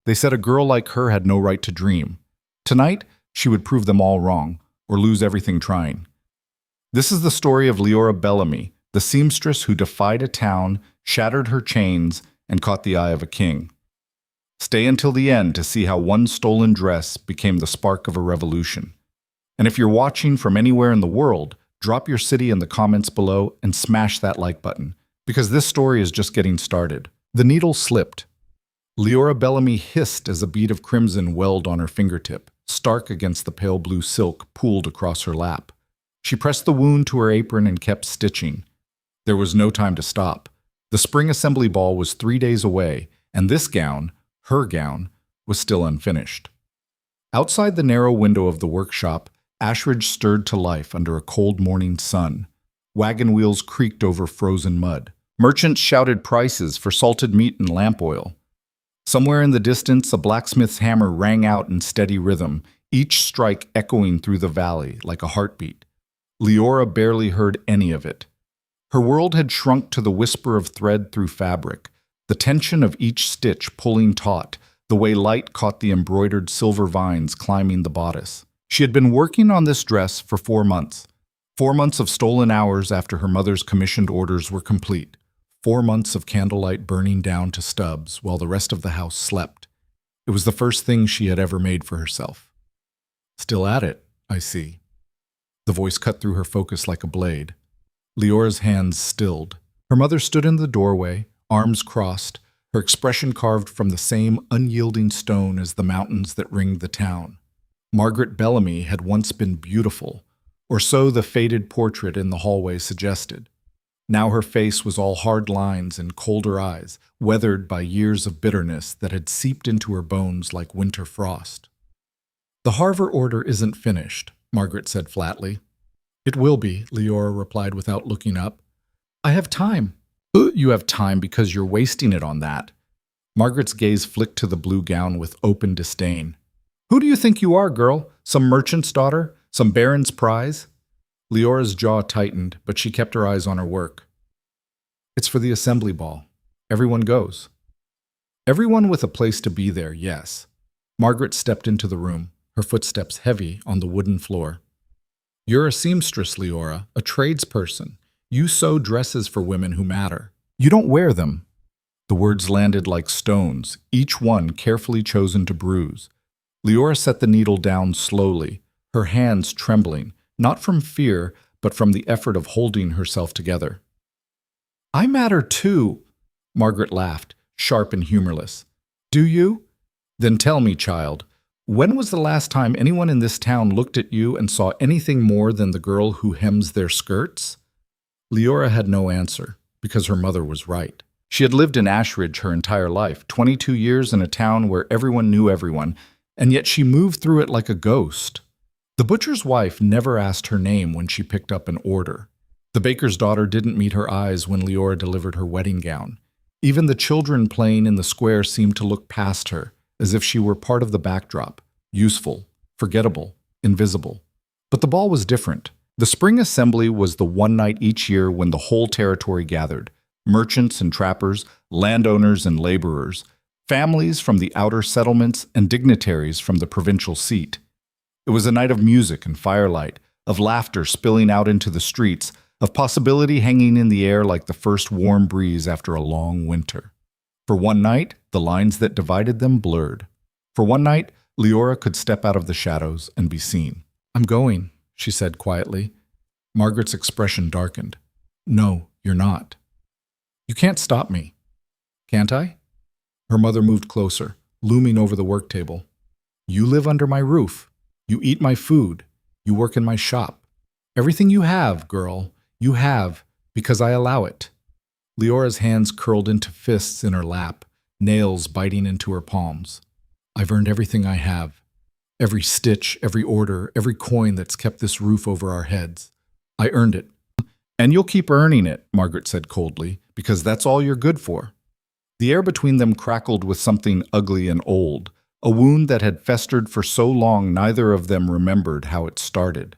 They said a girl like her had no right to dream. Tonight, she would prove them all wrong, or lose everything trying. This is the story of Liora Bellamy, the seamstress who defied a town, shattered her chains, and caught the eye of a king. Stay until the end to see how one stolen dress became the spark of a revolution. And if you're watching from anywhere in the world, drop your city in the comments below and smash that like button, because this story is just getting started. The needle slipped. Liora Bellamy hissed as a bead of crimson welled on her fingertip, stark against the pale blue silk pooled across her lap. She pressed the wound to her apron and kept stitching. There was no time to stop. The spring assembly ball was 3 days away, and this gown, her gown, was still unfinished. Outside the narrow window of the workshop, Ashridge stirred to life under a cold morning sun. Wagon wheels creaked over frozen mud. Merchants shouted prices for salted meat and lamp oil. Somewhere in the distance, a blacksmith's hammer rang out in steady rhythm, each strike echoing through the valley like a heartbeat. Liora barely heard any of it. Her world had shrunk to the whisper of thread through fabric, the tension of each stitch pulling taut, the way light caught the embroidered silver vines climbing the bodice. She had been working on this dress for 4 months. 4 months of stolen hours after her mother's commissioned orders were complete. 4 months of candlelight burning down to stubs while the rest of the house slept. It was the first thing she had ever made for herself. Still at it, I see. The voice cut through her focus like a blade. Liora's hands stilled. Her mother stood in the doorway, arms crossed, her expression carved from the same unyielding stone as the mountains that ringed the town. Margaret Bellamy had once been beautiful, or so the faded portrait in the hallway suggested. Now her face was all hard lines and colder eyes, weathered by years of bitterness that had seeped into her bones like winter frost. "The Harvard order isn't finished," Margaret said flatly. "It will be," Liora replied without looking up. "I have time." "You have time because you're wasting it on that." Margaret's gaze flicked to the blue gown with open disdain. "Who do you think you are, girl? Some merchant's daughter? Some baron's prize?" Liora's jaw tightened, but she kept her eyes on her work. "It's for the assembly ball. Everyone goes." Everyone with a place to be there, yes. Margaret stepped into the room, her footsteps heavy on the wooden floor. "You're a seamstress, Liora, a tradesperson. You sew dresses for women who matter. You don't wear them." The words landed like stones, each one carefully chosen to bruise. Liora set the needle down slowly, her hands trembling, not from fear, but from the effort of holding herself together. "I matter too," Margaret laughed, sharp and humorless. "Do you? Then tell me, child, when was the last time anyone in this town looked at you and saw anything more than the girl who hems their skirts?" Liora had no answer, because her mother was right. She had lived in Ashridge her entire life, 22 years in a town where everyone knew everyone, and yet she moved through it like a ghost. The butcher's wife never asked her name when she picked up an order. The baker's daughter didn't meet her eyes when Liora delivered her wedding gown. Even the children playing in the square seemed to look past her, as if she were part of the backdrop, useful, forgettable, invisible. But the ball was different. The spring assembly was the one night each year when the whole territory gathered. Merchants and trappers, landowners and laborers, families from the outer settlements and dignitaries from the provincial seat. It was a night of music and firelight, of laughter spilling out into the streets, of possibility hanging in the air like the first warm breeze after a long winter. For one night, the lines that divided them blurred. For one night, Liora could step out of the shadows and be seen. "I'm going," she said quietly. Margaret's expression darkened. "No, you're not." "You can't stop me." "Can't I?" Her mother moved closer, looming over the work table. "You live under my roof. You eat my food. You work in my shop. Everything you have, girl, you have because I allow it." Liora's hands curled into fists in her lap, nails biting into her palms. "I've earned everything I have. Every stitch, every order, every coin that's kept this roof over our heads. I earned it." "And you'll keep earning it," Margaret said coldly, "because that's all you're good for." The air between them crackled with something ugly and old, a wound that had festered for so long neither of them remembered how it started.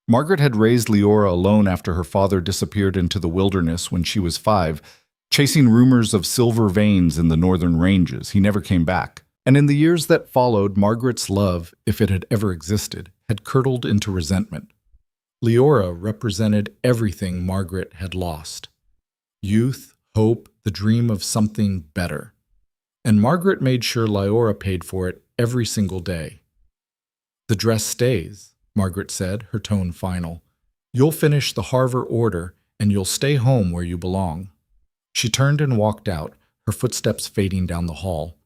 Margaret had raised Liora alone after her father disappeared into the wilderness when she was 5, chasing rumors of silver veins in the northern ranges. He never came back. And in the years that followed, Margaret's love, if it had ever existed, had curdled into resentment. Liora represented everything Margaret had lost: youth, hope, the dream of something better. And Margaret made sure Liora paid for it every single day. "The dress stays," Margaret said, her tone final. "You'll finish the Harvard order, and you'll stay home where you belong." She turned and walked out, her footsteps fading down the hall.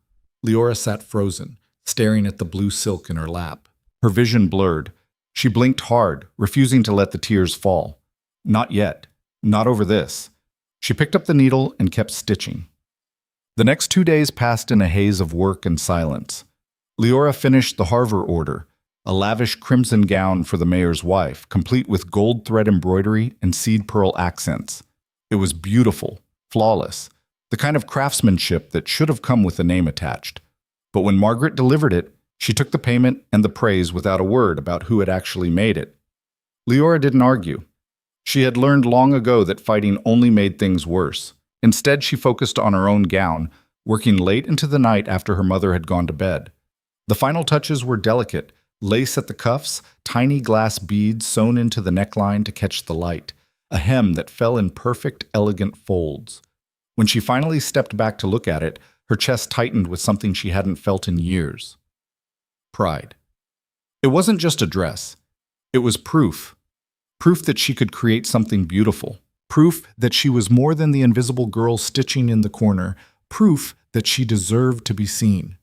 Liora sat frozen, staring at the blue silk in her lap. Her vision blurred. She blinked hard, refusing to let the tears fall. Not yet. Not over this. She picked up the needle and kept stitching. The next 2 days passed in a haze of work and silence. Liora finished the Harvard order, a lavish crimson gown for the mayor's wife, complete with gold thread embroidery and seed pearl accents. It was beautiful, flawless, the kind of craftsmanship that should have come with a name attached. But when Margaret delivered it, she took the payment and the praise without a word about who had actually made it. Liora didn't argue. She had learned long ago that fighting only made things worse. Instead, she focused on her own gown, working late into the night after her mother had gone to bed. The final touches were delicate: lace at the cuffs, tiny glass beads sewn into the neckline to catch the light, a hem that fell in perfect, elegant folds. When she finally stepped back to look at it, her chest tightened with something she hadn't felt in years: pride. It wasn't just a dress. It was proof. Proof that she could create something beautiful. Proof that she was more than the invisible girl stitching in the corner. Proof that she deserved to be seen.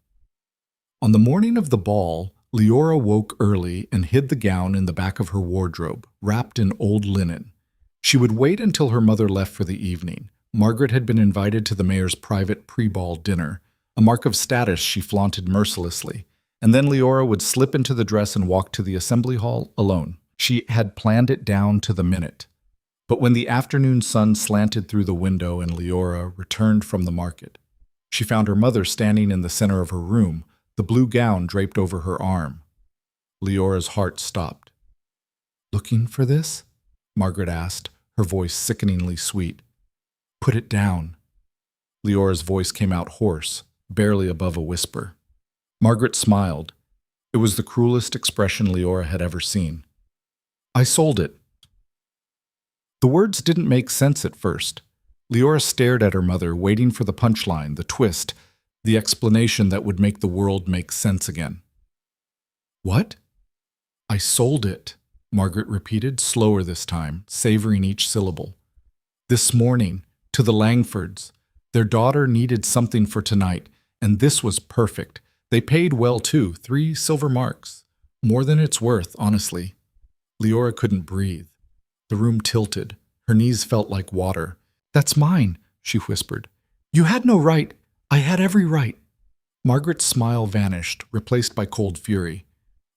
On the morning of the ball, Liora woke early and hid the gown in the back of her wardrobe, wrapped in old linen. She would wait until her mother left for the evening. Margaret had been invited to the mayor's private pre-ball dinner, a mark of status she flaunted mercilessly. And then Liora would slip into the dress and walk to the assembly hall alone. She had planned it down to the minute. But when the afternoon sun slanted through the window and Liora returned from the market, she found her mother standing in the center of her room, the blue gown draped over her arm. Leora's heart stopped. "Looking for this?" Margaret asked, her voice sickeningly sweet. "Put it down." Leora's voice came out hoarse, barely above a whisper. Margaret smiled. It was the cruelest expression Liora had ever seen. "I sold it." The words didn't make sense at first. Liora stared at her mother, waiting for the punchline, the twist, the explanation that would make the world make sense again. "What?" "I sold it," Margaret repeated, slower this time, savoring each syllable. "This morning, to the Langfords. Their daughter needed something for tonight, and this was perfect. They paid well, too, 3 silver marks. More than it's worth, honestly." Liora couldn't breathe. The room tilted. Her knees felt like water. "That's mine," she whispered. "You had no right. I had every right." Margaret's smile vanished, replaced by cold fury.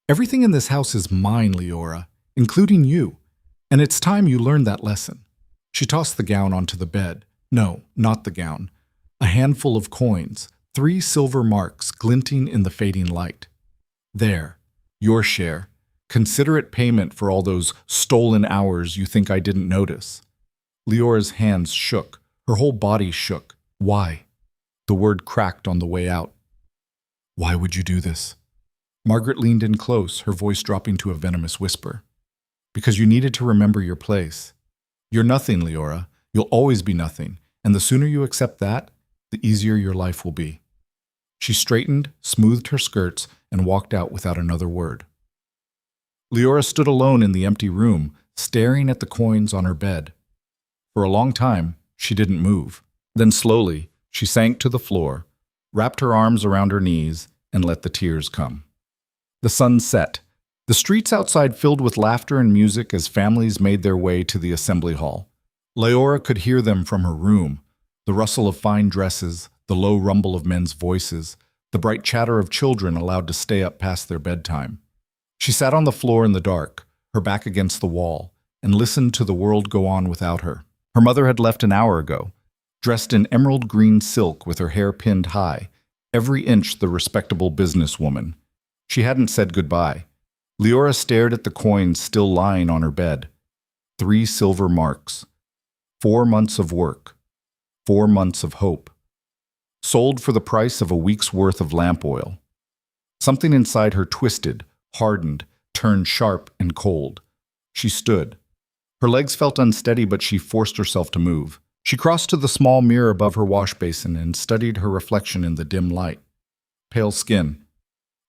"Everything in this house is mine, Liora, including you. And it's time you learned that lesson." She tossed the gown onto the bed. No, not the gown. A handful of coins, 3 silver marks glinting in the fading light. "There, your share. Consider it payment for all those stolen hours you think I didn't notice." Leora's hands shook. Her whole body shook. "Why?" The word cracked on the way out. "Why would you do this?" Margaret leaned in close, her voice dropping to a venomous whisper. "Because you needed to remember your place. You're nothing, Liora. You'll always be nothing. And the sooner you accept that, the easier your life will be." She straightened, smoothed her skirts, and walked out without another word. Liora stood alone in the empty room, staring at the coins on her bed. For a long time, she didn't move. Then slowly, she sank to the floor, wrapped her arms around her knees, and let the tears come. The sun set. The streets outside filled with laughter and music as families made their way to the assembly hall. Liora could hear them from her room, the rustle of fine dresses, the low rumble of men's voices, the bright chatter of children allowed to stay up past their bedtime. She sat on the floor in the dark, her back against the wall, and listened to the world go on without her. Her mother had left an hour ago, dressed in emerald green silk with her hair pinned high, every inch the respectable businesswoman. She hadn't said goodbye. Liora stared at the coins still lying on her bed. 3 silver marks. 4 months of work. 4 months of hope. sold for the price of a week's worth of lamp oil. Something inside her twisted, hardened, turned sharp and cold. She stood. Her legs felt unsteady, but she forced herself to move. She crossed to the small mirror above her wash basin and studied her reflection in the dim light. Pale skin,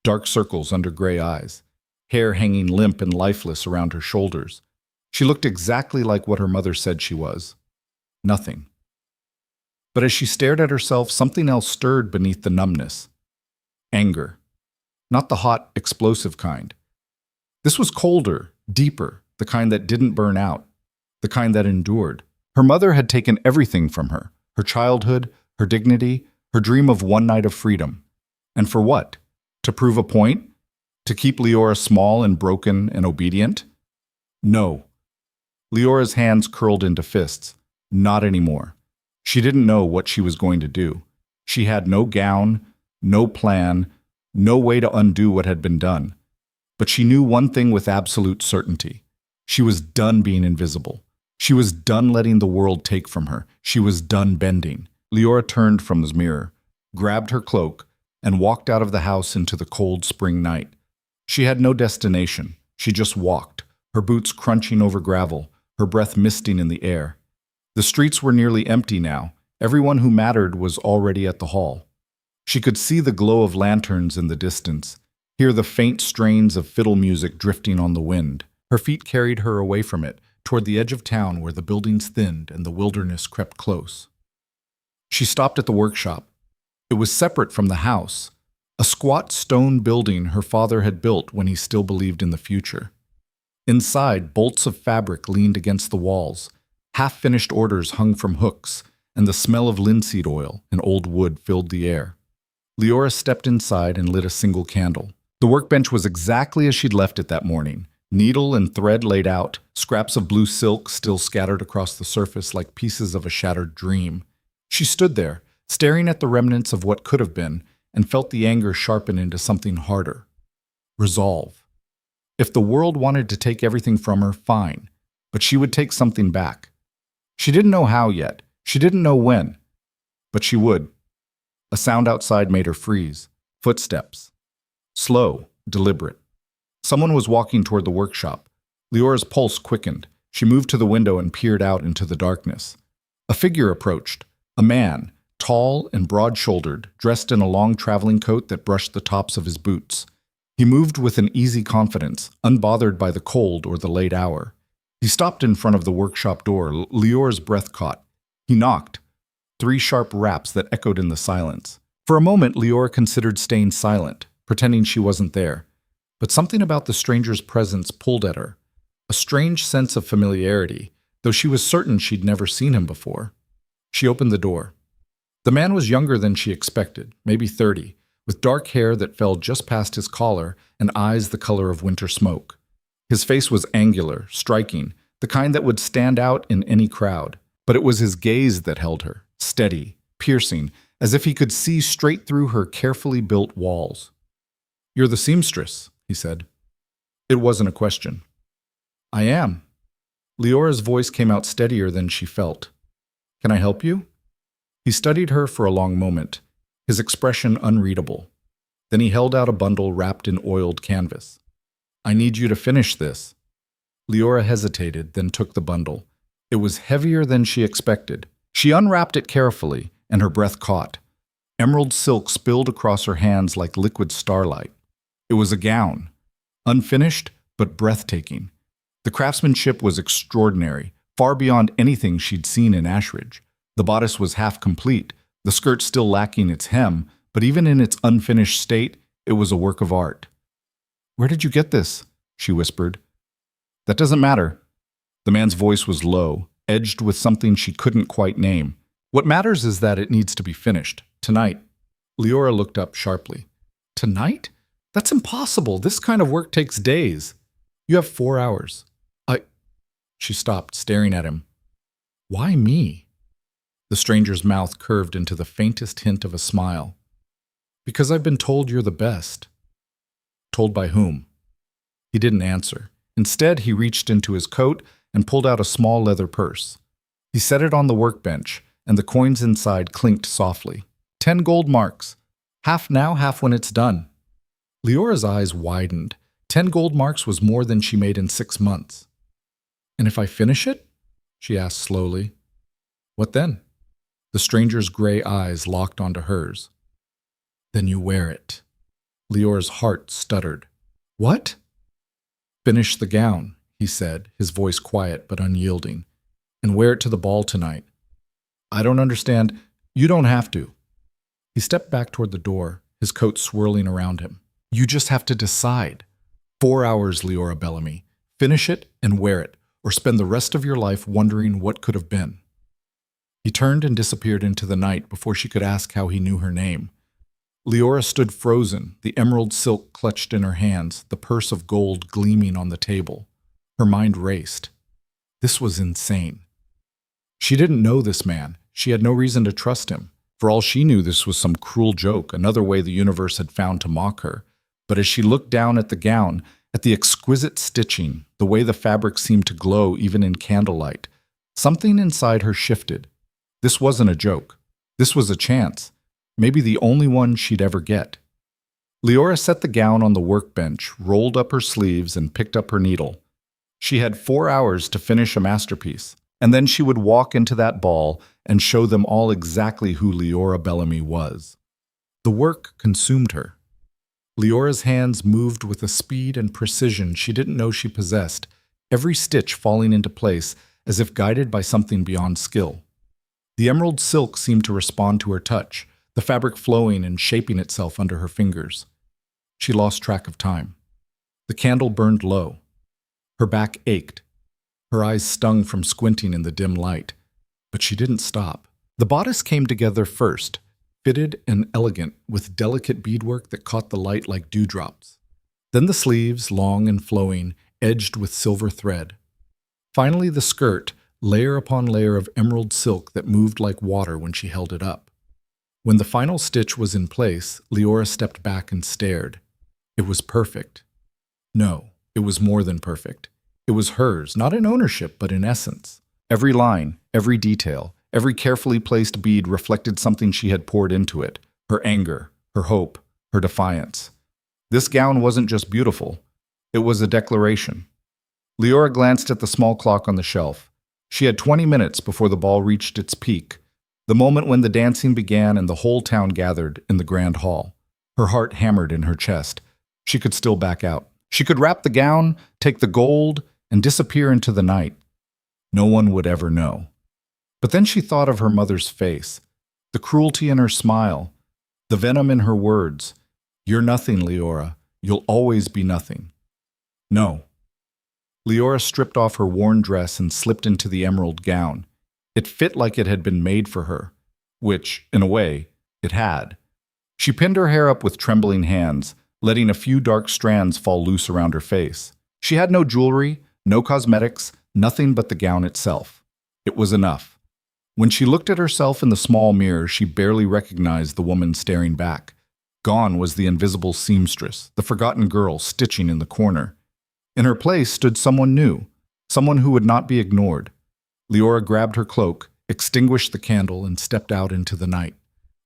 dark circles under gray eyes, hair hanging limp and lifeless around her shoulders. She looked exactly like what her mother said she was. Nothing. But as she stared at herself, something else stirred beneath the numbness. Anger. Not the hot, explosive kind. This was colder, deeper, the kind that didn't burn out, the kind that endured. Her mother had taken everything from her, her childhood, her dignity, her dream of one night of freedom. And for what? To prove a point? To keep Liora small and broken and obedient? No. Leora's hands curled into fists. Not anymore. She didn't know what she was going to do. She had no gown, no plan, no way to undo what had been done. But she knew one thing with absolute certainty. She was done being invisible. She was done letting the world take from her. She was done bending. Liora turned from the mirror, grabbed her cloak, and walked out of the house into the cold spring night. She had no destination. She just walked, her boots crunching over gravel, her breath misting in the air. The streets were nearly empty now. Everyone who mattered was already at the hall. She could see the glow of lanterns in the distance, hear the faint strains of fiddle music drifting on the wind. Her feet carried her away from it, toward the edge of town where the buildings thinned and the wilderness crept close. She stopped at the workshop. It was separate from the house, a squat stone building her father had built when he still believed in the future. Inside, bolts of fabric leaned against the walls, half-finished orders hung from hooks, and the smell of linseed oil and old wood filled the air. Liora stepped inside and lit a single candle. The workbench was exactly as she'd left it that morning. Needle and thread laid out, scraps of blue silk still scattered across the surface like pieces of a shattered dream. She stood there, staring at the remnants of what could have been, and felt the anger sharpen into something harder. Resolve. If the world wanted to take everything from her, fine, but she would take something back. She didn't know how yet. She didn't know when, but she would. A sound outside made her freeze. Footsteps. Slow, deliberate. Someone was walking toward the workshop. Leora's pulse quickened. She moved to the window and peered out into the darkness. A figure approached. A man, tall and broad-shouldered, dressed in a long traveling coat that brushed the tops of his boots. He moved with an easy confidence, unbothered by the cold or the late hour. He stopped in front of the workshop door. Leora's breath caught. He knocked. 3 sharp raps that echoed in the silence. For a moment, Liora considered staying silent, pretending she wasn't there. But something about the stranger's presence pulled at her. A strange sense of familiarity, though she was certain she'd never seen him before. She opened the door. The man was younger than she expected, maybe 30, with dark hair that fell just past his collar and eyes the color of winter smoke. His face was angular, striking, the kind that would stand out in any crowd. But it was his gaze that held her, steady, piercing, as if he could see straight through her carefully built walls. "You're the seamstress," he said. It wasn't a question. "I am." Leora's voice came out steadier than she felt. "Can I help you?" He studied her for a long moment, his expression unreadable. Then he held out a bundle wrapped in oiled canvas. "I need you to finish this." Liora hesitated, then took the bundle. It was heavier than she expected. She unwrapped it carefully, and her breath caught. Emerald silk spilled across her hands like liquid starlight. It was a gown. Unfinished, but breathtaking. The craftsmanship was extraordinary, far beyond anything she'd seen in Ashridge. The bodice was half complete, the skirt still lacking its hem, but even in its unfinished state, it was a work of art. "Where did you get this?" she whispered. "That doesn't matter." The man's voice was low, edged with something she couldn't quite name. "What matters is that it needs to be finished, tonight." Liora looked up sharply. "Tonight? That's impossible. This kind of work takes days." "You have 4 hours." She stopped, staring at him. "Why me?" The stranger's mouth curved into the faintest hint of a smile. "Because I've been told you're the best." "Told by whom?" He didn't answer. Instead, he reached into his coat and pulled out a small leather purse. He set it on the workbench, and the coins inside clinked softly. 10 gold marks. Half now, half when it's done. Leora's eyes widened. 10 gold marks was more than she made in 6 months. And if I finish it? She asked slowly. What then? The stranger's gray eyes locked onto hers. Then you wear it. Leora's heart stuttered. What? Finish the gown, he said, his voice quiet but unyielding, and wear it to the ball tonight. I don't understand. You don't have to. He stepped back toward the door, his coat swirling around him. You just have to decide. 4 hours, Liora Bellamy. Finish it and wear it, or spend the rest of your life wondering what could have been. He turned and disappeared into the night before she could ask how he knew her name. Liora stood frozen, the emerald silk clutched in her hands, the purse of gold gleaming on the table. Her mind raced. This was insane. She didn't know this man. She had no reason to trust him. For all she knew, this was some cruel joke, another way the universe had found to mock her. But as she looked down at the gown, at the exquisite stitching, the way the fabric seemed to glow even in candlelight, something inside her shifted. This wasn't a joke. This was a chance, maybe the only one she'd ever get. Liora set the gown on the workbench, rolled up her sleeves, and picked up her needle. She had 4 hours to finish a masterpiece, and then she would walk into that ball and show them all exactly who Liora Bellamy was. The work consumed her. Leora's hands moved with a speed and precision she didn't know she possessed, every stitch falling into place as if guided by something beyond skill. The emerald silk seemed to respond to her touch, the fabric flowing and shaping itself under her fingers. She lost track of time. The candle burned low. Her back ached. Her eyes stung from squinting in the dim light. But she didn't stop. The bodice came together first, fitted and elegant, with delicate beadwork that caught the light like dewdrops. Then the sleeves, long and flowing, edged with silver thread. Finally the skirt, layer upon layer of emerald silk that moved like water when she held it up. When the final stitch was in place, Liora stepped back and stared. It was perfect. No, it was more than perfect. It was hers, not in ownership, but in essence. Every line, every detail, every carefully placed bead reflected something she had poured into it, her anger, her hope, her defiance. This gown wasn't just beautiful. It was a declaration. Liora glanced at the small clock on the shelf. She had 20 minutes before the ball reached its peak, the moment when the dancing began and the whole town gathered in the grand hall. Her heart hammered in her chest. She could still back out. She could wrap the gown, take the gold, and disappear into the night. No one would ever know. But then she thought of her mother's face, the cruelty in her smile, the venom in her words. You're nothing, Liora. You'll always be nothing. No. Liora stripped off her worn dress and slipped into the emerald gown. It fit like it had been made for her, which, in a way, it had. She pinned her hair up with trembling hands, letting a few dark strands fall loose around her face. She had no jewelry, no cosmetics, nothing but the gown itself. It was enough. When she looked at herself in the small mirror, she barely recognized the woman staring back. Gone was the invisible seamstress, the forgotten girl stitching in the corner. In her place stood someone new, someone who would not be ignored. Liora grabbed her cloak, extinguished the candle, and stepped out into the night.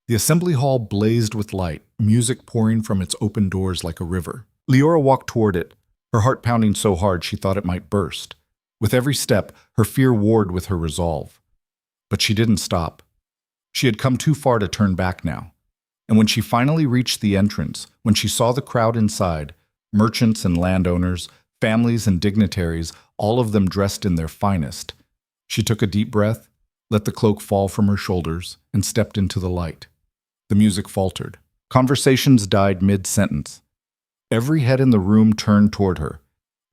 The assembly hall blazed with light, music pouring from its open doors like a river. Liora walked toward it, her heart pounding so hard she thought it might burst. With every step, her fear warred with her resolve. But she didn't stop. She had come too far to turn back now. And when she finally reached the entrance, when she saw the crowd inside, merchants and landowners, families and dignitaries, all of them dressed in their finest, she took a deep breath, let the cloak fall from her shoulders, and stepped into the light. The music faltered. Conversations died mid-sentence. Every head in the room turned toward her,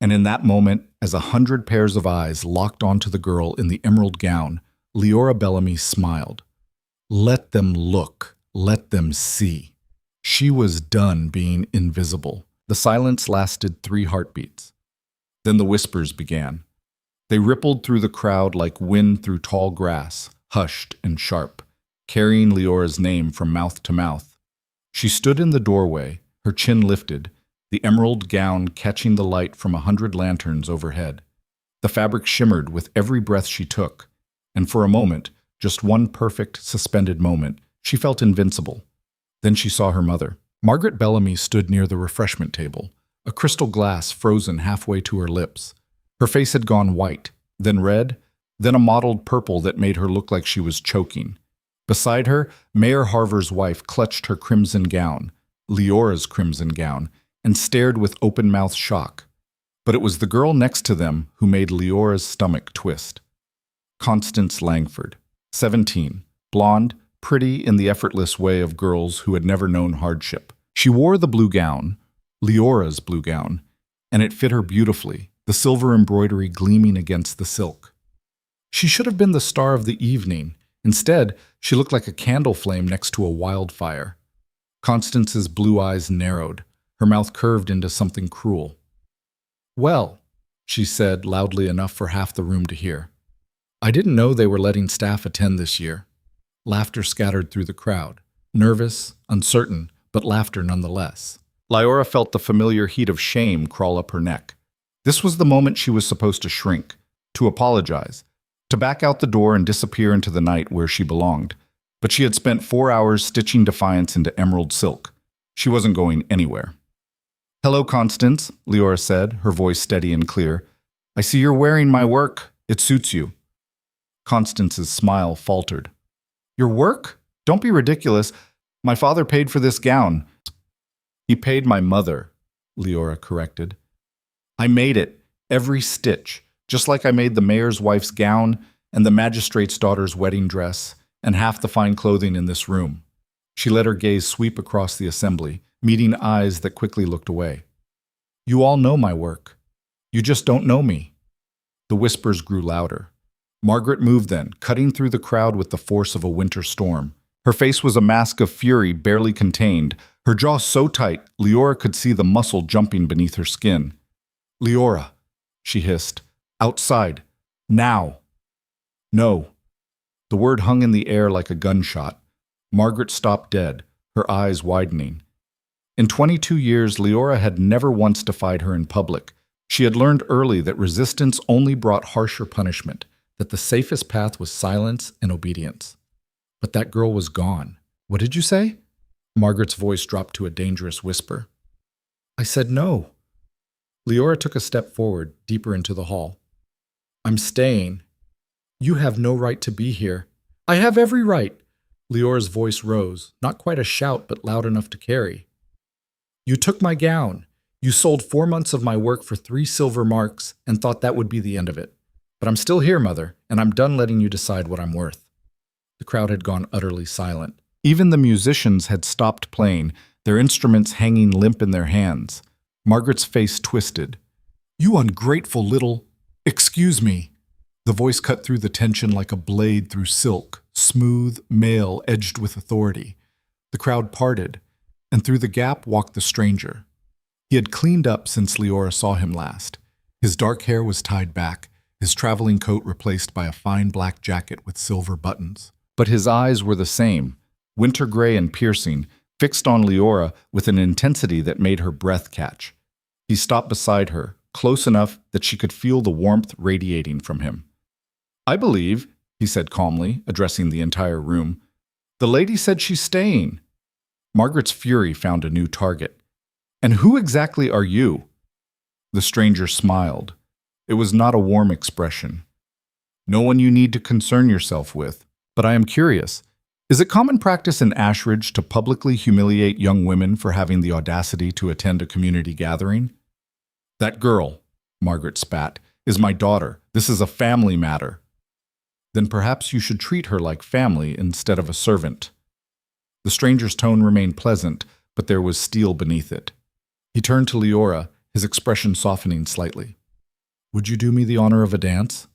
and in that moment, as 100 pairs of eyes locked onto the girl in the emerald gown, Liora Bellamy smiled. Let them look. Let them see. She was done being invisible. The silence lasted 3 heartbeats. Then the whispers began. They rippled through the crowd like wind through tall grass, hushed and sharp, carrying Leora's name from mouth to mouth. She stood in the doorway, her chin lifted, the emerald gown catching the light from 100 lanterns overhead. The fabric shimmered with every breath she took, and for a moment, just one perfect, suspended moment, She felt invincible. Then she saw her mother. Margaret Bellamy stood near the refreshment table, a crystal glass frozen halfway to her lips. Her face had gone white, then red, then a mottled purple that made her look like she was choking. Beside her, Mayor Harver's wife clutched her crimson gown, Leora's crimson gown, and stared with open-mouthed shock. But it was the girl next to them who made Leora's stomach twist. Constance Langford, 17, blonde, pretty in the effortless way of girls who had never known hardship. She wore the blue gown, Leora's blue gown, and it fit her beautifully, the silver embroidery gleaming against the silk. She should have been the star of the evening. Instead, she looked like a candle flame next to a wildfire. Constance's blue eyes narrowed, her mouth curved into something cruel. "Well," she said loudly enough for half the room to hear. "I didn't know they were letting staff attend this year." Laughter scattered through the crowd. Nervous, uncertain, but laughter nonetheless. Liora felt the familiar heat of shame crawl up her neck. This was the moment she was supposed to shrink, to apologize, to back out the door and disappear into the night where she belonged. But she had spent 4 hours stitching defiance into emerald silk. She wasn't going anywhere. "Hello, Constance," Liora said, her voice steady and clear. "I see you're wearing my work. It suits you." Constance's smile faltered. "Your work? Don't be ridiculous. My father paid for this gown." "He paid my mother," Liora corrected. "I made it, every stitch, just like I made the mayor's wife's gown and the magistrate's daughter's wedding dress and half the fine clothing in this room." She let her gaze sweep across the assembly, meeting eyes that quickly looked away. "You all know my work. You just don't know me." The whispers grew louder. Margaret moved then, cutting through the crowd with the force of a winter storm. Her face was a mask of fury barely contained, her jaw so tight Liora could see the muscle jumping beneath her skin. "Liora," she hissed. "Outside. Now." "No." The word hung in the air like a gunshot. Margaret stopped dead, her eyes widening. In 22 years, Liora had never once defied her in public. She had learned early that resistance only brought harsher punishment, that the safest path was silence and obedience. But that girl was gone. "What did you say?" Margaret's voice dropped to a dangerous whisper. "I said no." Liora took a step forward, deeper into the hall. "I'm staying." "You have no right to be here." "I have every right." Leora's voice rose, not quite a shout, but loud enough to carry. "You took my gown. You sold 4 months of my work for 3 silver marks and thought that would be the end of it. But I'm still here, Mother, and I'm done letting you decide what I'm worth." The crowd had gone utterly silent. Even the musicians had stopped playing, their instruments hanging limp in their hands. Margaret's face twisted. "You ungrateful little—" "Excuse me." The voice cut through the tension like a blade through silk, smooth, male, edged with authority. The crowd parted, and through the gap walked the stranger. He had cleaned up since Liora saw him last. His dark hair was tied back, his traveling coat replaced by a fine black jacket with silver buttons. But his eyes were the same, winter gray and piercing, fixed on Liora with an intensity that made her breath catch. He stopped beside her, close enough that she could feel the warmth radiating from him. "I believe," he said calmly, addressing the entire room, "the lady said she's staying." Margaret's fury found a new target. "And who exactly are you?" The stranger smiled. It was not a warm expression. "No one you need to concern yourself with. But I am curious. Is it common practice in Ashridge to publicly humiliate young women for having the audacity to attend a community gathering?" "That girl," Margaret spat, "is my daughter. This is a family matter." "Then perhaps you should treat her like family instead of a servant." The stranger's tone remained pleasant, but there was steel beneath it. He turned to Liora, his expression softening slightly. "Would you do me the honor of a dance?"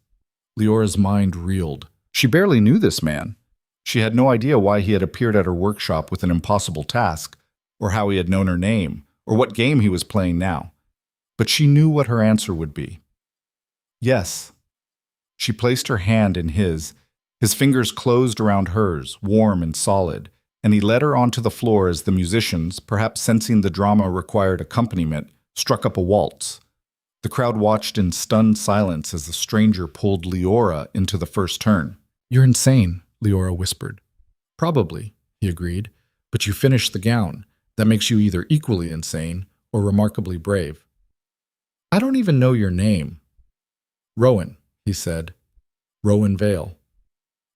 Leora's mind reeled. She barely knew this man. She had no idea why he had appeared at her workshop with an impossible task, or how he had known her name, or what game he was playing now. But she knew what her answer would be. "Yes." She placed her hand in his. His fingers closed around hers, warm and solid, and he led her onto the floor as the musicians, perhaps sensing the drama required accompaniment, struck up a waltz. The crowd watched in stunned silence as the stranger pulled Liora into the first turn. "You're insane," Liora whispered. "Probably," he agreed. But you finished the gown. That makes you either equally insane or remarkably brave. I don't even know your name. Rowan, he said. Rowan Vale.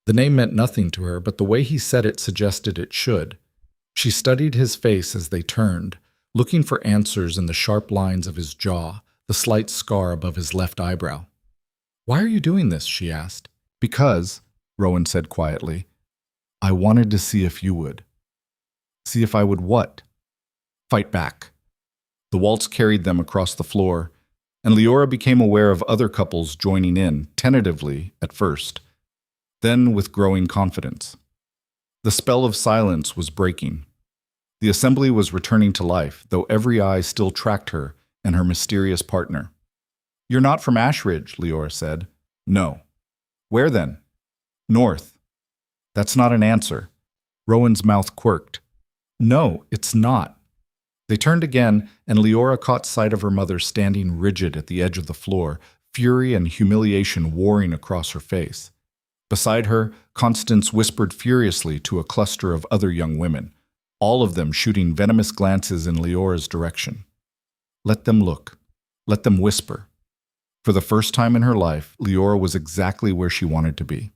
The name meant nothing to her, but the way he said it suggested it should. She studied his face as they turned, looking for answers in the sharp lines of his jaw, the slight scar above his left eyebrow. Why are you doing this? She asked. Because, Rowan said quietly, I wanted to see if you would. See if I would what? Fight back. The waltz carried them across the floor, and Liora became aware of other couples joining in, tentatively at first, then with growing confidence. The spell of silence was breaking. The assembly was returning to life, though every eye still tracked her and her mysterious partner. You're not from Ashridge, Liora said. No. Where then? North. That's not an answer. Rowan's mouth quirked. No, it's not. They turned again, and Liora caught sight of her mother standing rigid at the edge of the floor, fury and humiliation warring across her face. Beside her, Constance whispered furiously to a cluster of other young women, all of them shooting venomous glances in Liora's direction. Let them look. Let them whisper. For the first time in her life, Liora was exactly where she wanted to be.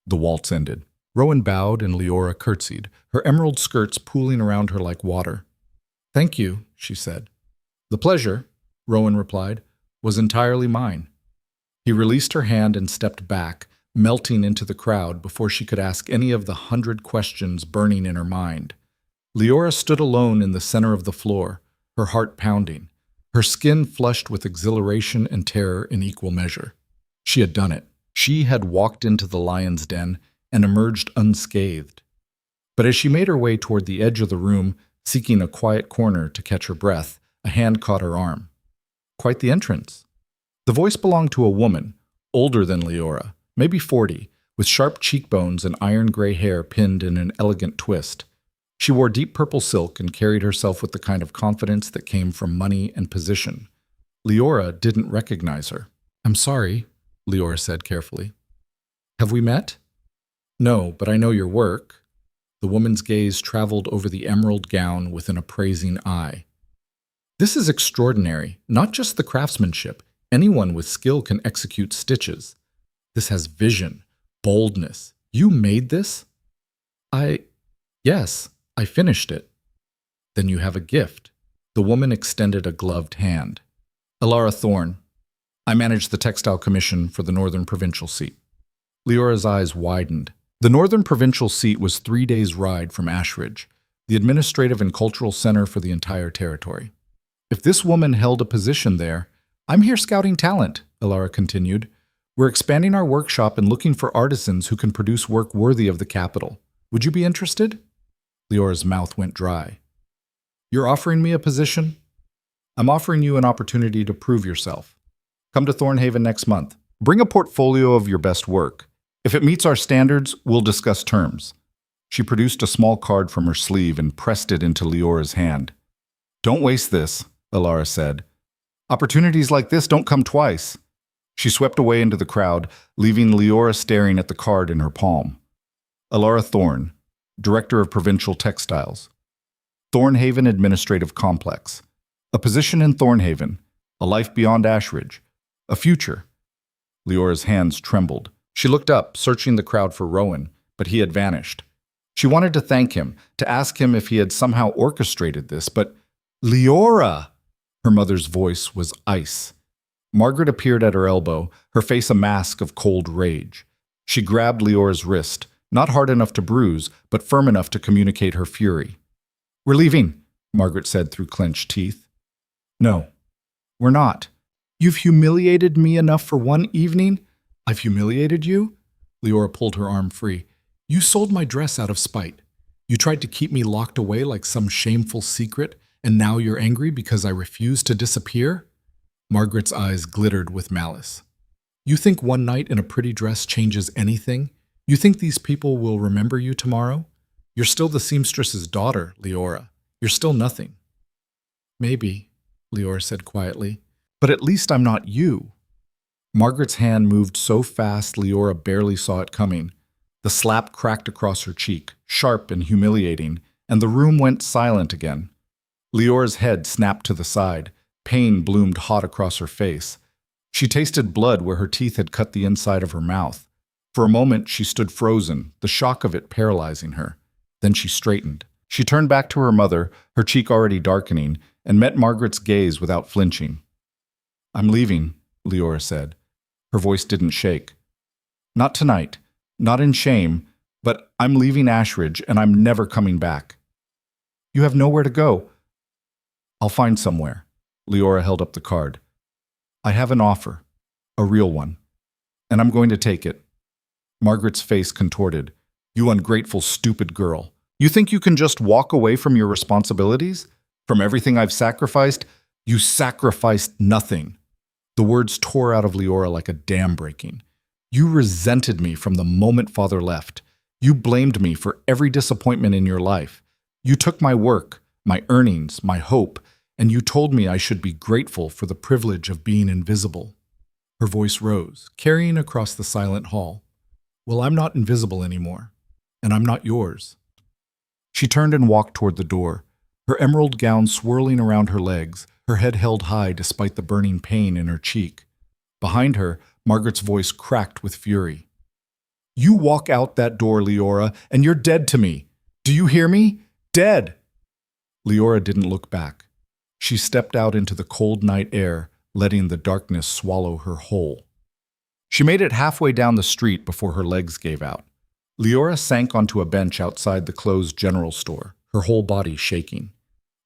The waltz ended. Rowan bowed and Liora curtsied, her emerald skirts pooling around her like water. Thank you, she said. The pleasure, Rowan replied, was entirely mine. He released her hand and stepped back, melting into the crowd before she could ask any of the 100 questions burning in her mind. Liora stood alone in the center of the floor, her heart pounding, her skin flushed with exhilaration and terror in equal measure. She had done it. She had walked into the lion's den and emerged unscathed. But as she made her way toward the edge of the room, seeking a quiet corner to catch her breath, a hand caught her arm. Quite the entrance. The voice belonged to a woman, older than Liora, maybe 40, with sharp cheekbones and iron-gray hair pinned in an elegant twist. She wore deep purple silk and carried herself with the kind of confidence that came from money and position. Liora didn't recognize her. I'm sorry, Liora said carefully. Have we met? No, but I know your work. The woman's gaze traveled over the emerald gown with an appraising eye. This is extraordinary, not just the craftsmanship. Anyone with skill can execute stitches. This has vision, boldness. You made this? Yes, I finished it. Then you have a gift. The woman extended a gloved hand. Elara Thorne. I manage the textile commission for the Northern Provincial seat. Liora's eyes widened. The Northern Provincial seat was 3 days' ride from Ashridge, the administrative and cultural center for the entire territory. If this woman held a position there, I'm here scouting talent, Elara continued. We're expanding our workshop and looking for artisans who can produce work worthy of the capital. Would you be interested? Liora's mouth went dry. You're offering me a position? I'm offering you an opportunity to prove yourself. Come to Thornhaven next month. Bring a portfolio of your best work. If it meets our standards, we'll discuss terms. She produced a small card from her sleeve and pressed it into Liora's hand. Don't waste this, Elara said. Opportunities like this don't come twice. She swept away into the crowd, leaving Liora staring at the card in her palm. Elara Thorne, Director of Provincial Textiles. Thornhaven Administrative Complex. A position in Thornhaven. A life beyond Ashridge. A future. Liora's hands trembled. She looked up, searching the crowd for Rowan, but he had vanished. She wanted to thank him, to ask him if he had somehow orchestrated this, but Liora! Her mother's voice was ice. Margaret appeared at her elbow, her face a mask of cold rage. She grabbed Liora's wrist, not hard enough to bruise, but firm enough to communicate her fury. We're leaving, Margaret said through clenched teeth. No, we're not. You've humiliated me enough for one evening? I've humiliated you? Liora pulled her arm free. You sold my dress out of spite. You tried to keep me locked away like some shameful secret, and now you're angry because I refuse to disappear? Margaret's eyes glittered with malice. You think one night in a pretty dress changes anything? You think these people will remember you tomorrow? You're still the seamstress's daughter, Liora. You're still nothing. Maybe, Liora said quietly, but at least I'm not you. Margaret's hand moved so fast Liora barely saw it coming. The slap cracked across her cheek, sharp and humiliating, and the room went silent again. Leora's head snapped to the side. Pain bloomed hot across her face. She tasted blood where her teeth had cut the inside of her mouth. For a moment, she stood frozen, the shock of it paralyzing her. Then she straightened. She turned back to her mother, her cheek already darkening, and met Margaret's gaze without flinching. "I'm leaving," Leora said. Her voice didn't shake. "Not tonight, not in shame, but I'm leaving Ashridge and I'm never coming back." "You have nowhere to go." "I'll find somewhere." Leora held up the card. "I have an offer, a real one, and I'm going to take it." Margaret's face contorted. "You ungrateful, stupid girl. You think you can just walk away from your responsibilities? From everything I've sacrificed? You sacrificed nothing." The words tore out of Leora like a dam breaking. "You resented me from the moment Father left. You blamed me for every disappointment in your life. You took my work, my earnings, my hope, and you told me I should be grateful for the privilege of being invisible." Her voice rose, carrying across the silent hall. "Well, I'm not invisible anymore, and I'm not yours." She turned and walked toward the door, her emerald gown swirling around her legs, her head held high despite the burning pain in her cheek. Behind her, Margaret's voice cracked with fury. "You walk out that door, Leora, and you're dead to me. Do you hear me? Dead!" Leora didn't look back. She stepped out into the cold night air, letting the darkness swallow her whole. She made it halfway down the street before her legs gave out. Leora sank onto a bench outside the closed general store, her whole body shaking.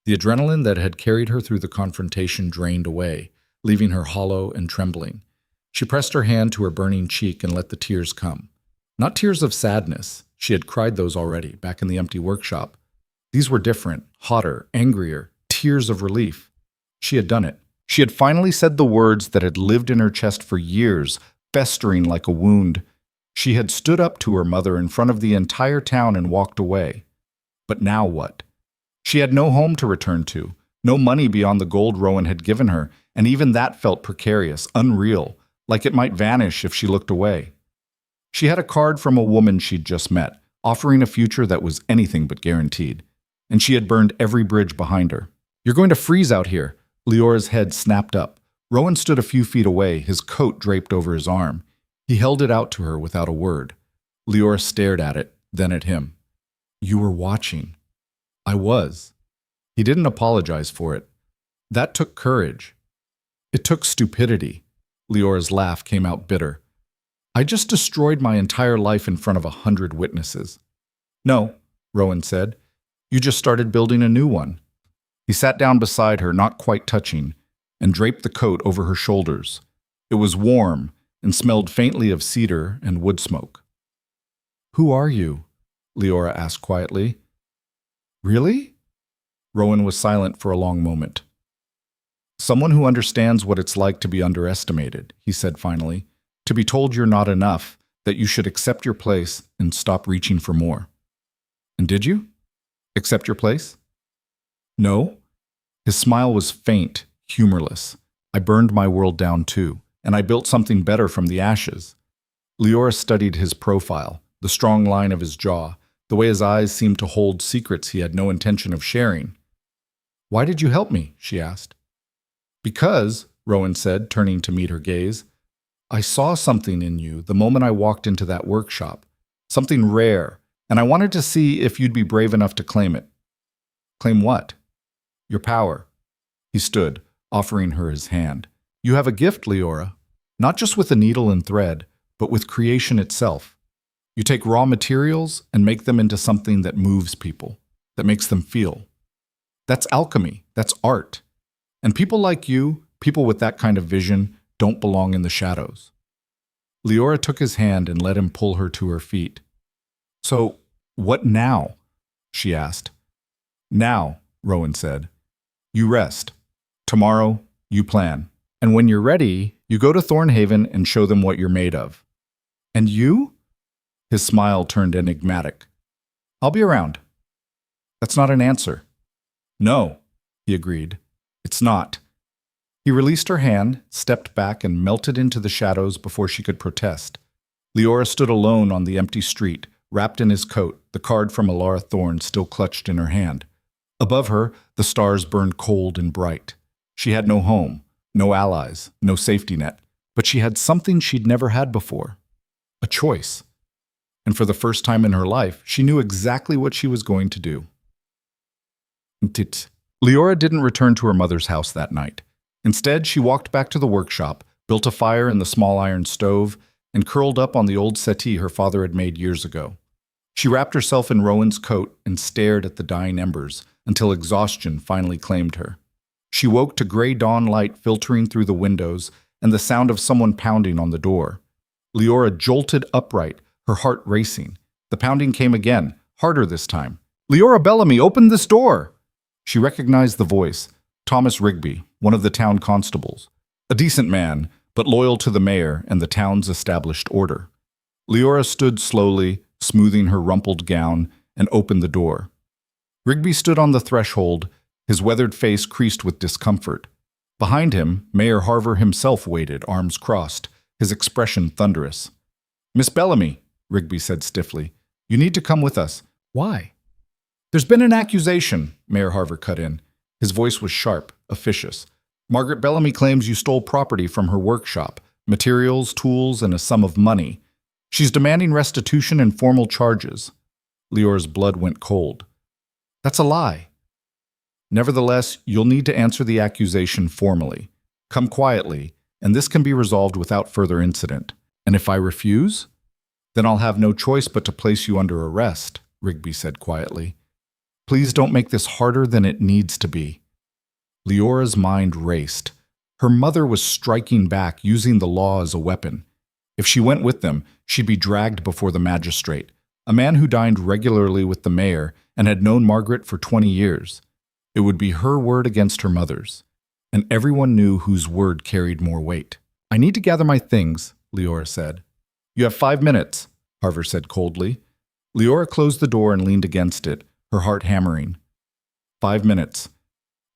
The adrenaline that had carried her through the confrontation drained away, leaving her hollow and trembling. She pressed her hand to her burning cheek and let the tears come. Not tears of sadness. She had cried those already, back in the empty workshop. These were different, hotter, angrier, tears of relief. She had done it. She had finally said the words that had lived in her chest for years, festering like a wound. She had stood up to her mother in front of the entire town and walked away. But now what? She had no home to return to, no money beyond the gold Rowan had given her, and even that felt precarious, unreal, like it might vanish if she looked away. She had a card from a woman she'd just met, offering a future that was anything but guaranteed, and she had burned every bridge behind her. "You're going to freeze out here." Leora's head snapped up. Rowan stood a few feet away, his coat draped over his arm. He held it out to her without a word. Leora stared at it, then at him. "You were watching." "I was." He didn't apologize for it. That took courage. It took stupidity. Leora's laugh came out bitter. "I just destroyed my entire life in front of 100 witnesses." "No," Rowan said. "You just started building a new one." He sat down beside her, not quite touching, and draped the coat over her shoulders. It was warm and smelled faintly of cedar and wood smoke. "Who are you?" Leora asked quietly. "Really?" Rowan was silent for a long moment. "Someone who understands what it's like to be underestimated," he said finally, "to be told you're not enough, that you should accept your place and stop reaching for more." "And did you? Accept your place?" "No." His smile was faint, humorless. "I burned my world down too, and I built something better from the ashes." Leora studied his profile, the strong line of his jaw, the way his eyes seemed to hold secrets he had no intention of sharing. "Why did you help me?" she asked. "Because," Rowan said, turning to meet her gaze, "I saw something in you the moment I walked into that workshop, something rare, and I wanted to see if you'd be brave enough to claim it." "Claim what?" "Your power." He stood, offering her his hand. "You have a gift, Leora, not just with a needle and thread, but with creation itself. You take raw materials and make them into something that moves people, that makes them feel. That's alchemy, that's art. And people like you, people with that kind of vision, don't belong in the shadows." Leora took his hand and let him pull her to her feet. "So, what now?" she asked. "Now," Rowan said, "you rest. Tomorrow, you plan. And when you're ready, you go to Thornhaven and show them what you're made of." "And you?" His smile turned enigmatic. "I'll be around." "That's not an answer." "No," he agreed. "It's not." He released her hand, stepped back, and melted into the shadows before she could protest. Liora stood alone on the empty street, wrapped in his coat, the card from Alara Thorne still clutched in her hand. Above her, the stars burned cold and bright. She had no home, no allies, no safety net, but she had something she'd never had before: a choice. And for the first time in her life, she knew exactly what she was going to do. Liora didn't return to her mother's house that night. Instead, she walked back to the workshop, built a fire in the small iron stove, and curled up on the old settee her father had made years ago. She wrapped herself in Rowan's coat and stared at the dying embers until exhaustion finally claimed her. She woke to gray dawn light filtering through the windows and the sound of someone pounding on the door. Liora jolted upright, her heart racing. The pounding came again, harder this time. "Liora Bellamy, open this door!" She recognized the voice: Thomas Rigby, one of the town constables. A decent man, but loyal to the mayor and the town's established order. Liora stood slowly, smoothing her rumpled gown, and opened the door. Rigby stood on the threshold, his weathered face creased with discomfort. Behind him, Mayor Harver himself waited, arms crossed, his expression thunderous. "Miss Bellamy," Rigby said stiffly, "you need to come with us." "Why?" "There's been an accusation," Mayor Harver cut in. His voice was sharp, officious. "Margaret Bellamy claims you stole property from her workshop, materials, tools, and a sum of money. She's demanding restitution and formal charges." Liora's blood went cold. "That's a lie." "Nevertheless, you'll need to answer the accusation formally. Come quietly, and this can be resolved without further incident. And if I refuse, then I'll have no choice but to place you under arrest," Rigby said quietly. "Please don't make this harder than it needs to be." Liora's mind raced. Her mother was striking back, using the law as a weapon. If she went with them, she'd be dragged before the magistrate, a man who dined regularly with the mayor and had known Margaret for 20 years. It would be her word against her mother's, and everyone knew whose word carried more weight. "I need to gather my things," Liora said. "You have 5 minutes," Harver said coldly. Liora closed the door and leaned against it, her heart hammering. 5 minutes.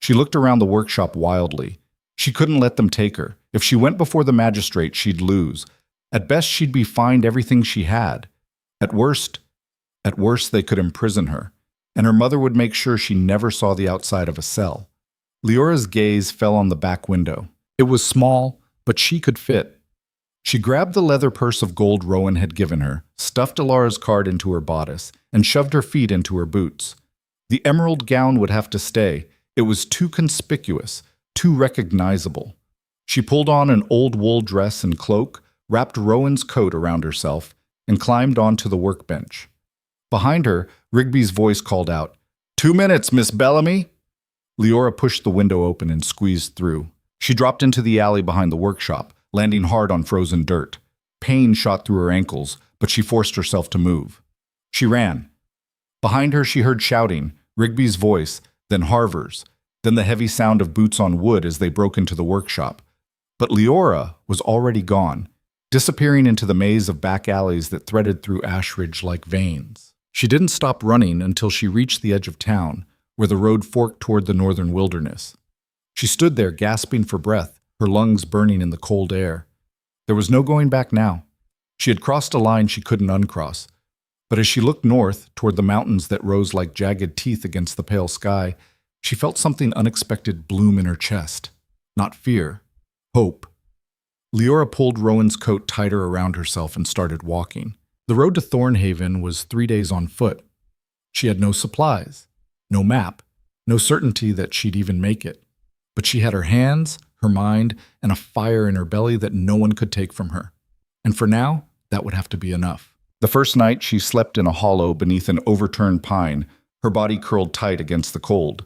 She looked around the workshop wildly. She couldn't let them take her. If she went before the magistrate, she'd lose. At best, she'd be fined everything she had. At worst, they could imprison her, and her mother would make sure she never saw the outside of a cell. Liora's gaze fell on the back window. It was small, but she could fit. She grabbed the leather purse of gold Rowan had given her, stuffed Alara's card into her bodice, and shoved her feet into her boots. The emerald gown would have to stay. It was too conspicuous, too recognizable. She pulled on an old wool dress and cloak, wrapped Rowan's coat around herself, and climbed onto the workbench. Behind her, Rigby's voice called out, 2 minutes, Miss Bellamy!" Liora pushed the window open and squeezed through. She dropped into the alley behind the workshop, landing hard on frozen dirt. Pain shot through her ankles, but she forced herself to move. She ran. Behind her, she heard shouting, Rigby's voice, then Harver's, then the heavy sound of boots on wood as they broke into the workshop. But Liora was already gone, disappearing into the maze of back alleys that threaded through Ashridge like veins. She didn't stop running until she reached the edge of town, where the road forked toward the northern wilderness. She stood there gasping for breath, her lungs burning in the cold air. There was no going back now. She had crossed a line she couldn't uncross. But as she looked north, toward the mountains that rose like jagged teeth against the pale sky, she felt something unexpected bloom in her chest. Not fear, hope. Liora pulled Rowan's coat tighter around herself and started walking. The road to Thornhaven was 3 days on foot. She had no supplies, no map, no certainty that she'd even make it. But she had her hands, her mind, and a fire in her belly that no one could take from her. And for now, that would have to be enough. The first night, she slept in a hollow beneath an overturned pine, her body curled tight against the cold.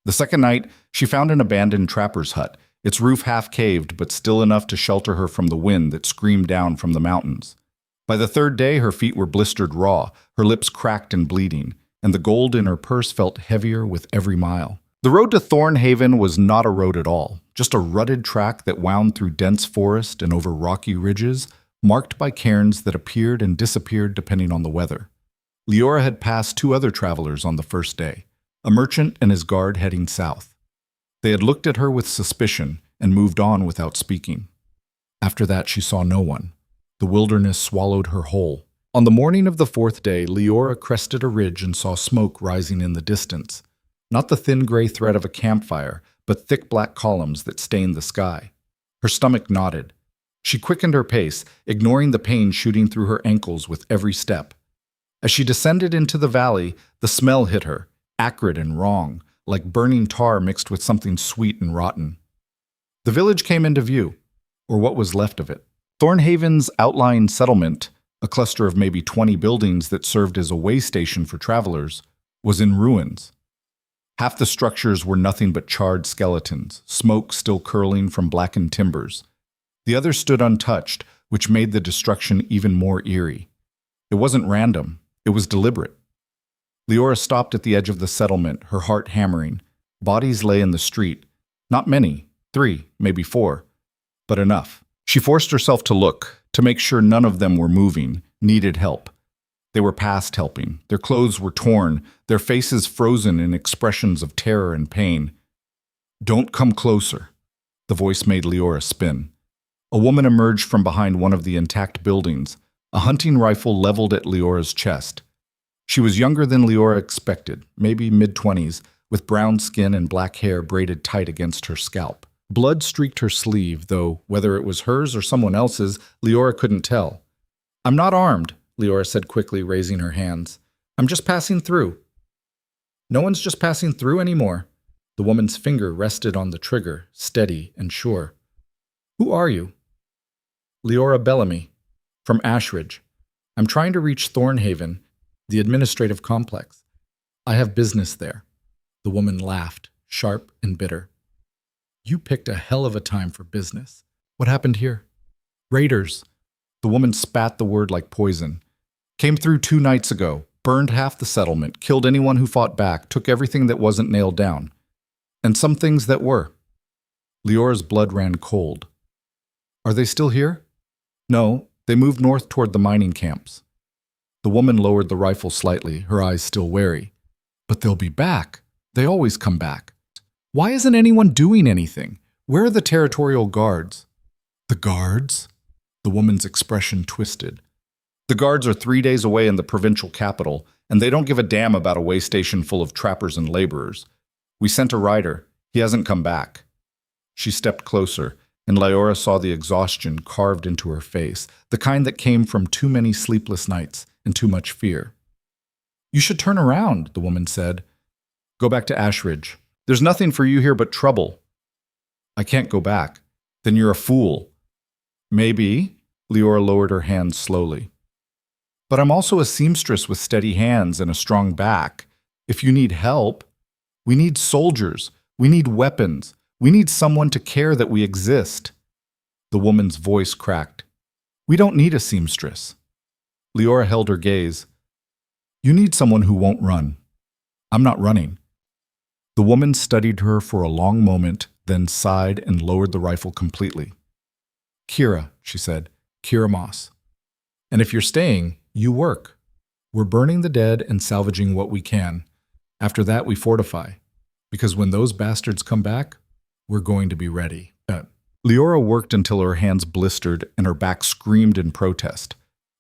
The second night, she found an abandoned trapper's hut, its roof half-caved but still enough to shelter her from the wind that screamed down from the mountains. By the third day, her feet were blistered raw, her lips cracked and bleeding, and the gold in her purse felt heavier with every mile. The road to Thornhaven was not a road at all, just a rutted track that wound through dense forest and over rocky ridges, marked by cairns that appeared and disappeared depending on the weather. Liora had passed 2 other travelers on the first day, a merchant and his guard heading south. They had looked at her with suspicion and moved on without speaking. After that, she saw no one. The wilderness swallowed her whole. On the morning of the fourth day, Liora crested a ridge and saw smoke rising in the distance. Not the thin gray thread of a campfire, but thick black columns that stained the sky. Her stomach knotted. She quickened her pace, ignoring the pain shooting through her ankles with every step. As she descended into the valley, the smell hit her, acrid and wrong, like burning tar mixed with something sweet and rotten. The village came into view, or what was left of it. Thornhaven's outlying settlement, a cluster of maybe 20 buildings that served as a way station for travelers, was in ruins. Half the structures were nothing but charred skeletons, smoke still curling from blackened timbers. The others stood untouched, which made the destruction even more eerie. It wasn't random, it was deliberate. Liora stopped at the edge of the settlement, her heart hammering. Bodies lay in the street. Not many, 3, maybe 4, but enough. She forced herself to look, to make sure none of them were moving, needed help. They were past helping. Their clothes were torn, their faces frozen in expressions of terror and pain. "Don't come closer," the voice made Liora spin. A woman emerged from behind one of the intact buildings, a hunting rifle leveled at Leora's chest. She was younger than Liora expected, maybe mid-20s, with brown skin and black hair braided tight against her scalp. Blood streaked her sleeve, though whether it was hers or someone else's, Liora couldn't tell. "I'm not armed," Liora said quickly, raising her hands. "I'm just passing through." "No one's just passing through anymore." The woman's finger rested on the trigger, steady and sure. "Who are you?" "Liora Bellamy, from Ashridge. I'm trying to reach Thornhaven, the administrative complex. I have business there." The woman laughed, sharp and bitter. "You picked a hell of a time for business. What happened here?" "Raiders." The woman spat the word like poison. "Came through 2 nights ago, burned half the settlement, killed anyone who fought back, took everything that wasn't nailed down. And some things that were." Leora's blood ran cold. "Are they still here?" "No, they moved north toward the mining camps." The woman lowered the rifle slightly, her eyes still wary. "But they'll be back. They always come back. Why isn't anyone doing anything? Where are the territorial guards?" "The guards?" The woman's expression twisted. "The guards are 3 days away in the provincial capital, and they don't give a damn about a way station full of trappers and laborers. We sent a rider. He hasn't come back." She stepped closer, and Liora saw the exhaustion carved into her face, the kind that came from too many sleepless nights and too much fear. "You should turn around," the woman said. "Go back to Ashridge. There's nothing for you here but trouble." "I can't go back." "Then you're a fool." "Maybe." Liora lowered her hands slowly. "But I'm also a seamstress with steady hands and a strong back. If you need help, we need soldiers. We need weapons. We need someone to care that we exist." The woman's voice cracked. "We don't need a seamstress." Liora held her gaze. "You need someone who won't run." "I'm not running." The woman studied her for a long moment, then sighed and lowered the rifle completely. "Kira," she said. "Kira Moss. And if you're staying, you work. We're burning the dead and salvaging what we can. After that, we fortify. Because when those bastards come back, we're going to be ready." Liora worked until her hands blistered and her back screamed in protest.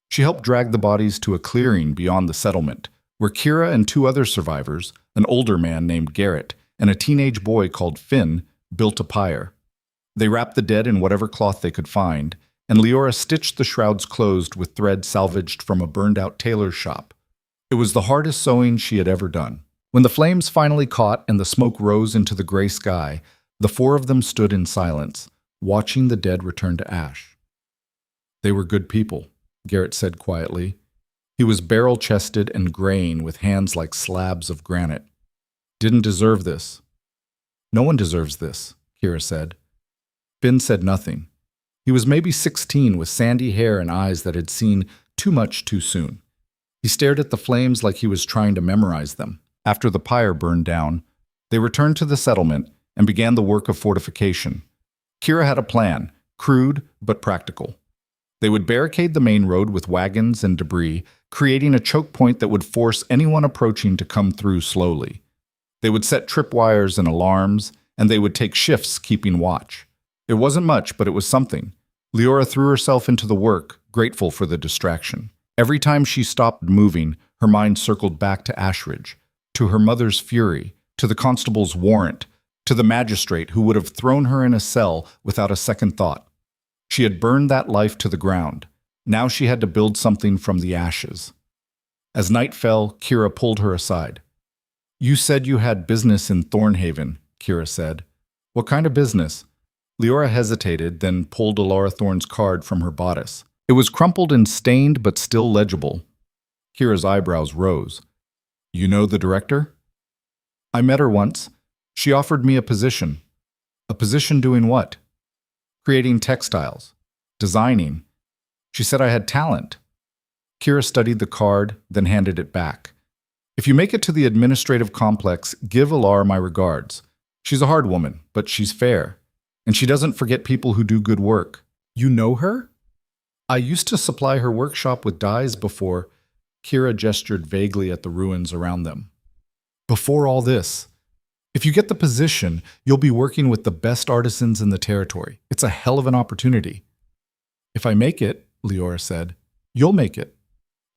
She helped drag the bodies to a clearing beyond the settlement, where Kira and 2 other survivors, an older man named Garrett and a teenage boy called Finn, built a pyre. They wrapped the dead in whatever cloth they could find, and Liora stitched the shrouds closed with thread salvaged from a burned-out tailor's shop. It was the hardest sewing she had ever done. When the flames finally caught and the smoke rose into the gray sky, the 4 of them stood in silence, watching the dead return to ash. "They were good people," Garrett said quietly. He was barrel-chested and graying with hands like slabs of granite. "Didn't deserve this." "No one deserves this," Kira said. Finn said nothing. He was maybe 16 with sandy hair and eyes that had seen too much too soon. He stared at the flames like he was trying to memorize them. After the pyre burned down, they returned to the settlement and began the work of fortification. Kira had a plan, crude but practical. They would barricade the main road with wagons and debris, creating a choke point that would force anyone approaching to come through slowly. They would set tripwires and alarms, and they would take shifts keeping watch. It wasn't much, but it was something. Liora threw herself into the work, grateful for the distraction. Every time she stopped moving, her mind circled back to Ashridge, to her mother's fury, to the constable's warrant, to the magistrate who would have thrown her in a cell without a second thought. She had burned that life to the ground. Now she had to build something from the ashes. As night fell, Kira pulled her aside. "You said you had business in Thornhaven," Kira said. "What kind of business?" Liora hesitated, then pulled Alara Thorne's card from her bodice. It was crumpled and stained, but still legible. Kira's eyebrows rose. "You know the director?" "I met her once. She offered me a position." "A position doing what?" "Creating textiles. Designing. She said I had talent." Kira studied the card, then handed it back. "If you make it to the administrative complex, give Alara my regards. She's a hard woman, but she's fair. And she doesn't forget people who do good work." "You know her?" "I used to supply her workshop with dyes before." Kira gestured vaguely at the ruins around them. "Before all this. If you get the position, you'll be working with the best artisans in the territory. It's a hell of an opportunity." "If I make it," Liora said. "You'll make it."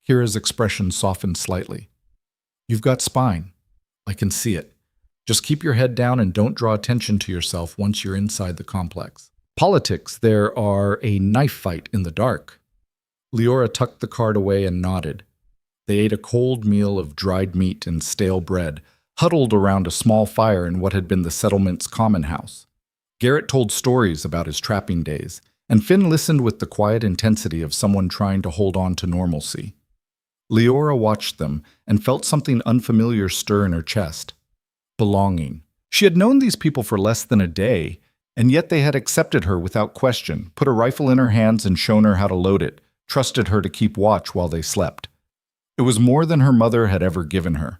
Kira's expression softened slightly. "You've got spine. I can see it. Just keep your head down and don't draw attention to yourself once you're inside the complex. Politics, there are a knife fight in the dark." Liora tucked the card away and nodded. They ate a cold meal of dried meat and stale bread, huddled around a small fire in what had been the settlement's common house. Garrett told stories about his trapping days, and Finn listened with the quiet intensity of someone trying to hold on to normalcy. Liora watched them and felt something unfamiliar stir in her chest. Belonging. She had known these people for less than a day, and yet they had accepted her without question, put a rifle in her hands and shown her how to load it, trusted her to keep watch while they slept. It was more than her mother had ever given her.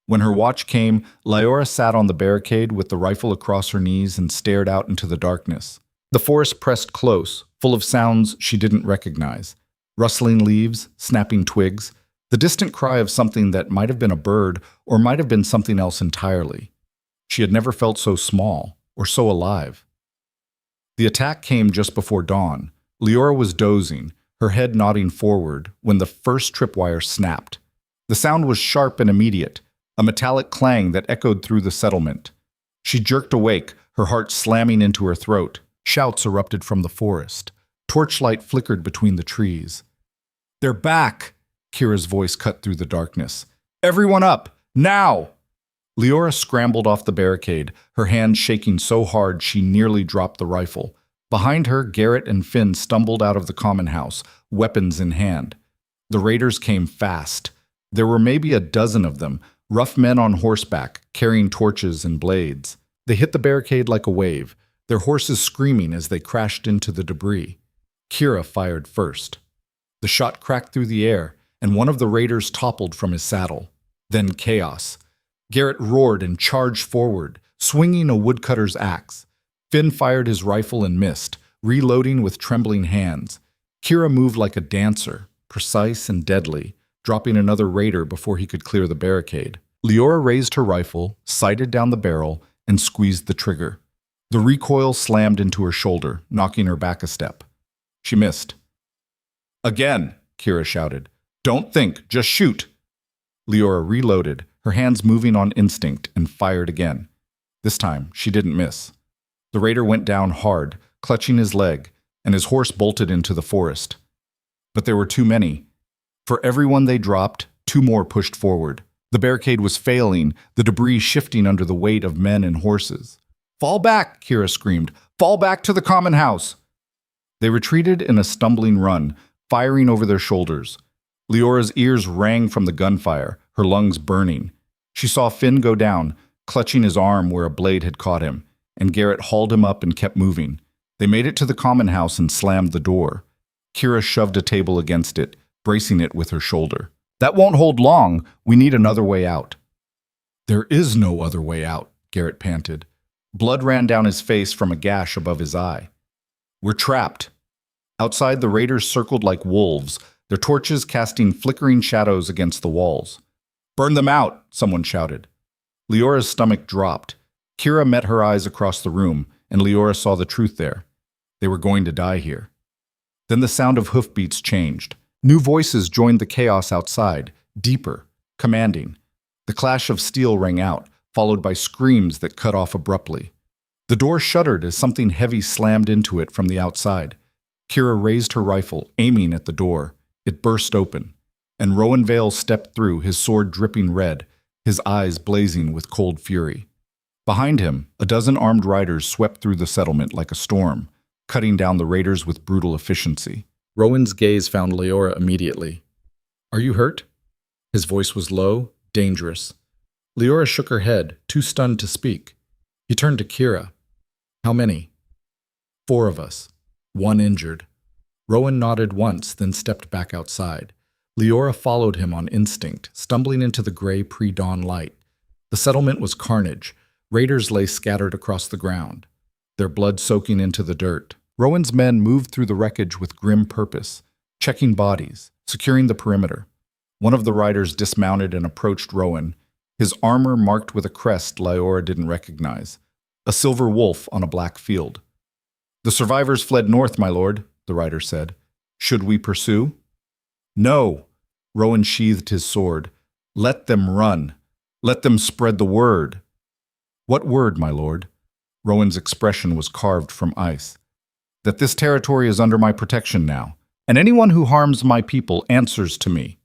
When her watch came, Liora sat on the barricade with the rifle across her knees and stared out into the darkness. The forest pressed close, full of sounds she didn't recognize. Rustling leaves, snapping twigs, the distant cry of something that might have been a bird or might have been something else entirely. She had never felt so small or so alive. The attack came just before dawn. Liora was dozing, her head nodding forward, when the first tripwire snapped. The sound was sharp and immediate, a metallic clang that echoed through the settlement. She jerked awake, her heart slamming into her throat. Shouts erupted from the forest. Torchlight flickered between the trees. "They're back!" Kira's voice cut through the darkness. "Everyone up! Now!" Liora scrambled off the barricade, her hand shaking so hard she nearly dropped the rifle. Behind her, Garrett and Finn stumbled out of the common house, weapons in hand. The raiders came fast. There were maybe a dozen of them, rough men on horseback, carrying torches and blades. They hit the barricade like a wave, their horses screaming as they crashed into the debris. Kira fired first. The shot cracked through the air, and one of the raiders toppled from his saddle. Then chaos. Garrett roared and charged forward, swinging a woodcutter's axe. Finn fired his rifle and missed, reloading with trembling hands. Kira moved like a dancer, precise and deadly, dropping another raider before he could clear the barricade. Liora raised her rifle, sighted down the barrel, and squeezed the trigger. The recoil slammed into her shoulder, knocking her back a step. She missed. "Again!" Kira shouted. "Don't think, just shoot!" Liora reloaded, her hands moving on instinct, and fired again. This time, she didn't miss. The raider went down hard, clutching his leg, and his horse bolted into the forest. But there were too many. For every one they dropped, two more pushed forward. The barricade was failing, the debris shifting under the weight of men and horses. "Fall back!" Kira screamed. "Fall back to the common house!" They retreated in a stumbling run, firing over their shoulders. Leora's ears rang from the gunfire, her lungs burning. She saw Finn go down, clutching his arm where a blade had caught him, and Garrett hauled him up and kept moving. They made it to the common house and slammed the door. Kira shoved a table against it, bracing it with her shoulder. "That won't hold long. We need another way out." "There is no other way out," Garrett panted. Blood ran down his face from a gash above his eye. "We're trapped." Outside, the raiders circled like wolves, their torches casting flickering shadows against the walls. "Burn them out!" someone shouted. Leora's stomach dropped. Kira met her eyes across the room, and Liora saw the truth there. They were going to die here. Then the sound of hoofbeats changed. New voices joined the chaos outside, deeper, commanding. The clash of steel rang out, followed by screams that cut off abruptly. The door shuddered as something heavy slammed into it from the outside. Kira raised her rifle, aiming at the door. It burst open, and Rowan Vale stepped through, his sword dripping red, his eyes blazing with cold fury. Behind him, a dozen armed riders swept through the settlement like a storm, cutting down the raiders with brutal efficiency. Rowan's gaze found Liora immediately. "Are you hurt?" His voice was low, dangerous. Liora shook her head, too stunned to speak. He turned to Kira. "How many?" "4 of us. 1 injured." Rowan nodded once, then stepped back outside. Liora followed him on instinct, stumbling into the gray pre-dawn light. The settlement was carnage. Raiders lay scattered across the ground, their blood soaking into the dirt. Rowan's men moved through the wreckage with grim purpose, checking bodies, securing the perimeter. One of the riders dismounted and approached Rowan, his armor marked with a crest Liora didn't recognize, a silver wolf on a black field. "The survivors fled north, my lord," the rider said. "Should we pursue?" "No!" Rowan sheathed his sword. "Let them run. Let them spread the word." "What word, my lord?" Rowan's expression was carved from ice. "That this territory is under my protection now, and anyone who harms my people answers to me."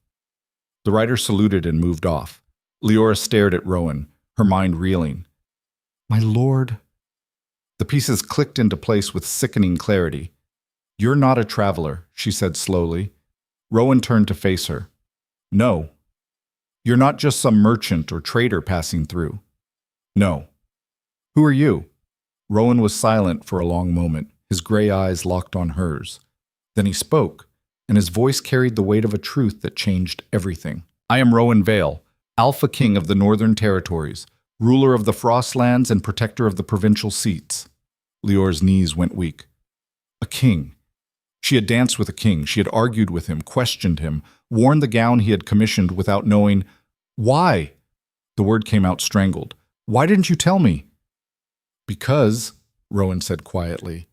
The rider saluted and moved off. Liora stared at Rowan, her mind reeling. "My lord." The pieces clicked into place with sickening clarity. "You're not a traveler," she said slowly. Rowan turned to face her. "No. You're not just some merchant or trader passing through." "No." "Who are you?" Rowan was silent for a long moment, his gray eyes locked on hers. Then he spoke, and his voice carried the weight of a truth that changed everything. "I am Rowan Vale, Alpha King of the Northern Territories, ruler of the Frostlands and protector of the provincial seats." Liora's knees went weak. A king. She had danced with a king. She had argued with him, questioned him, worn the gown he had commissioned without knowing. "Why?" The word came out strangled. "Why didn't you tell me?" "Because," Rowan said quietly,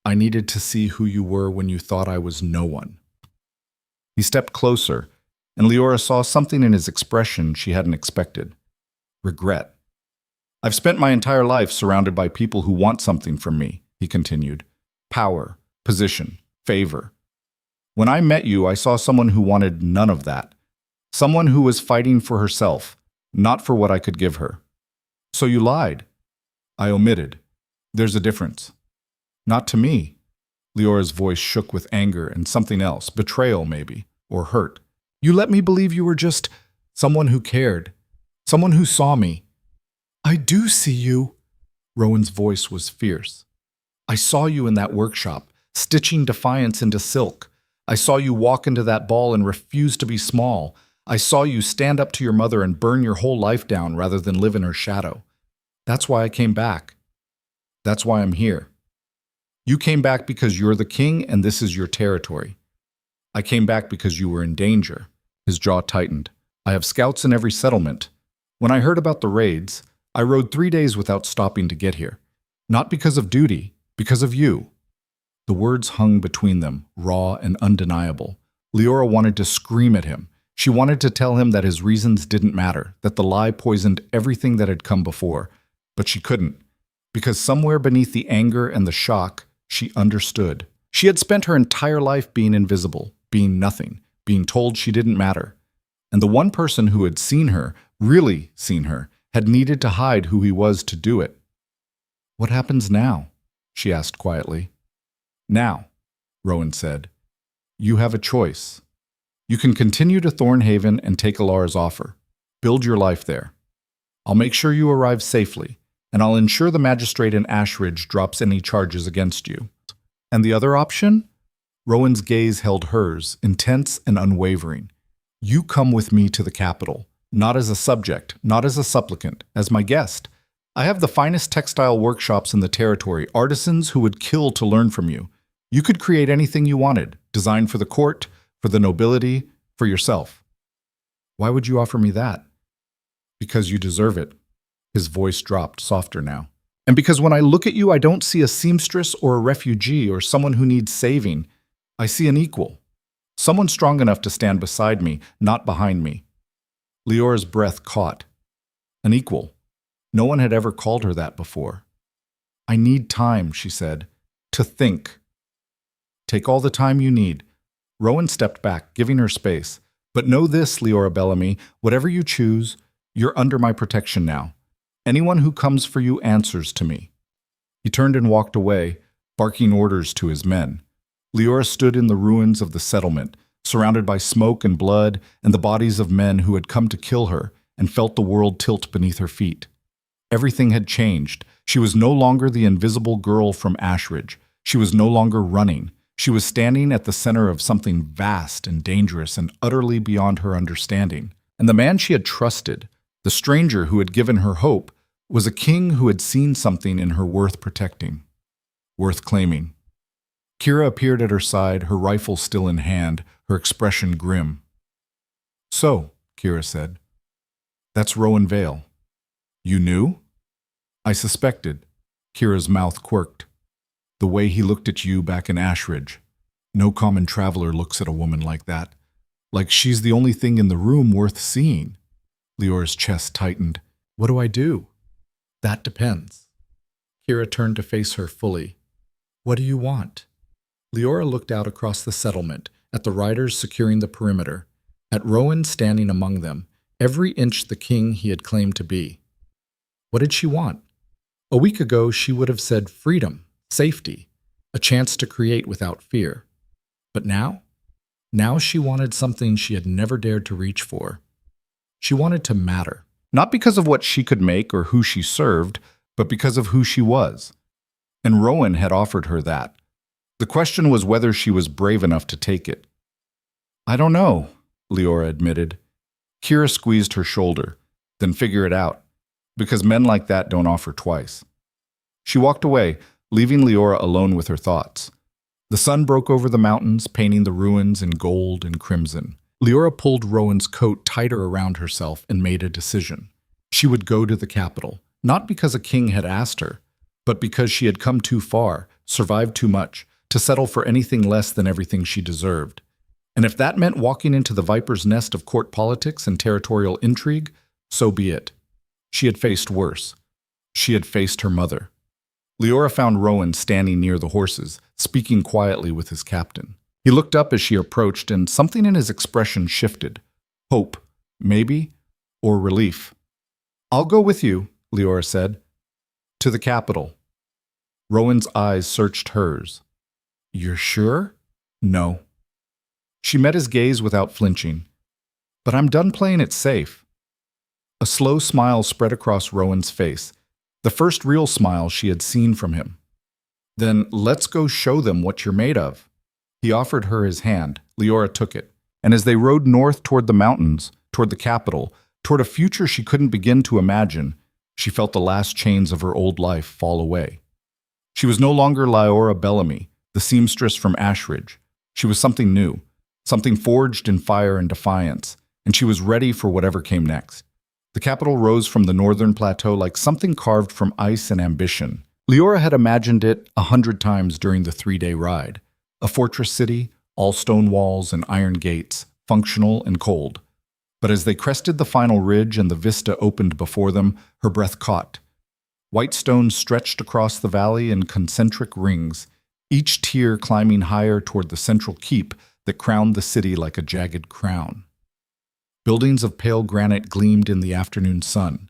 "I needed to see who you were when you thought I was no one." He stepped closer, and Liora saw something in his expression she hadn't expected. Regret. "I've spent my entire life surrounded by people who want something from me," he continued. "Power, position, favor. When I met you, I saw someone who wanted none of that. Someone who was fighting for herself, not for what I could give her. So you lied." "I omitted. There's a difference." "Not to me." Liora's voice shook with anger and something else, betrayal maybe, or hurt. "You let me believe you were just someone who cared, someone who saw me." "I do see you." Rowan's voice was fierce. "I saw you in that workshop, stitching defiance into silk. I saw you walk into that ball and refuse to be small. I saw you stand up to your mother and burn your whole life down rather than live in her shadow. That's why I came back. That's why I'm here. You came back because you're the king and this is your territory. I came back because you were in danger." His jaw tightened. "I have scouts in every settlement. When I heard about the raids, I rode 3 days without stopping to get here. Not because of duty, because of you." The words hung between them, raw and undeniable. Liora wanted to scream at him. She wanted to tell him that his reasons didn't matter, that the lie poisoned everything that had come before. But she couldn't, because somewhere beneath the anger and the shock, she understood. She had spent her entire life being invisible, being nothing, being told she didn't matter. And the one person who had seen her, really seen her, had needed to hide who he was to do it. "What happens now?" she asked quietly. "Now," Rowan said, "you have a choice. You can continue to Thornhaven and take Alara's offer. Build your life there. I'll make sure you arrive safely, and I'll ensure the magistrate in Ashridge drops any charges against you. And the other option?" Rowan's gaze held hers, intense and unwavering. "You come with me to the capital, not as a subject, not as a supplicant, as my guest. I have the finest textile workshops in the territory, artisans who would kill to learn from you. You could create anything you wanted, designed for the court, for the nobility, for yourself." "Why would you offer me that?" "Because you deserve it." His voice dropped, softer now. "And because when I look at you, I don't see a seamstress or a refugee or someone who needs saving. I see an equal. Someone strong enough to stand beside me, not behind me. Leora's breath caught. An equal. No one had ever called her that before. I need time, she said, to think. Take all the time you need. Rowan stepped back, giving her space. But know this, Liora Bellamy, whatever you choose, you're under my protection now. Anyone who comes for you answers to me. He turned and walked away, barking orders to his men. Liora stood in the ruins of the settlement, surrounded by smoke and blood and the bodies of men who had come to kill her, and felt the world tilt beneath her feet. Everything had changed. She was no longer the invisible girl from Ashridge. She was no longer running. She was standing at the center of something vast and dangerous and utterly beyond her understanding. And the man she had trusted, the stranger who had given her hope, was a king who had seen something in her worth protecting, worth claiming. Kira appeared at her side, her rifle still in hand, her expression grim. So, Kira said, that's Rowan Vale. You knew? I suspected. Kira's mouth quirked. The way he looked at you back in Ashridge. No common traveler looks at a woman like that. Like she's the only thing in the room worth seeing. Leora's chest tightened. What do I do? That depends. Kira turned to face her fully. What do you want? Liora looked out across the settlement, at the riders securing the perimeter, at Rowan standing among them, every inch the king he had claimed to be. What did she want? A week ago, she would have said freedom, safety, a chance to create without fear. But now? Now she wanted something she had never dared to reach for. She wanted to matter, not because of what she could make or who she served, but because of who she was. And Rowan had offered her that. The question was whether she was brave enough to take it. I don't know, Liora admitted. Kira squeezed her shoulder. Then figure it out, because men like that don't offer twice. She walked away, leaving Liora alone with her thoughts. The sun broke over the mountains, painting the ruins in gold and crimson. Liora pulled Rowan's coat tighter around herself and made a decision. She would go to the capital, not because a king had asked her, but because she had come too far, survived too much, to settle for anything less than everything she deserved. And if that meant walking into the viper's nest of court politics and territorial intrigue, so be it. She had faced worse. She had faced her mother. Liora found Rowan standing near the horses, speaking quietly with his captain. He looked up as she approached, and something in his expression shifted. Hope, maybe, or relief. I'll go with you, Liora said. To the capital. Rowan's eyes searched hers. You're sure? No. She met his gaze without flinching. But I'm done playing it safe. A slow smile spread across Rowan's face, the first real smile she had seen from him. Then let's go show them what you're made of. He offered her his hand. Liora took it. And as they rode north toward the mountains, toward the capital, toward a future she couldn't begin to imagine, she felt the last chains of her old life fall away. She was no longer Liora Bellamy, the seamstress from Ashridge. She was something new, something forged in fire and defiance, and she was ready for whatever came next. The capital rose from the northern plateau like something carved from ice and ambition. Liora had imagined it 100 times during the 3-day ride. A fortress city, all stone walls and iron gates, functional and cold. But as they crested the final ridge and the vista opened before them, her breath caught. White stones stretched across the valley in concentric rings, each tier climbing higher toward the central keep that crowned the city like a jagged crown. Buildings of pale granite gleamed in the afternoon sun,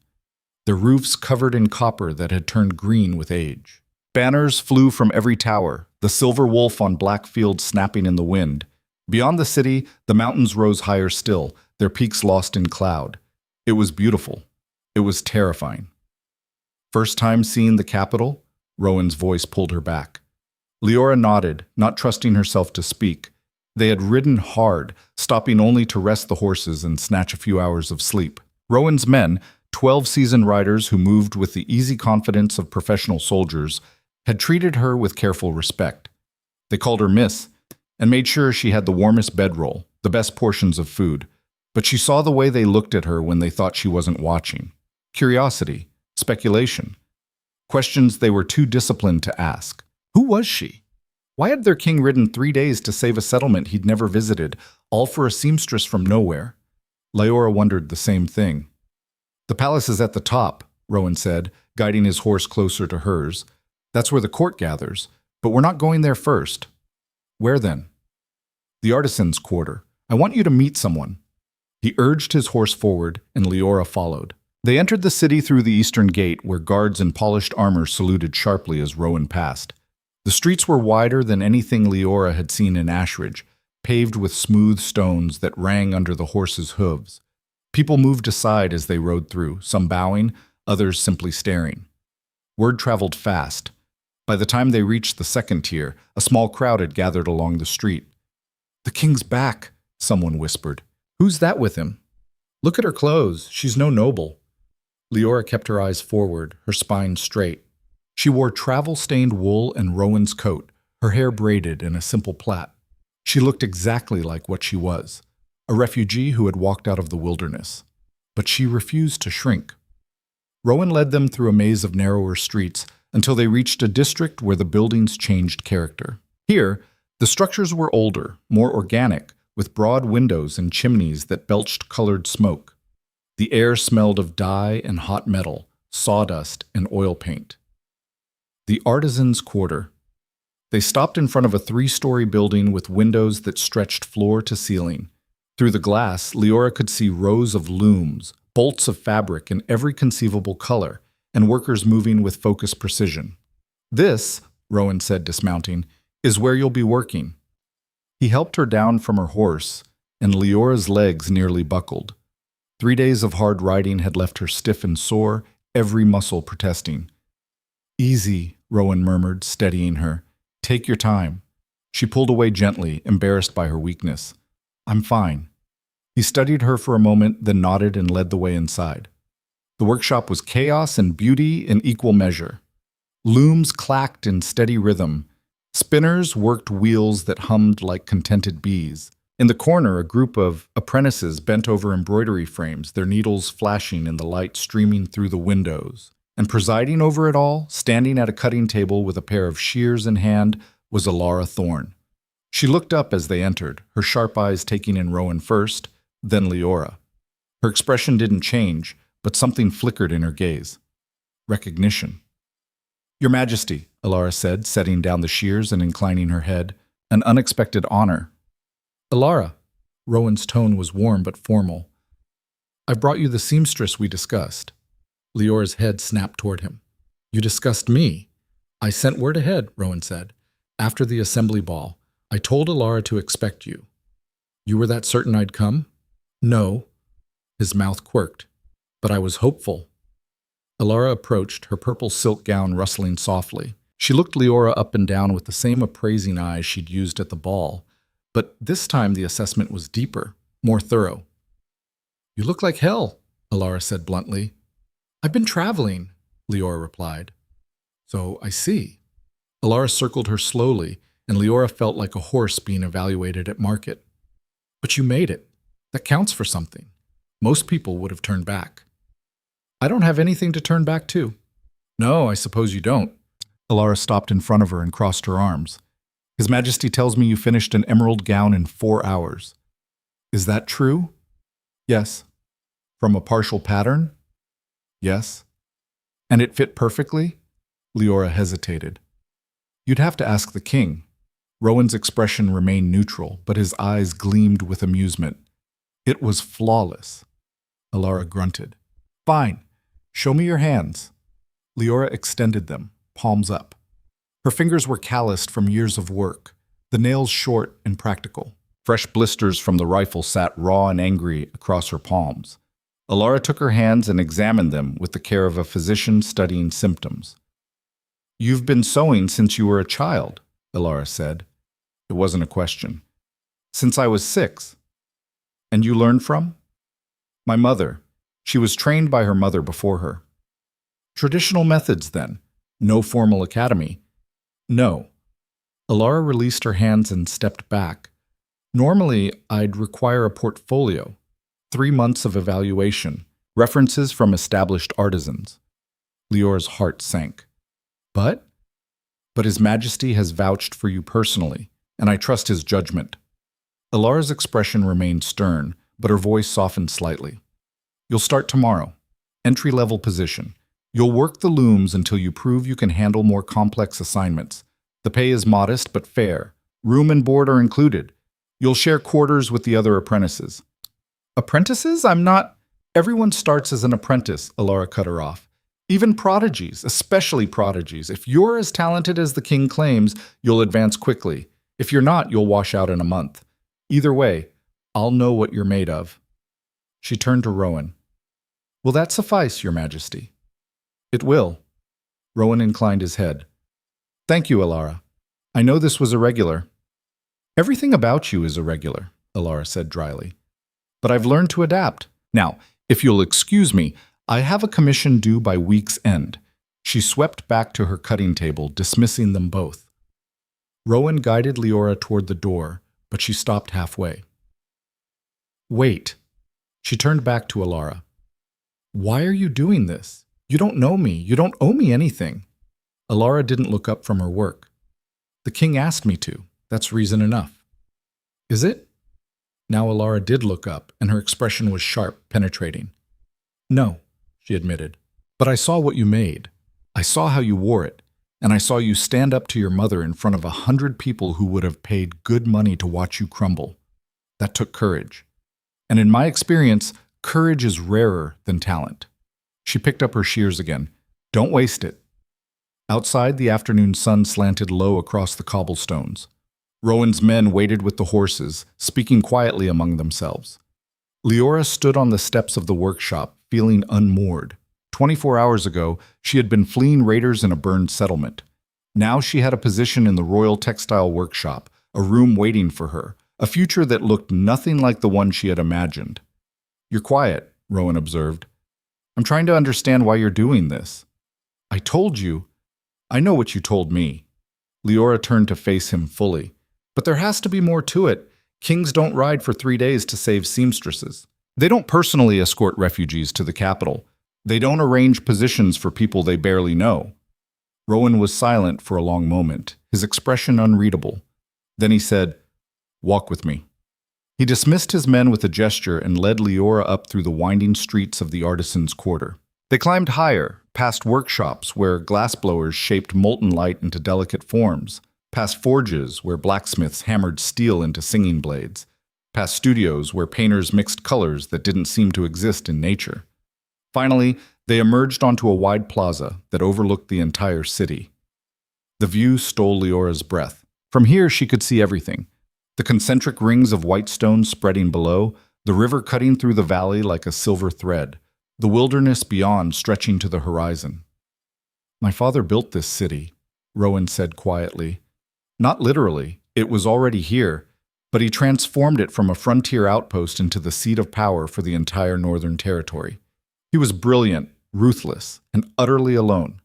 their roofs covered in copper that had turned green with age. Banners flew from every tower, the silver wolf on black fields snapping in the wind. Beyond the city, the mountains rose higher still, their peaks lost in cloud. It was beautiful. It was terrifying. First time seeing the capital? Rowan's voice pulled her back. Liora nodded, not trusting herself to speak. They had ridden hard, stopping only to rest the horses and snatch a few hours of sleep. Rowan's men, 12 seasoned riders who moved with the easy confidence of professional soldiers, had treated her with careful respect. They called her Miss, and made sure she had the warmest bedroll, the best portions of food. But she saw the way they looked at her when they thought she wasn't watching. Curiosity, speculation, questions they were too disciplined to ask. Who was she? Why had their king ridden 3 days to save a settlement he'd never visited, all for a seamstress from nowhere? Liora wondered the same thing. The palace is at the top, Rowan said, guiding his horse closer to hers. That's where the court gathers, but we're not going there first. Where then? The artisans' quarter. I want you to meet someone. He urged his horse forward, and Liora followed. They entered the city through the eastern gate, where guards in polished armor saluted sharply as Rowan passed. The streets were wider than anything Liora had seen in Ashridge, paved with smooth stones that rang under the horses' hooves. People moved aside as they rode through, some bowing, others simply staring. Word traveled fast. By the time they reached the second tier, a small crowd had gathered along the street. "The king's back," someone whispered. "Who's that with him?" "Look at her clothes. She's no noble." Liora kept her eyes forward, her spine straight. She wore travel-stained wool and Rowan's coat, her hair braided in a simple plait. She looked exactly like what she was, a refugee who had walked out of the wilderness. But she refused to shrink. Rowan led them through a maze of narrower streets until they reached a district where the buildings changed character. Here, the structures were older, more organic, with broad windows and chimneys that belched colored smoke. The air smelled of dye and hot metal, sawdust and oil paint. The artisans' quarter. They stopped in front of a 3-story building with windows that stretched floor to ceiling. Through the glass, Liora could see rows of looms, bolts of fabric in every conceivable color, and workers moving with focused precision. "This," Rowan said, dismounting, "is where you'll be working." He helped her down from her horse, and Leora's legs nearly buckled. 3 days of hard riding had left her stiff and sore, every muscle protesting. "Easy," Rowan murmured, steadying her. "Take your time." She pulled away gently, embarrassed by her weakness. "I'm fine." He studied her for a moment, then nodded and led the way inside. The workshop was chaos and beauty in equal measure. Looms clacked in steady rhythm. Spinners worked wheels that hummed like contented bees. In the corner, a group of apprentices bent over embroidery frames, their needles flashing in the light streaming through the windows. And presiding over it all, standing at a cutting table with a pair of shears in hand, was Alara Thorne. She looked up as they entered, her sharp eyes taking in Rowan first, then Liora. Her expression didn't change, but something flickered in her gaze. Recognition. "Your Majesty," Alara said, setting down the shears and inclining her head. "An unexpected honor." "Alara." Rowan's tone was warm but formal. "I've brought you the seamstress we discussed." Leora's head snapped toward him. "You discussed me." "I sent word ahead," Rowan said. "After the assembly ball, I told Alara to expect you." "You were that certain I'd come?" "No." His mouth quirked. "But I was hopeful." Alara approached, her purple silk gown rustling softly. She looked Liora up and down with the same appraising eyes she'd used at the ball, but this time the assessment was deeper, more thorough. "You look like hell," Alara said bluntly. "I've been traveling," Liora replied. "So I see." Alara circled her slowly, and Liora felt like a horse being evaluated at market. "But you made it. That counts for something. Most people would have turned back." "I don't have anything to turn back to." "No, I suppose you don't." Alara stopped in front of her and crossed her arms. "His Majesty tells me you finished an emerald gown in 4 hours. Is that true?" "Yes." "From a partial pattern?" "Yes." "And it fit perfectly?" Liora hesitated. "You'd have to ask the king." Rowan's expression remained neutral, but his eyes gleamed with amusement. "It was flawless." Alara grunted. "Fine. Show me your hands." Liora extended them, palms up. Her fingers were calloused from years of work, the nails short and practical. Fresh blisters from the rifle sat raw and angry across her palms. Alara took her hands and examined them with the care of a physician studying symptoms. "You've been sewing since you were a child," Alara said. It wasn't a question. "Since I was 6. "And you learned from?" "My mother. She was trained by her mother before her." "Traditional methods, then? No formal academy?" "No." Alara released her hands and stepped back. "Normally, I'd require a portfolio, 3 months of evaluation, references from established artisans." Leora's heart sank. "But?" but His Majesty has vouched for you personally, and I trust his judgment." Ilara's expression remained stern, but her voice softened slightly. "You'll start tomorrow. Entry-level position. You'll work the looms until you prove you can handle more complex assignments. The pay is modest but fair. Room and board are included. You'll share quarters with the other apprentices." "Apprentices? I'm not—" "Everyone starts as an apprentice," Ilara cut her off. "Even prodigies, especially prodigies. If you're as talented as the king claims, you'll advance quickly. If you're not, you'll wash out in a month. Either way, I'll know what you're made of." She turned to Rowan. "Will that suffice, Your Majesty?" "It will." Rowan inclined his head. "Thank you, Ilara. I know this was irregular." "Everything about you is irregular," Ilara said dryly. "But I've learned to adapt. Now, if you'll excuse me, I have a commission due by week's end." She swept back to her cutting table, dismissing them both. Rowan guided Liora toward the door, but she stopped halfway. "Wait." She turned back to Ilara. "Why are you doing this? You don't know me. You don't owe me anything." Ilara didn't look up from her work. "The king asked me to. That's reason enough." "Is it?" Now Ilara did look up, and her expression was sharp, penetrating. "No," she admitted, "but I saw what you made. I saw how you wore it, and I saw you stand up to your mother in front of 100 people who would have paid good money to watch you crumble. That took courage. And in my experience, courage is rarer than talent." She picked up her shears again. "Don't waste it." Outside, the afternoon sun slanted low across the cobblestones. Rowan's men waited with the horses, speaking quietly among themselves. Liora stood on the steps of the workshop, feeling unmoored. 24 hours ago, she had been fleeing raiders in a burned settlement. Now she had a position in the Royal Textile Workshop, a room waiting for her, a future that looked nothing like the one she had imagined. "You're quiet," Rowan observed. "I'm trying to understand why you're doing this." "I told you." "I know what you told me." Liora turned to face him fully. "But there has to be more to it. Kings don't ride for 3 days to save seamstresses. They don't personally escort refugees to the capital. They don't arrange positions for people they barely know." Rowan was silent for a long moment, his expression unreadable. Then he said, "Walk with me." He dismissed his men with a gesture and led Liora up through the winding streets of the artisans' quarter. They climbed higher, past workshops where glassblowers shaped molten light into delicate forms, past forges where blacksmiths hammered steel into singing blades, past studios where painters mixed colors that didn't seem to exist in nature. Finally, they emerged onto a wide plaza that overlooked the entire city. The view stole Leora's breath. From here, she could see everything. The concentric rings of white stone spreading below, the river cutting through the valley like a silver thread, the wilderness beyond stretching to the horizon. "My father built this city," Rowan said quietly. "Not literally, it was already here, but he transformed it from a frontier outpost into the seat of power for the entire Northern Territory. He was brilliant, ruthless, and utterly alone."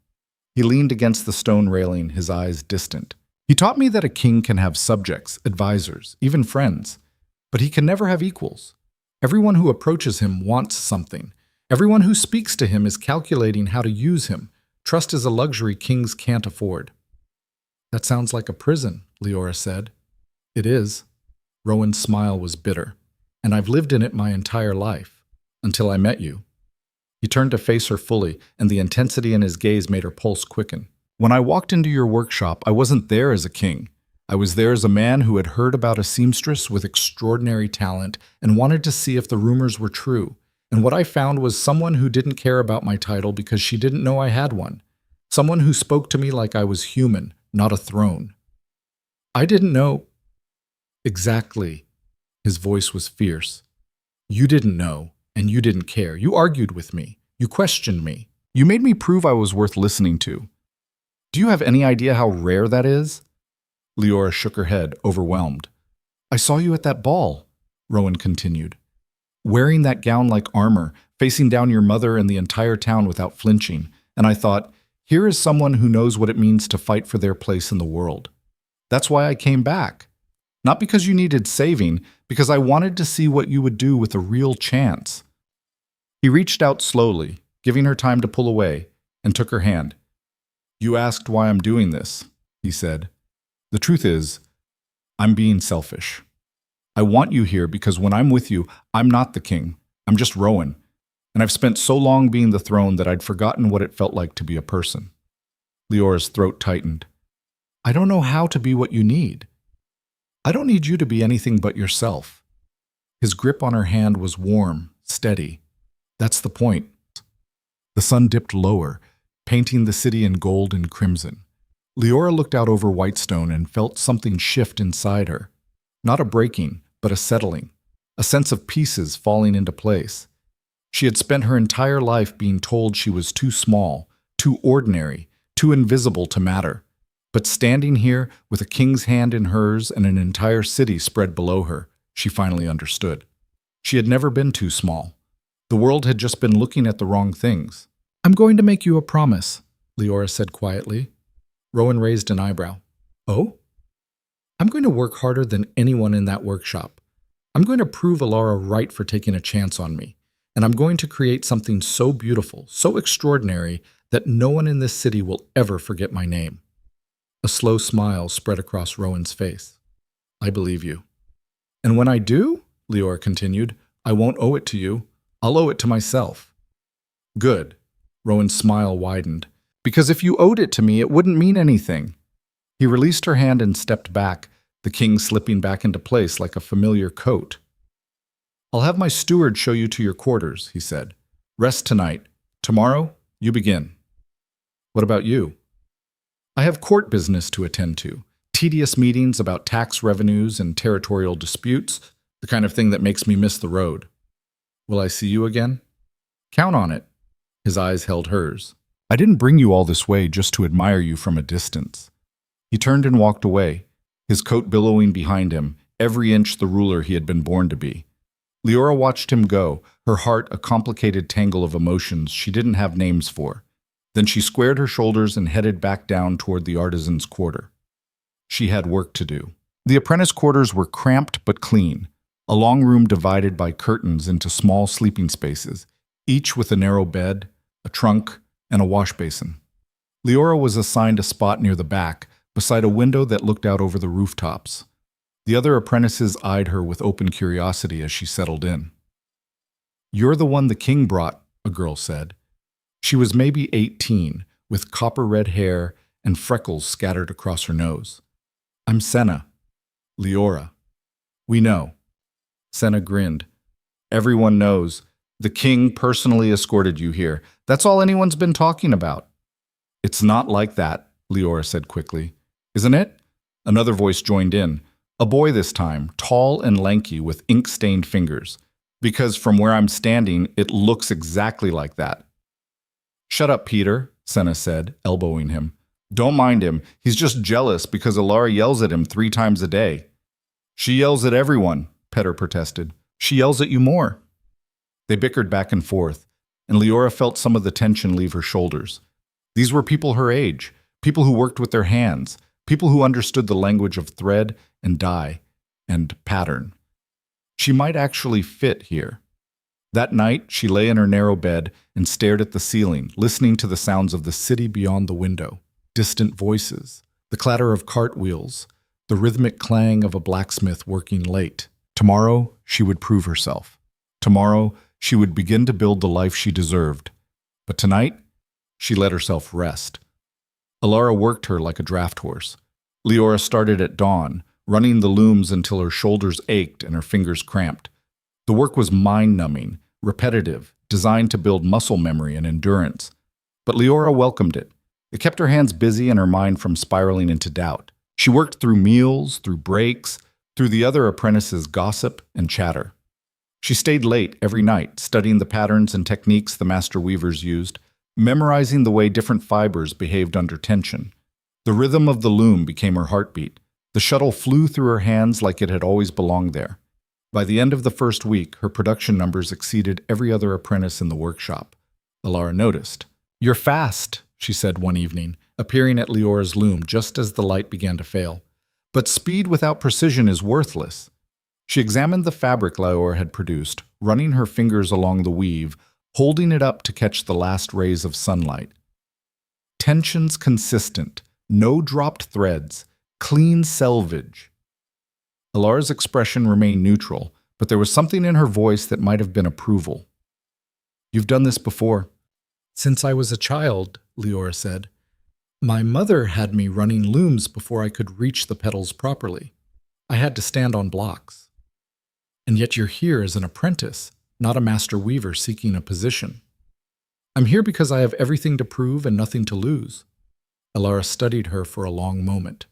He leaned against the stone railing, his eyes distant. "He taught me that a king can have subjects, advisors, even friends, but he can never have equals. Everyone who approaches him wants something. Everyone who speaks to him is calculating how to use him. Trust is a luxury kings can't afford." "That sounds like a prison," Liora said. "It is." Rowan's smile was bitter. "And I've lived in it my entire life, until I met you." He turned to face her fully, and the intensity in his gaze made her pulse quicken. "When I walked into your workshop, I wasn't there as a king. I was there as a man who had heard about a seamstress with extraordinary talent and wanted to see if the rumors were true. And what I found was someone who didn't care about my title because she didn't know I had one. Someone who spoke to me like I was human, not a throne. I didn't know." "Exactly." His voice was fierce. "You didn't know, and you didn't care. You argued with me. You questioned me. You made me prove I was worth listening to. Do you have any idea how rare that is?" Liora shook her head, overwhelmed. "I saw you at that ball," Rowan continued. "Wearing that gown like armor, facing down your mother and the entire town without flinching, and I thought, here is someone who knows what it means to fight for their place in the world. That's why I came back. Not because you needed saving, because I wanted to see what you would do with a real chance." He reached out slowly, giving her time to pull away, and took her hand. "You asked why I'm doing this. he said. The truth is, I'm being selfish. I want you here because when I'm with you, I'm not the king. I'm just Rowan. And I've spent so long being the throne that I'd forgotten what it felt like to be a person. Leora's throat tightened. I don't know how to be what you need. I don't need you to be anything but yourself. His grip on her hand was warm, steady. That's the point. The sun dipped lower, painting the city in gold and crimson. Liora looked out over Whitestone and felt something shift inside her. Not a breaking, but a settling. A sense of pieces falling into place. She had spent her entire life being told she was too small, too ordinary, too invisible to matter. But standing here, with a king's hand in hers and an entire city spread below her, she finally understood. She had never been too small. The world had just been looking at the wrong things. I'm going to make you a promise, Liora said quietly. Rowan raised an eyebrow. Oh? I'm going to work harder than anyone in that workshop. I'm going to prove Liora right for taking a chance on me. And I'm going to create something so beautiful, so extraordinary, that no one in this city will ever forget my name. A slow smile spread across Rowan's face. I believe you. And when I do, Liora continued, I won't owe it to you. I'll owe it to myself. Good. Rowan's smile widened. Because if you owed it to me, it wouldn't mean anything. He released her hand and stepped back, the king slipping back into place like a familiar coat. I'll have my steward show you to your quarters, he said. Rest tonight. Tomorrow, you begin. What about you? I have court business to attend to. Tedious meetings about tax revenues and territorial disputes, the kind of thing that makes me miss the road. Will I see you again? Count on it. His eyes held hers. I didn't bring you all this way just to admire you from a distance. He turned and walked away, his coat billowing behind him, every inch the ruler he had been born to be. Liora watched him go, her heart a complicated tangle of emotions she didn't have names for. Then she squared her shoulders and headed back down toward the artisan's quarter. She had work to do. The apprentice quarters were cramped but clean, a long room divided by curtains into small sleeping spaces, each with a narrow bed, a trunk, and a wash basin. Liora was assigned a spot near the back, beside a window that looked out over the rooftops. The other apprentices eyed her with open curiosity as she settled in. You're the one the king brought, a girl said. She was maybe 18, with copper-red hair and freckles scattered across her nose. I'm Senna. Liora. We know. Senna grinned. Everyone knows. The king personally escorted you here. That's all anyone's been talking about. It's not like that, Liora said quickly. Isn't it? Another voice joined in. A boy this time, tall and lanky with ink-stained fingers. Because from where I'm standing, it looks exactly like that. Shut up, Peter, Senna said, elbowing him. Don't mind him. He's just jealous because Liora yells at him 3 times a day. She yells at everyone, Petter protested. She yells at you more. They bickered back and forth, and Liora felt some of the tension leave her shoulders. These were people her age, people who worked with their hands, people who understood the language of thread and dye and pattern. She might actually fit here. That night, she lay in her narrow bed and stared at the ceiling, listening to the sounds of the city beyond the window. Distant voices, the clatter of cartwheels, the rhythmic clang of a blacksmith working late. Tomorrow, she would prove herself. Tomorrow, she would begin to build the life she deserved. But tonight, she let herself rest. Liora worked her like a draft horse. Liora started at dawn, running the looms until her shoulders ached and her fingers cramped. The work was mind-numbing, repetitive, designed to build muscle memory and endurance. But Liora welcomed it. It kept her hands busy and her mind from spiraling into doubt. She worked through meals, through breaks, through the other apprentices' gossip and chatter. She stayed late every night, studying the patterns and techniques the master weavers used, memorizing the way different fibers behaved under tension. The rhythm of the loom became her heartbeat. The shuttle flew through her hands like it had always belonged there. By the end of the first week, her production numbers exceeded every other apprentice in the workshop. Liora noticed. You're fast, she said one evening, appearing at Liora's loom just as the light began to fail. But speed without precision is worthless. She examined the fabric Liora had produced, running her fingers along the weave, holding it up to catch the last rays of sunlight. Tension's consistent, No dropped threads. Clean selvage. Ilara's expression remained neutral, but there was something in her voice that might have been approval. "You've done this before." "Since I was a child," Liora said. "My mother had me running looms before I could reach the petals properly. I had to stand on blocks. And yet you're here as an apprentice, not a master weaver seeking a position." "I'm here because I have everything to prove and nothing to lose." Ilara studied her for a long moment.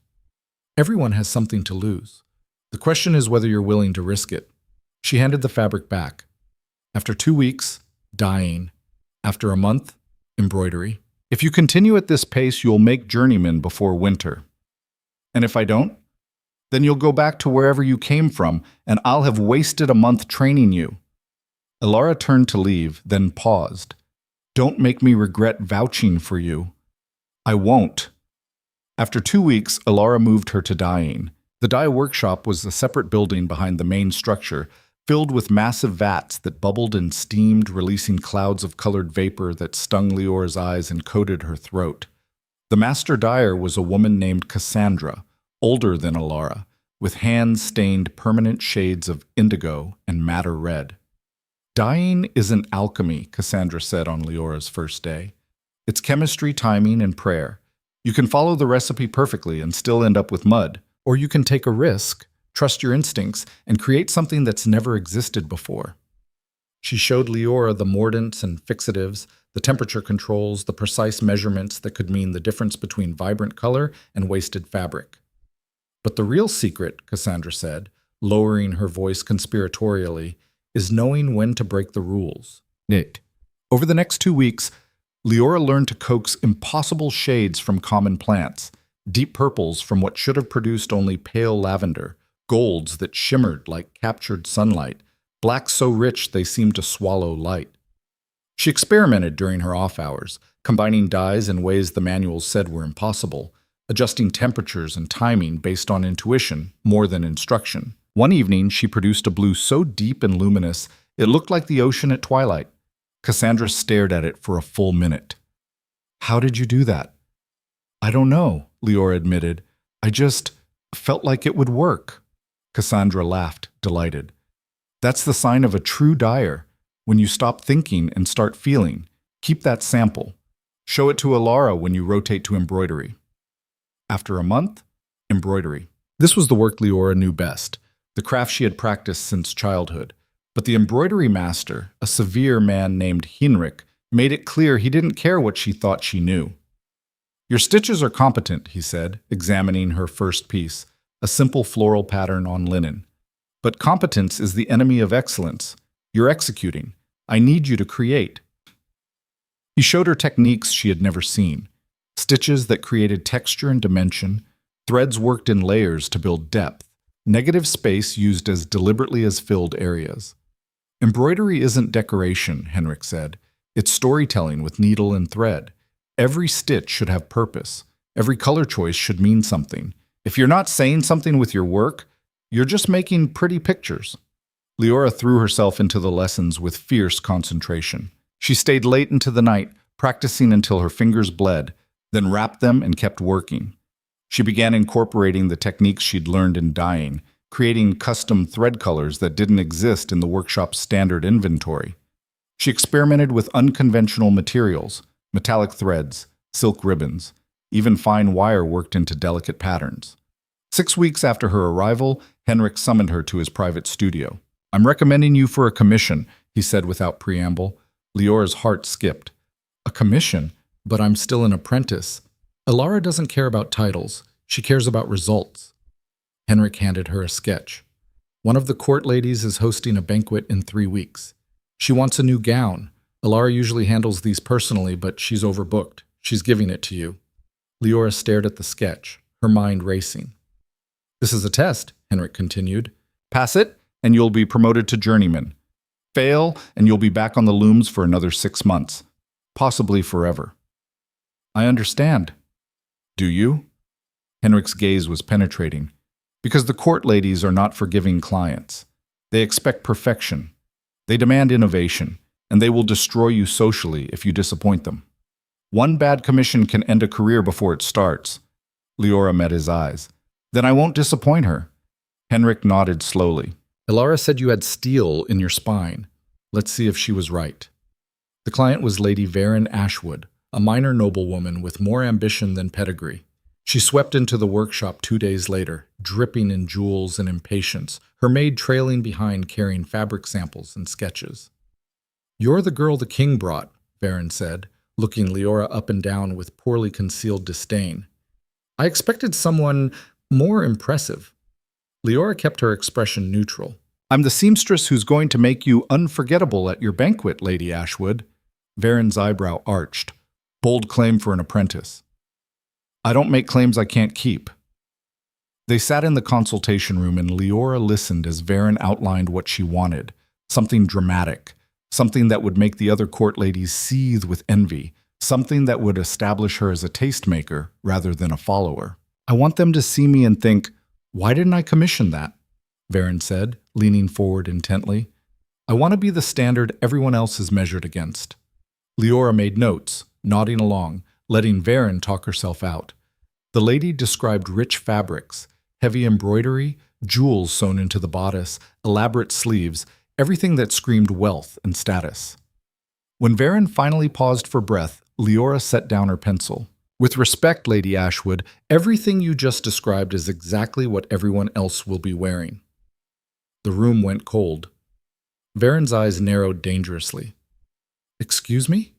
"Everyone has something to lose. The question is whether you're willing to risk it." She handed the fabric back. "After 2 weeks, dyeing. After a month, embroidery. If you continue at this pace, you'll make journeyman before winter. And if I don't, then you'll go back to wherever you came from, and I'll have wasted a month training you." Ilara turned to leave, then paused. "Don't make me regret vouching for you." "I won't." After 2 weeks, Ilara moved her to dyeing. The dye workshop was a separate building behind the main structure, filled with massive vats that bubbled and steamed, releasing clouds of colored vapor that stung Liora's eyes and coated her throat. The master dyer was a woman named Cassandra, older than Ilara, with hands stained permanent shades of indigo and madder red. "Dyeing isn't alchemy," Cassandra said on Liora's first day. "It's chemistry, timing, and prayer. You can follow the recipe perfectly and still end up with mud, or you can take a risk, trust your instincts, and create something that's never existed before." She showed Liora the mordants and fixatives, the temperature controls, the precise measurements that could mean the difference between vibrant color and wasted fabric. "But the real secret," Cassandra said, lowering her voice conspiratorially, "is knowing when to break the rules." Knit. Over the next 2 weeks, Liora learned to coax impossible shades from common plants, deep purples from what should have produced only pale lavender, golds that shimmered like captured sunlight, blacks so rich they seemed to swallow light. She experimented during her off hours, combining dyes in ways the manuals said were impossible, adjusting temperatures and timing based on intuition more than instruction. One evening, she produced a blue so deep and luminous it looked like the ocean at twilight. Cassandra stared at it for a full minute. "How did you do that?" "I don't know," Liora admitted. "I just felt like it would work." Cassandra laughed, delighted. "That's the sign of a true dyer. When you stop thinking and start feeling, keep that sample. Show it to Ilara when you rotate to embroidery." After a month, embroidery. This was the work Liora knew best, the craft she had practiced since childhood. But the embroidery master, a severe man named Henrik, made it clear he didn't care what she thought she knew. "Your stitches are competent," he said, examining her first piece, a simple floral pattern on linen. "But competence is the enemy of excellence. You're executing. I need you to create." He showed her techniques she had never seen. Stitches that created texture and dimension, threads worked in layers to build depth, negative space used as deliberately as filled areas. "Embroidery isn't decoration," Henrik said. "It's storytelling with needle and thread. Every stitch should have purpose. Every color choice should mean something. If you're not saying something with your work, you're just making pretty pictures." Liora threw herself into the lessons with fierce concentration. She stayed late into the night, practicing until her fingers bled, then wrapped them and kept working. She began incorporating the techniques she'd learned in dyeing, creating custom thread colors that didn't exist in the workshop's standard inventory. She experimented with unconventional materials, metallic threads, silk ribbons, even fine wire worked into delicate patterns. 6 weeks after her arrival, Henrik summoned her to his private studio. "I'm recommending you for a commission," he said without preamble. Liora's heart skipped. "A commission? But I'm still an apprentice." "Ilara doesn't care about titles. She cares about results." Henrik handed her a sketch. "One of the court ladies is hosting a banquet in 3 weeks. She wants a new gown. Ilara usually handles these personally, but she's overbooked. She's giving it to you." Liora stared at the sketch, her mind racing. "This is a test," Henrik continued. "Pass it, and you'll be promoted to journeyman. Fail, and you'll be back on the looms for another 6 months. Possibly forever." "I understand." "Do you?" Henrik's gaze was penetrating. "Because the court ladies are not forgiving clients. They expect perfection. They demand innovation, and they will destroy you socially if you disappoint them. One bad commission can end a career before it starts. Liora met his eyes. Then I won't disappoint her. Henrik nodded slowly. Ilara said you had steel in your spine. Let's see if she was right. The client was Lady Varen Ashwood, a minor noblewoman with more ambition than pedigree. She swept into the workshop 2 days later, dripping in jewels and impatience, her maid trailing behind carrying fabric samples and sketches. You're the girl the king brought, Varen said, looking Liora up and down with poorly concealed disdain. I expected someone more impressive. Liora kept her expression neutral. I'm the seamstress who's going to make you unforgettable at your banquet, Lady Ashwood. Varen's eyebrow arched. Bold claim for an apprentice. I don't make claims I can't keep. They sat in the consultation room and Liora listened as Varen outlined what she wanted. Something dramatic. Something that would make the other court ladies seethe with envy. Something that would establish her as a tastemaker rather than a follower. I want them to see me and think, why didn't I commission that? Varen said, leaning forward intently. I want to be the standard everyone else is measured against. Liora made notes, nodding along, letting Varen talk herself out. The lady described rich fabrics, heavy embroidery, jewels sewn into the bodice, elaborate sleeves, everything that screamed wealth and status. When Varen finally paused for breath, Liora set down her pencil. With respect, Lady Ashwood, everything you just described is exactly what everyone else will be wearing. The room went cold. Varen's eyes narrowed dangerously. Excuse me?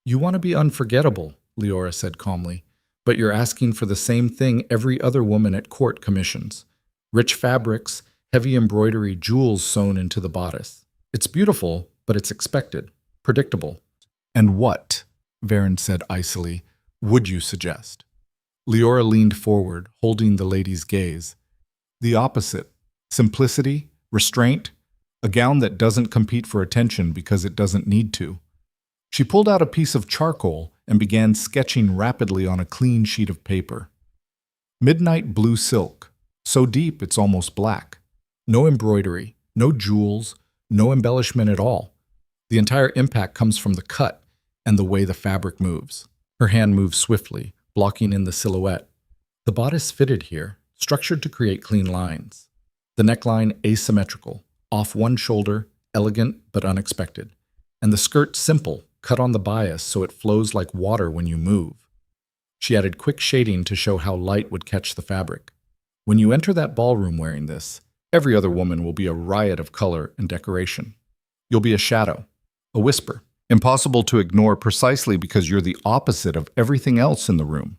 You want to be unforgettable, Liora said calmly, but you're asking for the same thing every other woman at court commissions. Rich fabrics, heavy embroidery, jewels sewn into the bodice. It's beautiful, but it's expected, predictable. And what, Varen said icily, would you suggest? Liora leaned forward, holding the lady's gaze. The opposite. Simplicity, restraint, a gown that doesn't compete for attention because it doesn't need to. She pulled out a piece of charcoal and began sketching rapidly on a clean sheet of paper. Midnight blue silk, so deep it's almost black. No embroidery, no jewels, no embellishment at all. The entire impact comes from the cut and the way the fabric moves. Her hand moves swiftly, blocking in the silhouette. The bodice fitted here, structured to create clean lines. The neckline asymmetrical, off one shoulder, elegant but unexpected. And the skirt simple, cut on the bias so it flows like water when you move. She added quick shading to show how light would catch the fabric. When you enter that ballroom wearing this, every other woman will be a riot of color and decoration. You'll be a shadow, a whisper, impossible to ignore precisely because you're the opposite of everything else in the room.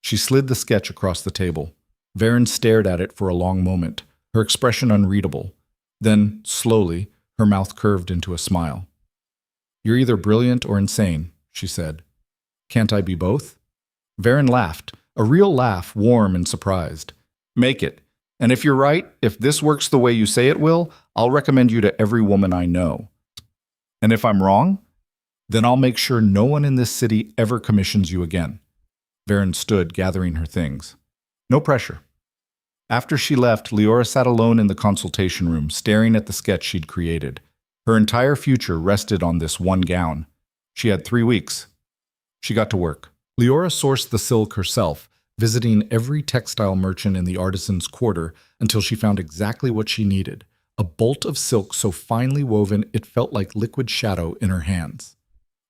She slid the sketch across the table. Varen stared at it for a long moment, her expression unreadable. Then, slowly, her mouth curved into a smile. You're either brilliant or insane, she said. Can't I be both? Varen laughed, a real laugh, warm and surprised. Make it. And if you're right, if this works the way you say it will, I'll recommend you to every woman I know. And if I'm wrong, then I'll make sure no one in this city ever commissions you again. Varen stood, gathering her things. No pressure. After she left, Liora sat alone in the consultation room, staring at the sketch she'd created. Her entire future rested on this one gown. She had 3 weeks. She got to work. Liora sourced the silk herself, visiting every textile merchant in the artisan's quarter until she found exactly what she needed, a bolt of silk so finely woven it felt like liquid shadow in her hands.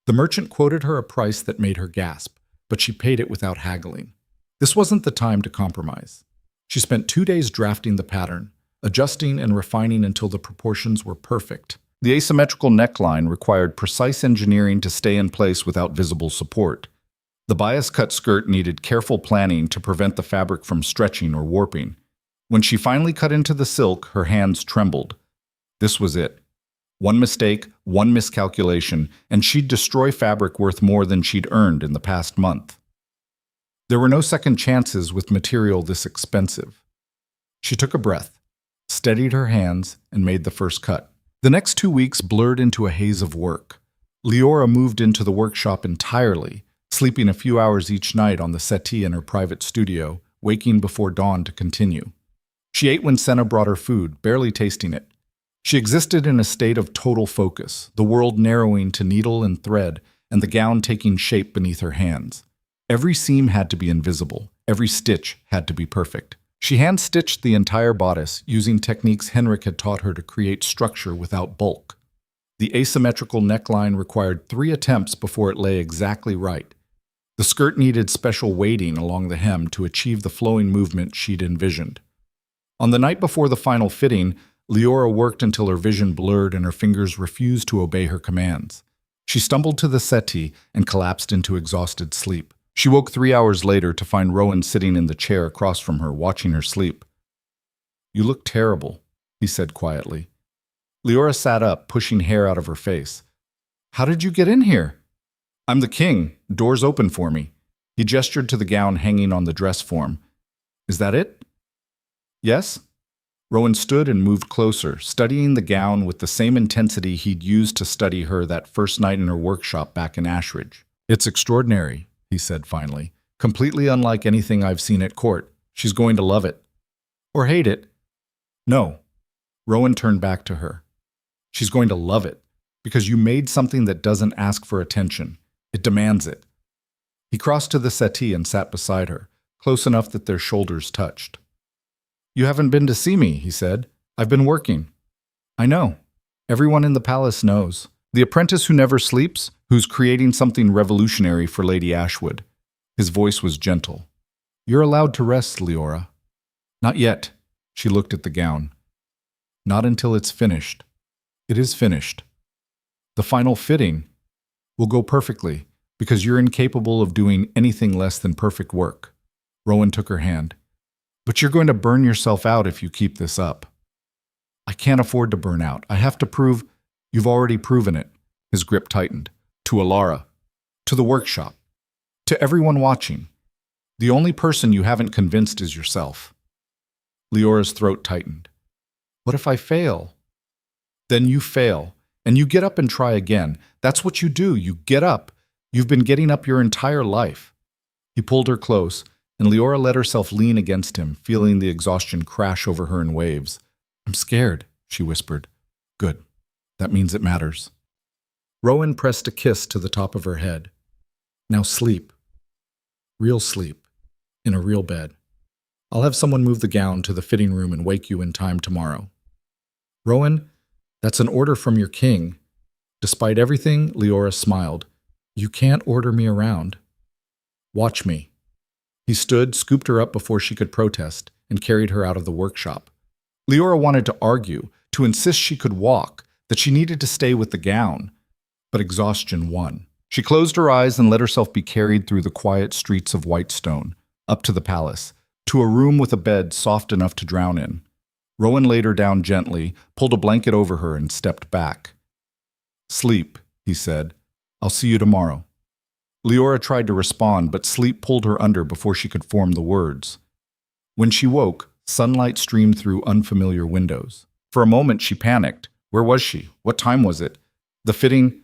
The merchant quoted her a price that made her gasp, but she paid it without haggling. This wasn't the time to compromise. She spent 2 days drafting the pattern, adjusting and refining until the proportions were perfect. The asymmetrical neckline required precise engineering to stay in place without visible support. The bias-cut skirt needed careful planning to prevent the fabric from stretching or warping. When she finally cut into the silk, her hands trembled. This was it. One mistake, one miscalculation, and she'd destroy fabric worth more than she'd earned in the past month. There were no second chances with material this expensive. She took a breath, steadied her hands, and made the first cut. The next 2 weeks blurred into a haze of work. Liora moved into the workshop entirely, sleeping a few hours each night on the settee in her private studio, waking before dawn to continue. She ate when Senna brought her food, barely tasting it. She existed in a state of total focus, the world narrowing to needle and thread, and the gown taking shape beneath her hands. Every seam had to be invisible, Every stitch had to be perfect. She hand-stitched the entire bodice using techniques Henrik had taught her to create structure without bulk. The asymmetrical neckline required 3 attempts before it lay exactly right. The skirt needed special weighting along the hem to achieve the flowing movement she'd envisioned. On the night before the final fitting, Liora worked until her vision blurred and her fingers refused to obey her commands. She stumbled to the settee and collapsed into exhausted sleep. She woke 3 hours later to find Rowan sitting in the chair across from her, watching her sleep. "You look terrible," he said quietly. Liora sat up, pushing hair out of her face. "How did you get in here?" "I'm the king. Doors open for me." He gestured to the gown hanging on the dress form. "Is that it?" "Yes?" Rowan stood and moved closer, studying the gown with the same intensity he'd used to study her that first night in her workshop back in Ashridge. "It's extraordinary," he said finally. "Completely unlike anything I've seen at court. She's going to love it." "Or hate it." "No." Rowan turned back to her. "She's going to love it, because you made something that doesn't ask for attention. It demands it." He crossed to the settee and sat beside her, close enough that their shoulders touched. "You haven't been to see me," he said. "I've been working." "I know. Everyone in the palace knows. The apprentice who never sleeps, who's creating something revolutionary for Lady Ashwood." His voice was gentle. "You're allowed to rest, Liora." "Not yet." She looked at the gown. "Not until it's finished." "It is finished." "The final fitting will go perfectly, because you're incapable of doing anything less than perfect work." Rowan took her hand. "But you're going to burn yourself out if you keep this up." "I can't afford to burn out. I have to prove—" "You've already proven it." His grip tightened. "To Alara. To the workshop. To everyone watching. The only person you haven't convinced is yourself." Leora's throat tightened. "What if I fail?" "Then you fail, and you get up and try again. That's what you do. You get up. You've been getting up your entire life." He pulled her close, and Liora let herself lean against him, feeling the exhaustion crash over her in waves. "I'm scared," she whispered. "Good. That means it matters." Rowan pressed a kiss to the top of her head. "Now sleep. Real sleep. In a real bed. I'll have someone move the gown to the fitting room and wake you in time tomorrow." "Rowan, that's an order from your king." Despite everything, Liora smiled. "You can't order me around." "Watch me." He stood, scooped her up before she could protest, and carried her out of the workshop. Liora wanted to argue, to insist she could walk, that she needed to stay with the gown. But exhaustion won. She closed her eyes and let herself be carried through the quiet streets of Whitestone, up to the palace, to a room with a bed soft enough to drown in. Rowan laid her down gently, pulled a blanket over her, and stepped back. "Sleep," he said. "I'll see you tomorrow." Liora tried to respond, but sleep pulled her under before she could form the words. When she woke, sunlight streamed through unfamiliar windows. For a moment, she panicked. Where was she? What time was it? The fitting...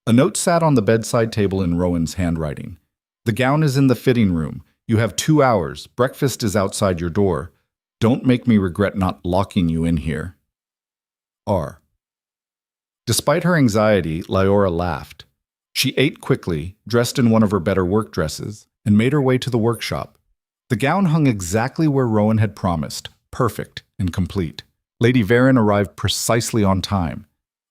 A note sat on the bedside table in Rowan's handwriting. "The gown is in the fitting room. You have 2 hours. Breakfast is outside your door. Don't make me regret not locking you in here. R." Despite her anxiety, Liora laughed. She ate quickly, dressed in one of her better work dresses, and made her way to the workshop. The gown hung exactly where Rowan had promised, perfect and complete. Lady Varen arrived precisely on time.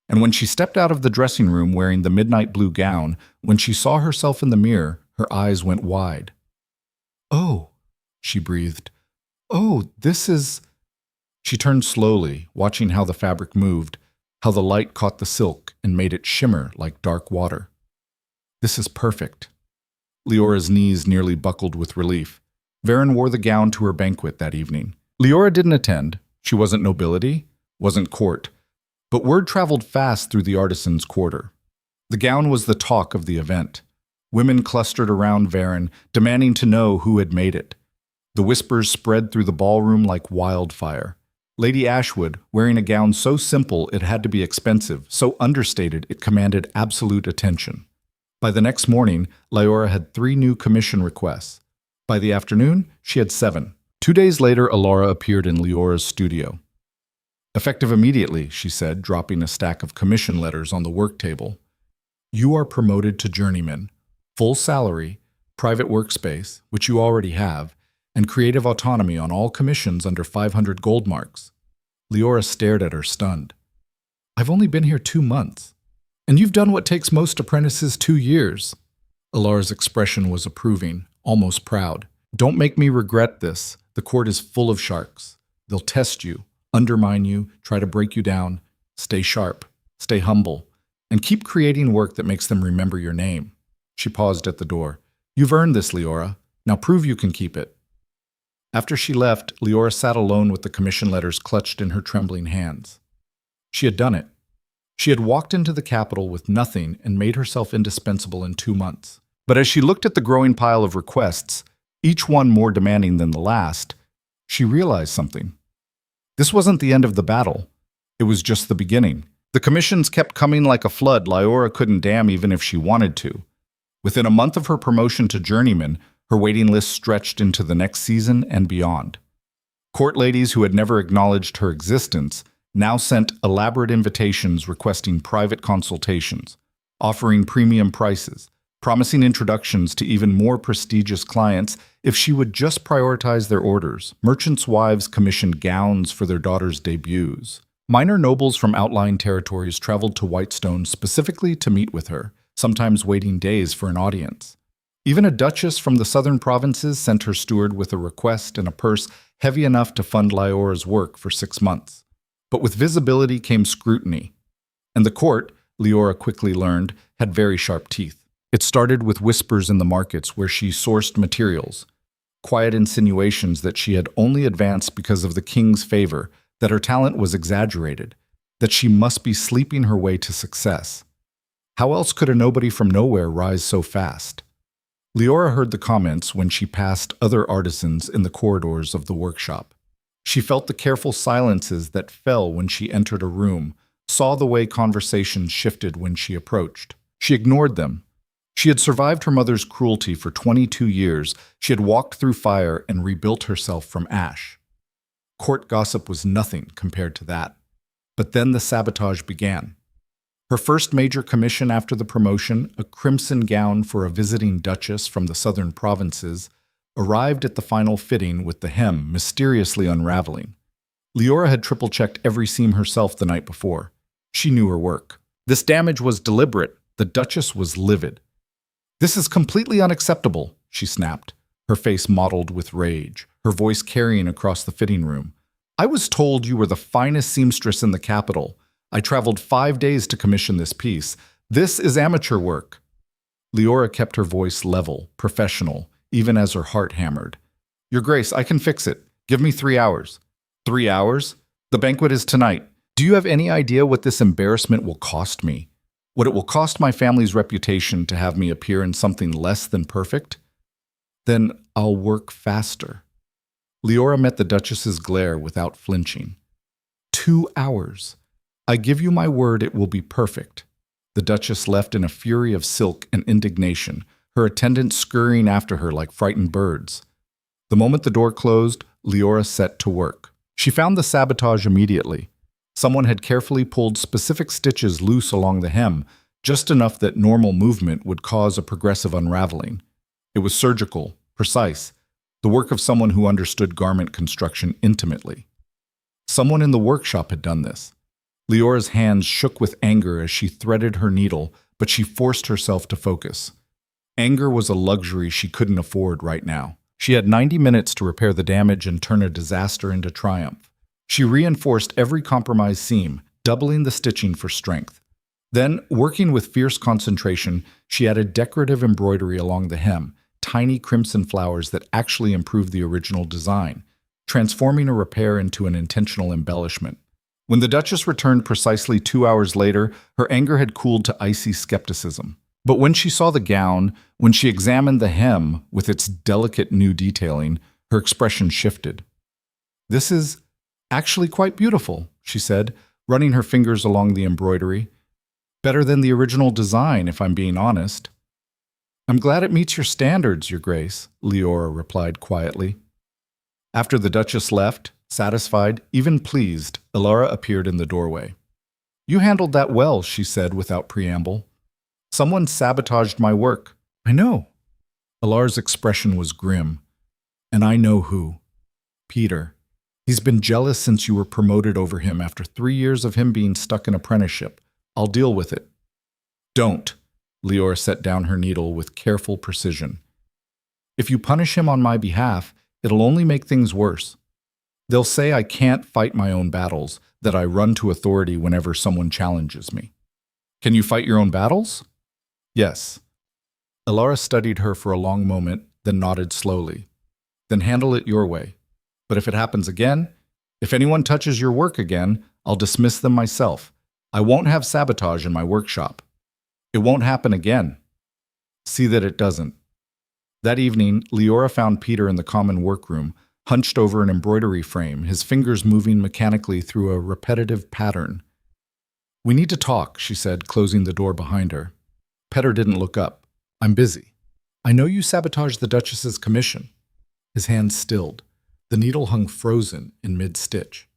And when she stepped out of the dressing room wearing the midnight blue gown, when she saw herself in the mirror, her eyes went wide. "Oh," she breathed. "Oh, this is—" She turned slowly, watching how the fabric moved, how the light caught the silk and made it shimmer like dark water. "This is perfect." Leora's knees nearly buckled with relief. Varen wore the gown to her banquet that evening. Liora didn't attend. She wasn't nobility, wasn't court. But word traveled fast through the artisans' quarter. The gown was the talk of the event. Women clustered around Varen, demanding to know who had made it. The whispers spread through the ballroom like wildfire. Lady Ashwood, wearing a gown so simple it had to be expensive, so understated it commanded absolute attention. By the next morning, Liora had 3 new commission requests. By the afternoon, she had 7. 2 days later, Alara appeared in Leora's studio. "Effective immediately," she said, dropping a stack of commission letters on the work table. "You are promoted to journeyman. Full salary, private workspace, which you already have, and creative autonomy on all commissions under 500 gold marks. Liora stared at her, stunned. I've only been here 2 months, and you've done what takes most apprentices 2 years. Alara's expression was approving, almost proud. Don't make me regret this. The court is full of sharks. They'll test you, undermine you, try to break you down. Stay sharp, stay humble, and keep creating work that makes them remember your name. She paused at the door. You've earned this, Liora. Now prove you can keep it. After she left, Liora sat alone with the commission letters clutched in her trembling hands. She had done it. She had walked into the capital with nothing and made herself indispensable in 2 months. But as she looked at the growing pile of requests, each one more demanding than the last, she realized something. This wasn't the end of the battle. It was just the beginning. The commissions kept coming like a flood Liora couldn't dam even if she wanted to. Within a month of her promotion to journeyman, her waiting list stretched into the next season and beyond. Court ladies who had never acknowledged her existence now sent elaborate invitations requesting private consultations, offering premium prices, promising introductions to even more prestigious clients if she would just prioritize their orders. Merchants' wives commissioned gowns for their daughters' debuts. Minor nobles from outlying territories traveled to Whitestone specifically to meet with her, sometimes waiting days for an audience. Even a duchess from the southern provinces sent her steward with a request and a purse heavy enough to fund Liora's work for 6 months. But with visibility came scrutiny. And the court, Liora quickly learned, had very sharp teeth. It started with whispers in the markets where she sourced materials, quiet insinuations that she had only advanced because of the king's favor, that her talent was exaggerated, that she must be sleeping her way to success. How else could a nobody from nowhere rise so fast? Liora heard the comments when she passed other artisans in the corridors of the workshop. She felt the careful silences that fell when she entered a room, saw the way conversations shifted when she approached. She ignored them. She had survived her mother's cruelty for 22 years. She had walked through fire and rebuilt herself from ash. Court gossip was nothing compared to that. But then the sabotage began. Her first major commission after the promotion, a crimson gown for a visiting duchess from the southern provinces, arrived at the final fitting with the hem mysteriously unraveling. Liora had triple-checked every seam herself the night before. She knew her work. This damage was deliberate. The duchess was livid. "This is completely unacceptable," she snapped, her face mottled with rage, her voice carrying across the fitting room. "I was told you were the finest seamstress in the capital. I traveled 5 days to commission this piece. This is amateur work." Liora kept her voice level, professional, even as her heart hammered. "Your Grace, I can fix it. Give me 3 hours." 3 hours? The banquet is tonight. Do you have any idea what this embarrassment will cost me? What it will cost my family's reputation to have me appear in something less than perfect? Then I'll work faster. Liora met the Duchess's glare without flinching. 2 hours. I give you my word it will be perfect. The Duchess left in a fury of silk and indignation, her attendants scurrying after her like frightened birds. The moment the door closed, Liora set to work. She found the sabotage immediately. Someone had carefully pulled specific stitches loose along the hem, just enough that normal movement would cause a progressive unraveling. It was surgical, precise, the work of someone who understood garment construction intimately. Someone in the workshop had done this. Liora's hands shook with anger as she threaded her needle, but she forced herself to focus. Anger was a luxury she couldn't afford right now. She had 90 minutes to repair the damage and turn a disaster into triumph. She reinforced every compromised seam, doubling the stitching for strength. Then, working with fierce concentration, she added decorative embroidery along the hem, tiny crimson flowers that actually improved the original design, transforming a repair into an intentional embellishment. When the Duchess returned precisely 2 hours later, her anger had cooled to icy skepticism. But when she saw the gown, when she examined the hem with its delicate new detailing, her expression shifted. "This is actually quite beautiful," she said, running her fingers along the embroidery. "Better than the original design, if I'm being honest." "I'm glad it meets your standards, Your Grace," Liora replied quietly. After the Duchess left, satisfied, even pleased, Liora appeared in the doorway. "You handled that well," she said without preamble. "Someone sabotaged my work." "I know." Alara's expression was grim. And I know who. Peter. He's been jealous since you were promoted over him after 3 years of him being stuck in apprenticeship. I'll deal with it. Don't. Liora set down her needle with careful precision. If you punish him on my behalf, it'll only make things worse. They'll say I can't fight my own battles, that I run to authority whenever someone challenges me. Can you fight your own battles? Yes. Liora studied her for a long moment, then nodded slowly. Then handle it your way. But if it happens again, if anyone touches your work again, I'll dismiss them myself. I won't have sabotage in my workshop. It won't happen again. See that it doesn't. That evening, Liora found Peter in the common workroom, hunched over an embroidery frame, his fingers moving mechanically through a repetitive pattern. We need to talk, she said, closing the door behind her. Peter didn't look up. I'm busy. I know you sabotaged the Duchess's commission. His hands stilled. The needle hung frozen in mid-stitch.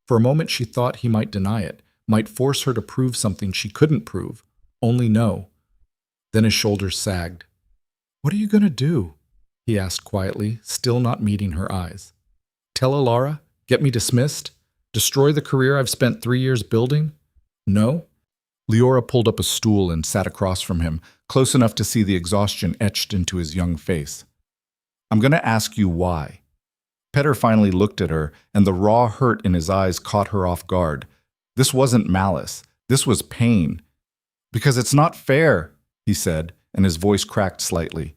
For a moment she thought he might deny it, might force her to prove something she couldn't prove, only know. Then his shoulders sagged. What are you going to do? He asked quietly, still not meeting her eyes. Tell Liora? Get me dismissed? Destroy the career I've spent 3 years building? No? Liora pulled up a stool and sat across from him, close enough to see the exhaustion etched into his young face. I'm going to ask you why. Peter finally looked at her, and the raw hurt in his eyes caught her off guard. This wasn't malice. This was pain. Because it's not fair, he said, and his voice cracked slightly.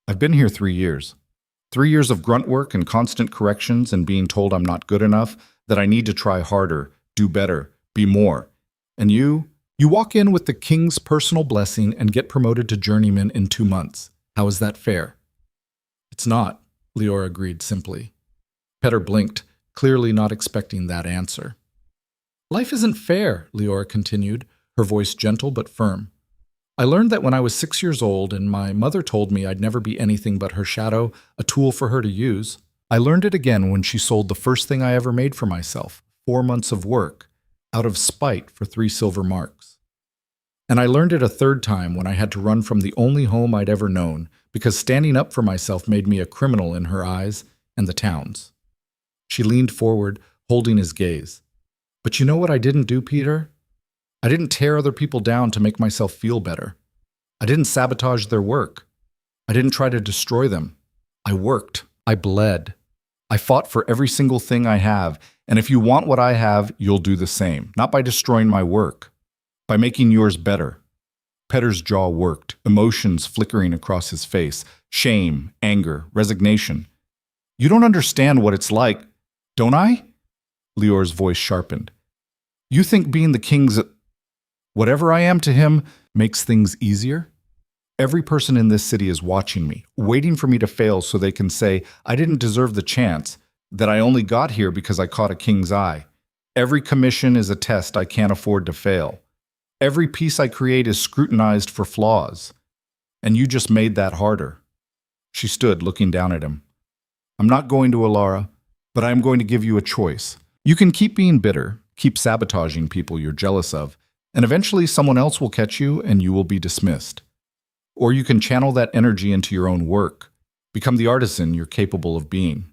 I've been here 3 years. 3 years of grunt work and constant corrections and being told I'm not good enough, that I need to try harder, do better, be more. And you walk in with the king's personal blessing and get promoted to journeyman in 2 months. How is that fair? It's not, Liora agreed simply. Peter blinked, clearly not expecting that answer. Life isn't fair, Liora continued, her voice gentle but firm. I learned that when I was 6 years old and my mother told me I'd never be anything but her shadow, a tool for her to use. I learned it again when she sold the first thing I ever made for myself, 4 months of work, out of spite for 3 silver marks. And I learned it a third time when I had to run from the only home I'd ever known, because standing up for myself made me a criminal in her eyes and the town's. She leaned forward, holding his gaze. But you know what I didn't do, Peter? I didn't tear other people down to make myself feel better. I didn't sabotage their work. I didn't try to destroy them. I worked. I bled. I fought for every single thing I have, and if you want what I have, you'll do the same, not by destroying my work, by making yours better. Peter's jaw worked, emotions flickering across his face, shame, anger, resignation. You don't understand what it's like, don't I? Liora's voice sharpened. You think being the king's whatever I am to him makes things easier? Every person in this city is watching me, waiting for me to fail so they can say I didn't deserve the chance, that I only got here because I caught a king's eye. Every commission is a test I can't afford to fail. Every piece I create is scrutinized for flaws. And you just made that harder. She stood, looking down at him. I'm not going to Liora, but I'm going to give you a choice. You can keep being bitter, keep sabotaging people you're jealous of, and eventually someone else will catch you and you will be dismissed. Or you can channel that energy into your own work, become the artisan you're capable of being.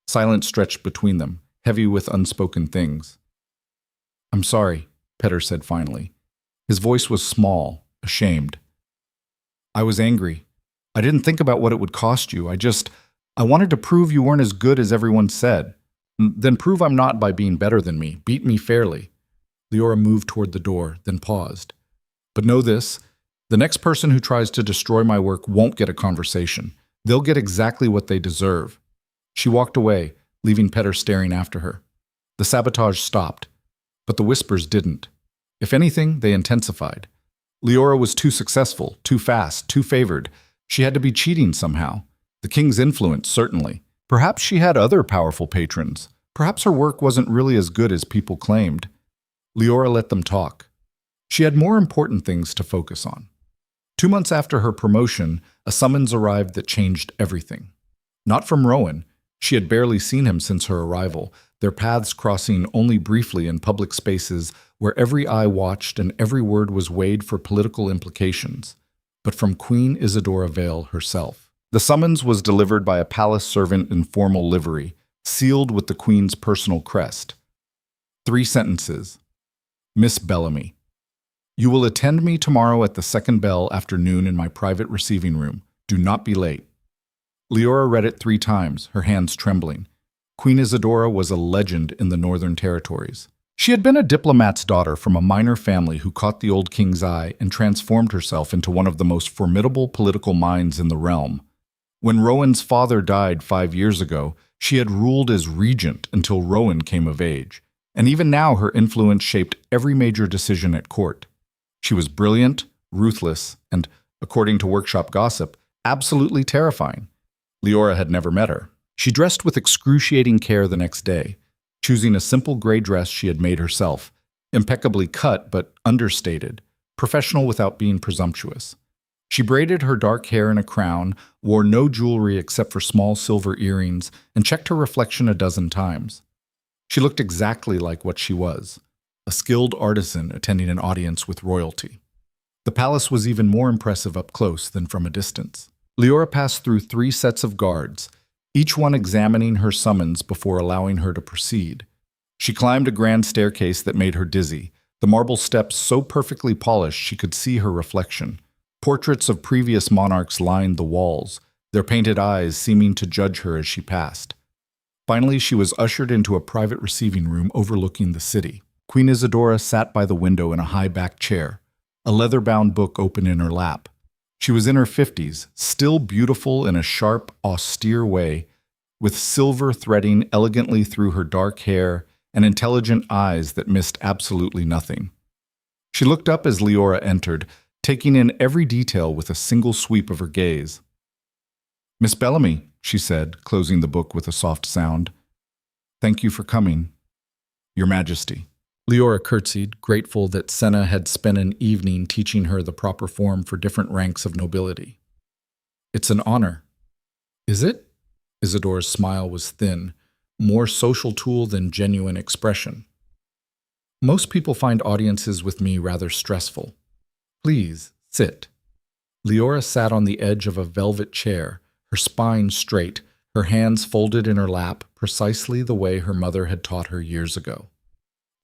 Silence stretched between them, heavy with unspoken things. I'm sorry, Peter said finally. His voice was small, ashamed. I was angry. I didn't think about what it would cost you. I wanted to prove you weren't as good as everyone said. Then prove I'm not by being better than me. Beat me fairly. Liora moved toward the door, then paused. But know this, the next person who tries to destroy my work won't get a conversation. They'll get exactly what they deserve. She walked away, leaving Peter staring after her. The sabotage stopped, but the whispers didn't. If anything, they intensified. Liora was too successful, too fast, too favored. She had to be cheating somehow. The king's influence, certainly. Perhaps she had other powerful patrons. Perhaps her work wasn't really as good as people claimed. Liora let them talk. She had more important things to focus on. 2 months after her promotion, a summons arrived that changed everything. Not from Rowan. She had barely seen him since her arrival, their paths crossing only briefly in public spaces where every eye watched and every word was weighed for political implications, but from Queen Isadora Vale herself. The summons was delivered by a palace servant in formal livery, sealed with the Queen's personal crest. 3 sentences. Miss Bellamy, you will attend me tomorrow at the second bell after noon in my private receiving room. Do not be late. Liora read it 3 times, her hands trembling. Queen Isadora was a legend in the Northern Territories. She had been a diplomat's daughter from a minor family who caught the old king's eye and transformed herself into one of the most formidable political minds in the realm. When Rowan's father died 5 years ago, she had ruled as regent until Rowan came of age, and even now her influence shaped every major decision at court. She was brilliant, ruthless, and, according to workshop gossip, absolutely terrifying. Liora had never met her. She dressed with excruciating care the next day, choosing a simple gray dress she had made herself, impeccably cut but understated, professional without being presumptuous. She braided her dark hair in a crown, wore no jewelry except for small silver earrings, and checked her reflection a dozen times. She looked exactly like what she was, a skilled artisan attending an audience with royalty. The palace was even more impressive up close than from a distance. Liora passed through 3 sets of guards, each one examining her summons before allowing her to proceed. She climbed a grand staircase that made her dizzy, the marble steps so perfectly polished she could see her reflection. Portraits of previous monarchs lined the walls, their painted eyes seeming to judge her as she passed. Finally, she was ushered into a private receiving room overlooking the city. Queen Isadora sat by the window in a high-backed chair, a leather-bound book open in her lap. She was in her 50s, still beautiful in a sharp, austere way, with silver threading elegantly through her dark hair and intelligent eyes that missed absolutely nothing. She looked up as Liora entered, taking in every detail with a single sweep of her gaze. "Miss Bellamy," she said, closing the book with a soft sound. "Thank you for coming, Your Majesty." Liora curtsied, grateful that Senna had spent an evening teaching her the proper form for different ranks of nobility. "It's an honor." "Is it?" Isadora's smile was thin, more social tool than genuine expression. "Most people find audiences with me rather stressful. Please, sit." Liora sat on the edge of a velvet chair, her spine straight, her hands folded in her lap, precisely the way her mother had taught her years ago.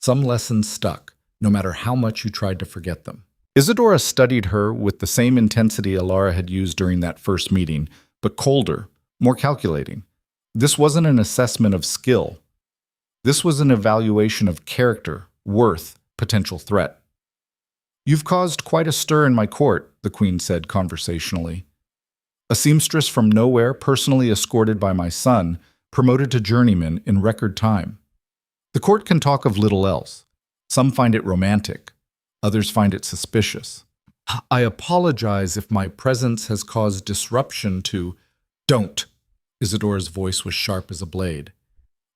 Some lessons stuck, no matter how much you tried to forget them. Isadora studied her with the same intensity Alara had used during that first meeting, but colder, more calculating. This wasn't an assessment of skill. This was an evaluation of character, worth, potential threat. "You've caused quite a stir in my court," the Queen said conversationally. "A seamstress from nowhere, personally escorted by my son, promoted to journeyman in record time. The court can talk of little else. Some find it romantic. Others find it suspicious. I apologize if my presence has caused disruption to—" "Don't!" Isadora's voice was sharp as a blade.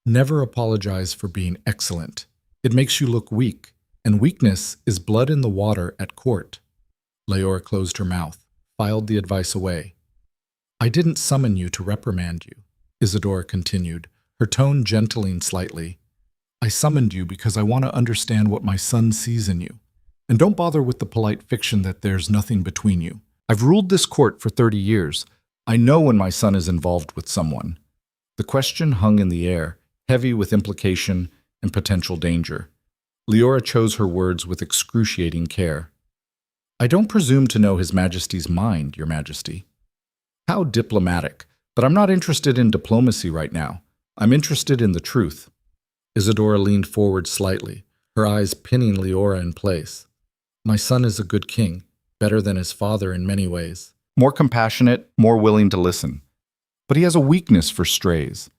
"Never apologize for being excellent. It makes you look weak, and weakness is blood in the water at court." Liora closed her mouth, filed the advice away. "I didn't summon you to reprimand you," Isadora continued, her tone gentling slightly. "I summoned you because I want to understand what my son sees in you. And don't bother with the polite fiction that there's nothing between you. I've ruled this court for 30 years. I know when my son is involved with someone." The question hung in the air, heavy with implication and potential danger. Liora chose her words with excruciating care. "I don't presume to know His Majesty's mind, Your Majesty." "How diplomatic. But I'm not interested in diplomacy right now. I'm interested in the truth." Isadora leaned forward slightly, her eyes pinning Liora in place. "My son is a good king, better than his father in many ways. More compassionate, more willing to listen. But he has a weakness for strays.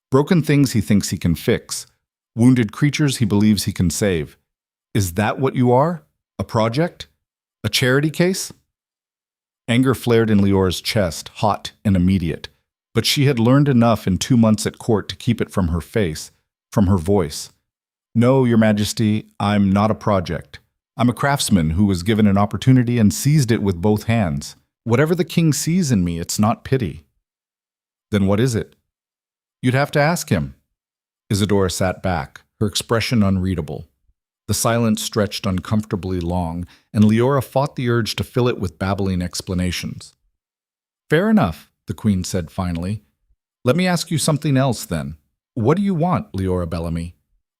Broken things he thinks he can fix. Wounded creatures he believes he can save. Is that what you are? A project? A charity case?" Anger flared in Liora's chest, hot and immediate. But she had learned enough in 2 months at court to keep it from her face, from her voice. "No, Your Majesty, I'm not a project. I'm a craftsman who was given an opportunity and seized it with both hands. Whatever the king sees in me, it's not pity." "Then what is it?" "You'd have to ask him." Isadora sat back, her expression unreadable. The silence stretched uncomfortably long, and Liora fought the urge to fill it with babbling explanations. "Fair enough. the queen said finally. Let me ask you something else then. What do you want, Liora Bellamy?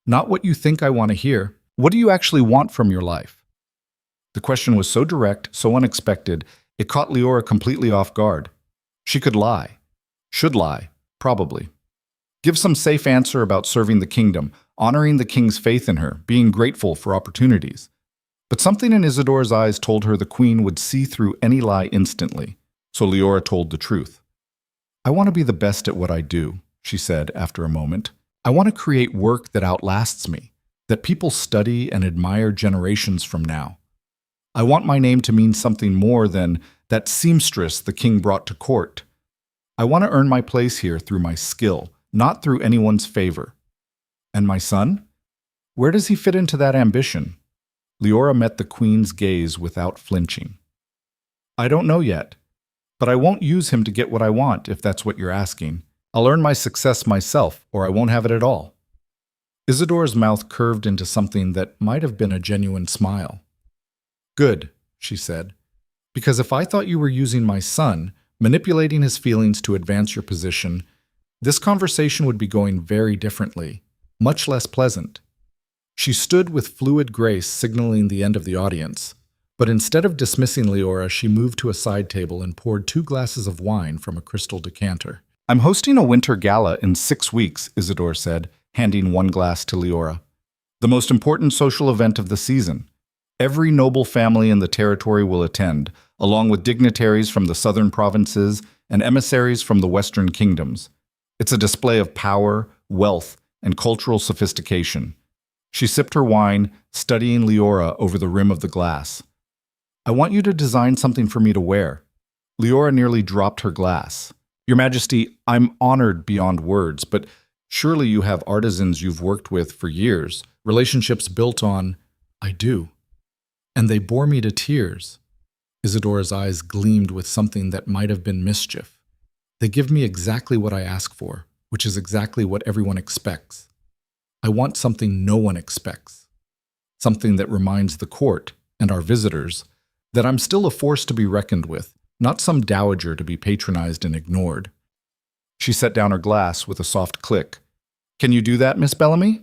Not what you think I want to hear. What do you actually want from your life? The question was so direct, so unexpected, it caught Liora completely off guard. She could lie. Should lie, probably. Give some safe answer about serving the kingdom, honoring the king's faith in her, being grateful for opportunities. But something in Isidore's eyes told her the queen would see through any lie instantly, so Liora told the truth. I want to be the best at what I do, she said after a moment. I want to create work that outlasts me, that people study and admire generations from now. I want my name to mean something more than that seamstress the king brought to court. I want to earn my place here through my skill, not through anyone's favor. And my son? Where does he fit into that ambition? Liora met the queen's gaze without flinching. I don't know yet, but I won't use him to get what I want, if that's what you're asking. I'll earn my success myself, or I won't have it at all. Isidore's mouth curved into something that might have been a genuine smile. Good, she said, because if I thought you were using my son, manipulating his feelings to advance your position, this conversation would be going very differently, much less pleasant. She stood with fluid grace signaling the end of the audience, but instead of dismissing Liora, she moved to a side table and poured 2 glasses of wine from a crystal decanter. I'm hosting a winter gala in 6 weeks, Isidore said, handing 1 glass to Liora. The most important social event of the season. Every noble family in the territory will attend, along with dignitaries from the southern provinces and emissaries from the western kingdoms. It's a display of power, wealth, and cultural sophistication. She sipped her wine, studying Liora over the rim of the glass. I want you to design something for me to wear. Liora nearly dropped her glass. Your Majesty, I'm honored beyond words, but surely you have artisans you've worked with for years, relationships built on, I do. And they bore me to tears. Isidore's eyes gleamed with something that might have been mischief. They give me exactly what I ask for, which is exactly what everyone expects. I want something no one expects. Something that reminds the court and our visitors that I'm still a force to be reckoned with, not some dowager to be patronized and ignored. She set down her glass with a soft click. Can you do that, Miss Bellamy?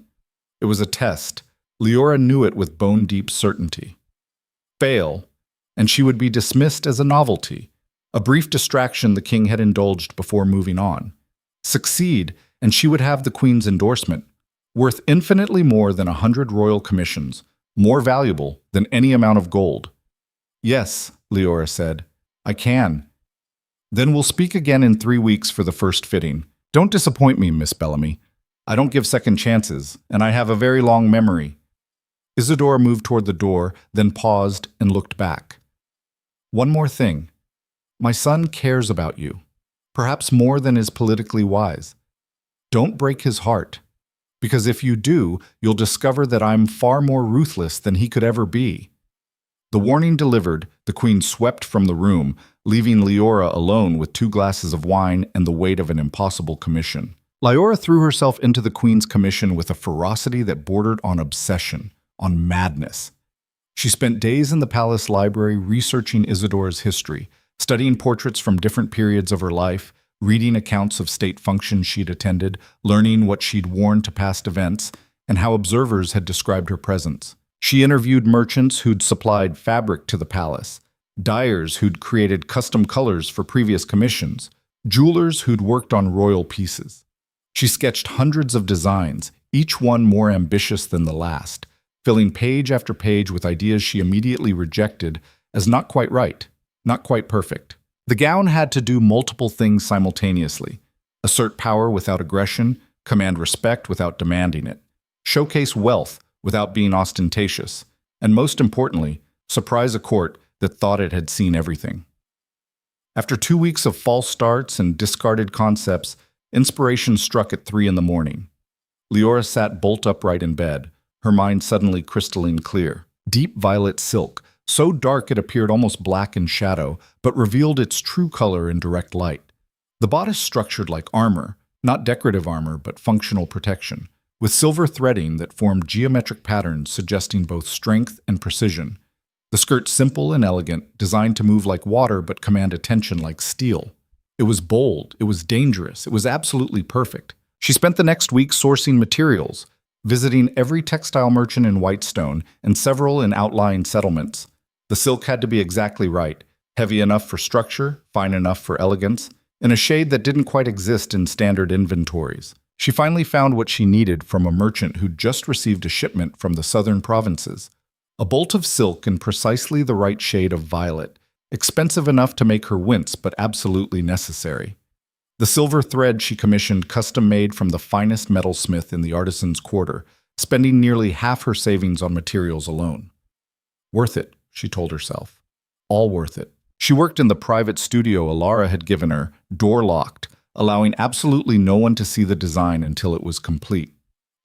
It was a test. Liora knew it with bone-deep certainty. Fail, and she would be dismissed as a novelty, a brief distraction the king had indulged before moving on. Succeed, and she would have the queen's endorsement, worth infinitely more than 100 royal commissions, more valuable than any amount of gold. Yes, Liora said, I can. Then we'll speak again in 3 weeks for the first fitting. Don't disappoint me, Miss Bellamy. I don't give second chances, and I have a very long memory. Isidore moved toward the door, then paused and looked back. One more thing. My son cares about you, perhaps more than is politically wise. Don't break his heart, because if you do, you'll discover that I'm far more ruthless than he could ever be. The warning delivered, the queen swept from the room, leaving Liora alone with 2 glasses of wine and the weight of an impossible commission. Liora threw herself into the queen's commission with a ferocity that bordered on obsession, on madness. She spent days in the palace library researching Isidore's history, studying portraits from different periods of her life, reading accounts of state functions she'd attended, learning what she'd worn to past events, and how observers had described her presence. She interviewed merchants who'd supplied fabric to the palace, dyers who'd created custom colors for previous commissions, jewelers who'd worked on royal pieces. She sketched hundreds of designs, each one more ambitious than the last, filling page after page with ideas she immediately rejected as not quite right, not quite perfect. The gown had to do multiple things simultaneously: assert power without aggression, command respect without demanding it, showcase wealth without being ostentatious, and most importantly, surprise a court that thought it had seen everything. After 2 weeks of false starts and discarded concepts, inspiration struck at 3 in the morning. Liora sat bolt upright in bed, her mind suddenly crystalline clear. Deep violet silk, so dark it appeared almost black in shadow, but revealed its true color in direct light. The bodice structured like armor, not decorative armor, but functional protection, with silver threading that formed geometric patterns suggesting both strength and precision. The skirt simple and elegant, designed to move like water but command attention like steel. It was bold, it was dangerous, it was absolutely perfect. She spent the next week sourcing materials, visiting every textile merchant in Whitestone and several in outlying settlements. The silk had to be exactly right, heavy enough for structure, fine enough for elegance, in a shade that didn't quite exist in standard inventories. She finally found what she needed from a merchant who'd just received a shipment from the southern provinces. A bolt of silk in precisely the right shade of violet, expensive enough to make her wince but absolutely necessary. The silver thread she commissioned custom-made from the finest metalsmith in the artisan's quarter, spending nearly half her savings on materials alone. Worth it, she told herself. All worth it. She worked in the private studio Liora had given her, door-locked, allowing absolutely no one to see the design until it was complete.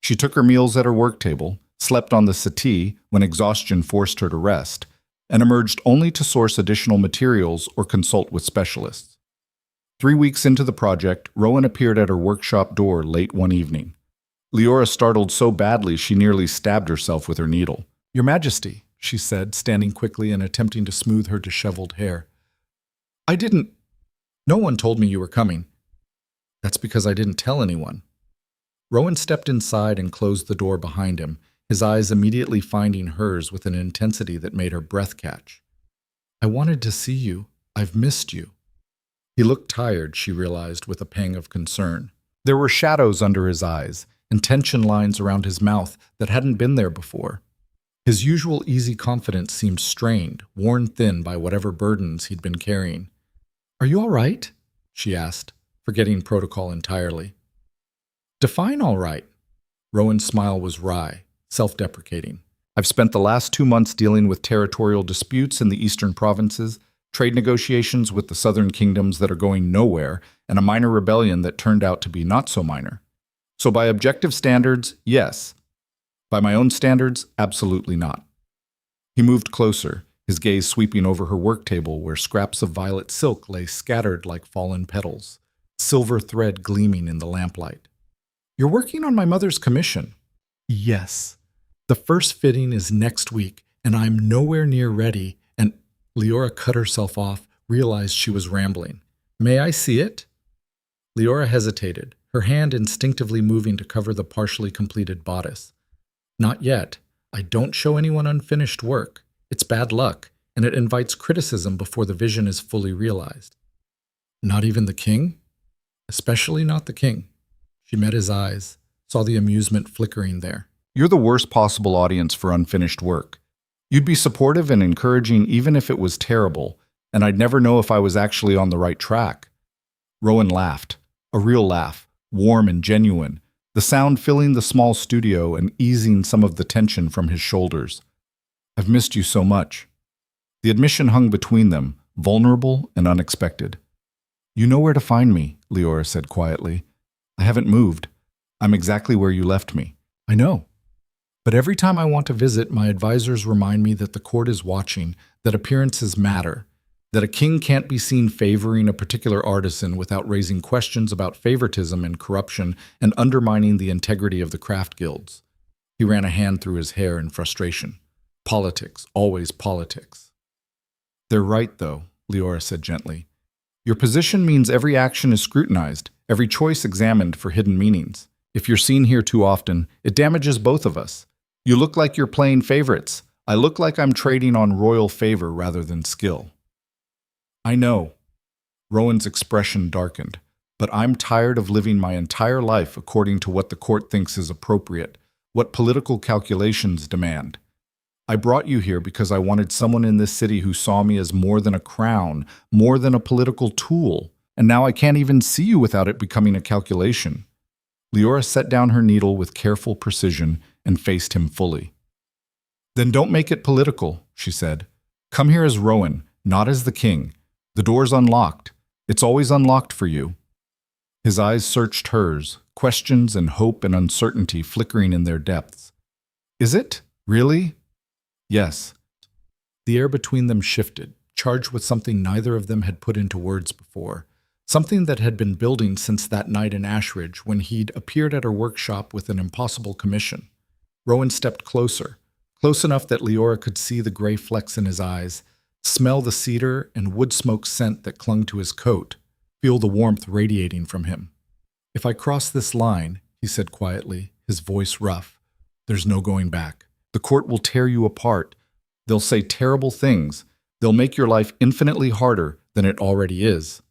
She took her meals at her work table, slept on the settee when exhaustion forced her to rest, and emerged only to source additional materials or consult with specialists. 3 weeks into the project, Rowan appeared at her workshop door late one evening. Liora startled so badly she nearly stabbed herself with her needle. "Your Majesty," she said, standing quickly and attempting to smooth her disheveled hair. "I didn't. No one told me you were coming." "That's because I didn't tell anyone." Rowan stepped inside and closed the door behind him, his eyes immediately finding hers with an intensity that made her breath catch. "I wanted to see you. I've missed you." He looked tired, she realized, with a pang of concern. There were shadows under his eyes and tension lines around his mouth that hadn't been there before. His usual easy confidence seemed strained, worn thin by whatever burdens he'd been carrying. "Are you all right?" she asked, forgetting protocol entirely. "Define all right." Rowan's smile was wry, self-deprecating. "I've spent the last 2 months dealing with territorial disputes in the eastern provinces, trade negotiations with the southern kingdoms that are going nowhere, and a minor rebellion that turned out to be not so minor. So by objective standards, yes. By my own standards, absolutely not." He moved closer, his gaze sweeping over her work table where scraps of violet silk lay scattered like fallen petals, silver thread gleaming in the lamplight. "You're working on my mother's commission." "Yes. The first fitting is next week, and I'm nowhere near ready," and Liora cut herself off, realized she was rambling. "May I see it?" Liora hesitated, her hand instinctively moving to cover the partially completed bodice. "Not yet. I don't show anyone unfinished work. It's bad luck, and it invites criticism before the vision is fully realized." "Not even the king?" "Especially not the king." She met his eyes, saw the amusement flickering there. "You're the worst possible audience for unfinished work. You'd be supportive and encouraging even if it was terrible, and I'd never know if I was actually on the right track." Rowan laughed, a real laugh, warm and genuine, the sound filling the small studio and easing some of the tension from his shoulders. "I've missed you so much." The admission hung between them, vulnerable and unexpected. "You know where to find me," Liora said quietly. "I haven't moved. I'm exactly where you left me." "I know. But every time I want to visit, my advisors remind me that the court is watching, that appearances matter, that a king can't be seen favoring a particular artisan without raising questions about favoritism and corruption and undermining the integrity of the craft guilds." He ran a hand through his hair in frustration. "Politics, always politics." "They're right, though," Liora said gently. "Your position means every action is scrutinized, every choice examined for hidden meanings. If you're seen here too often, it damages both of us. You look like you're playing favorites. I look like I'm trading on royal favor rather than skill." "I know." Rowan's expression darkened. "But I'm tired of living my entire life according to what the court thinks is appropriate, what political calculations demand. I brought you here because I wanted someone in this city who saw me as more than a crown, more than a political tool, and now I can't even see you without it becoming a calculation." Liora set down her needle with careful precision and faced him fully. "Then don't make it political," she said. "Come here as Rowan, not as the king. The door's unlocked. It's always unlocked for you." His eyes searched hers, questions and hope and uncertainty flickering in their depths. "Is it? Really?" "Yes." The air between them shifted, charged with something neither of them had put into words before, something that had been building since that night in Ashridge when he'd appeared at her workshop with an impossible commission. Rowan stepped closer, close enough that Liora could see the gray flecks in his eyes, smell the cedar and wood smoke scent that clung to his coat. feel the warmth radiating from him. "If I cross this line," he said quietly, his voice rough, "there's no going back. The court will tear you apart. They'll say terrible things. They'll make your life infinitely harder than it already is."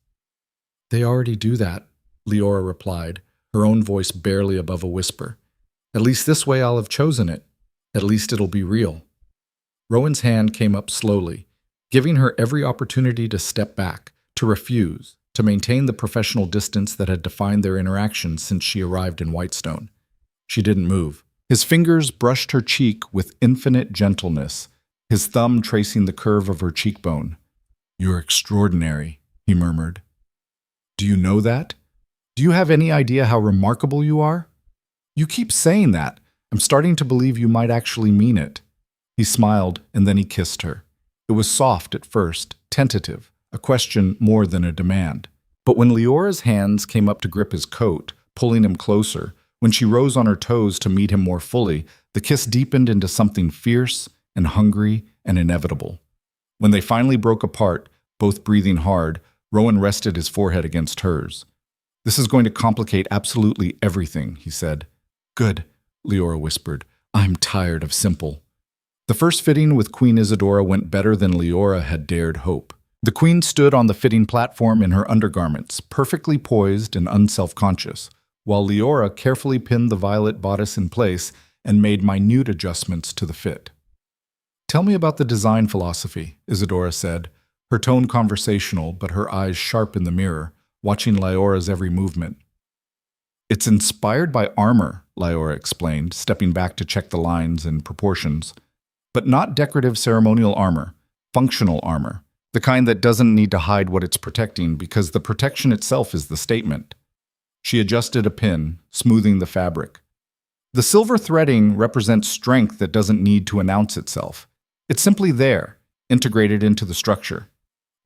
"They already do that," Liora replied, her own voice barely above a whisper. "At least this way I'll have chosen it. At least it'll be real." Rowan's hand came up slowly, giving her every opportunity to step back, to refuse, to maintain the professional distance that had defined their interaction since she arrived in Whitestone. She didn't move. His fingers brushed her cheek with infinite gentleness, his thumb tracing the curve of her cheekbone. "You're extraordinary," he murmured. "Do you know that? Do you have any idea how remarkable you are?" "You keep saying that. I'm starting to believe you might actually mean it." He smiled, and then he kissed her. It was soft at first, tentative, a question more than a demand. But when Leora's hands came up to grip his coat, pulling him closer, when she rose on her toes to meet him more fully, the kiss deepened into something fierce and hungry and inevitable. When they finally broke apart, both breathing hard, Rowan rested his forehead against hers. "This is going to complicate absolutely everything," he said. "Good," Liora whispered. "I'm tired of simple." The first fitting with Queen Isadora went better than Liora had dared hope. The queen stood on the fitting platform in her undergarments, perfectly poised and unself-conscious, while Liora carefully pinned the violet bodice in place and made minute adjustments to the fit. "Tell me about the design philosophy," Isadora said, her tone conversational but her eyes sharp in the mirror, watching Liora's every movement. "It's inspired by armor," Liora explained, stepping back to check the lines and proportions. "But not decorative ceremonial armor, functional armor, the kind that doesn't need to hide what it's protecting because the protection itself is the statement." She adjusted a pin, smoothing the fabric. "The silver threading represents strength that doesn't need to announce itself. It's simply there, integrated into the structure.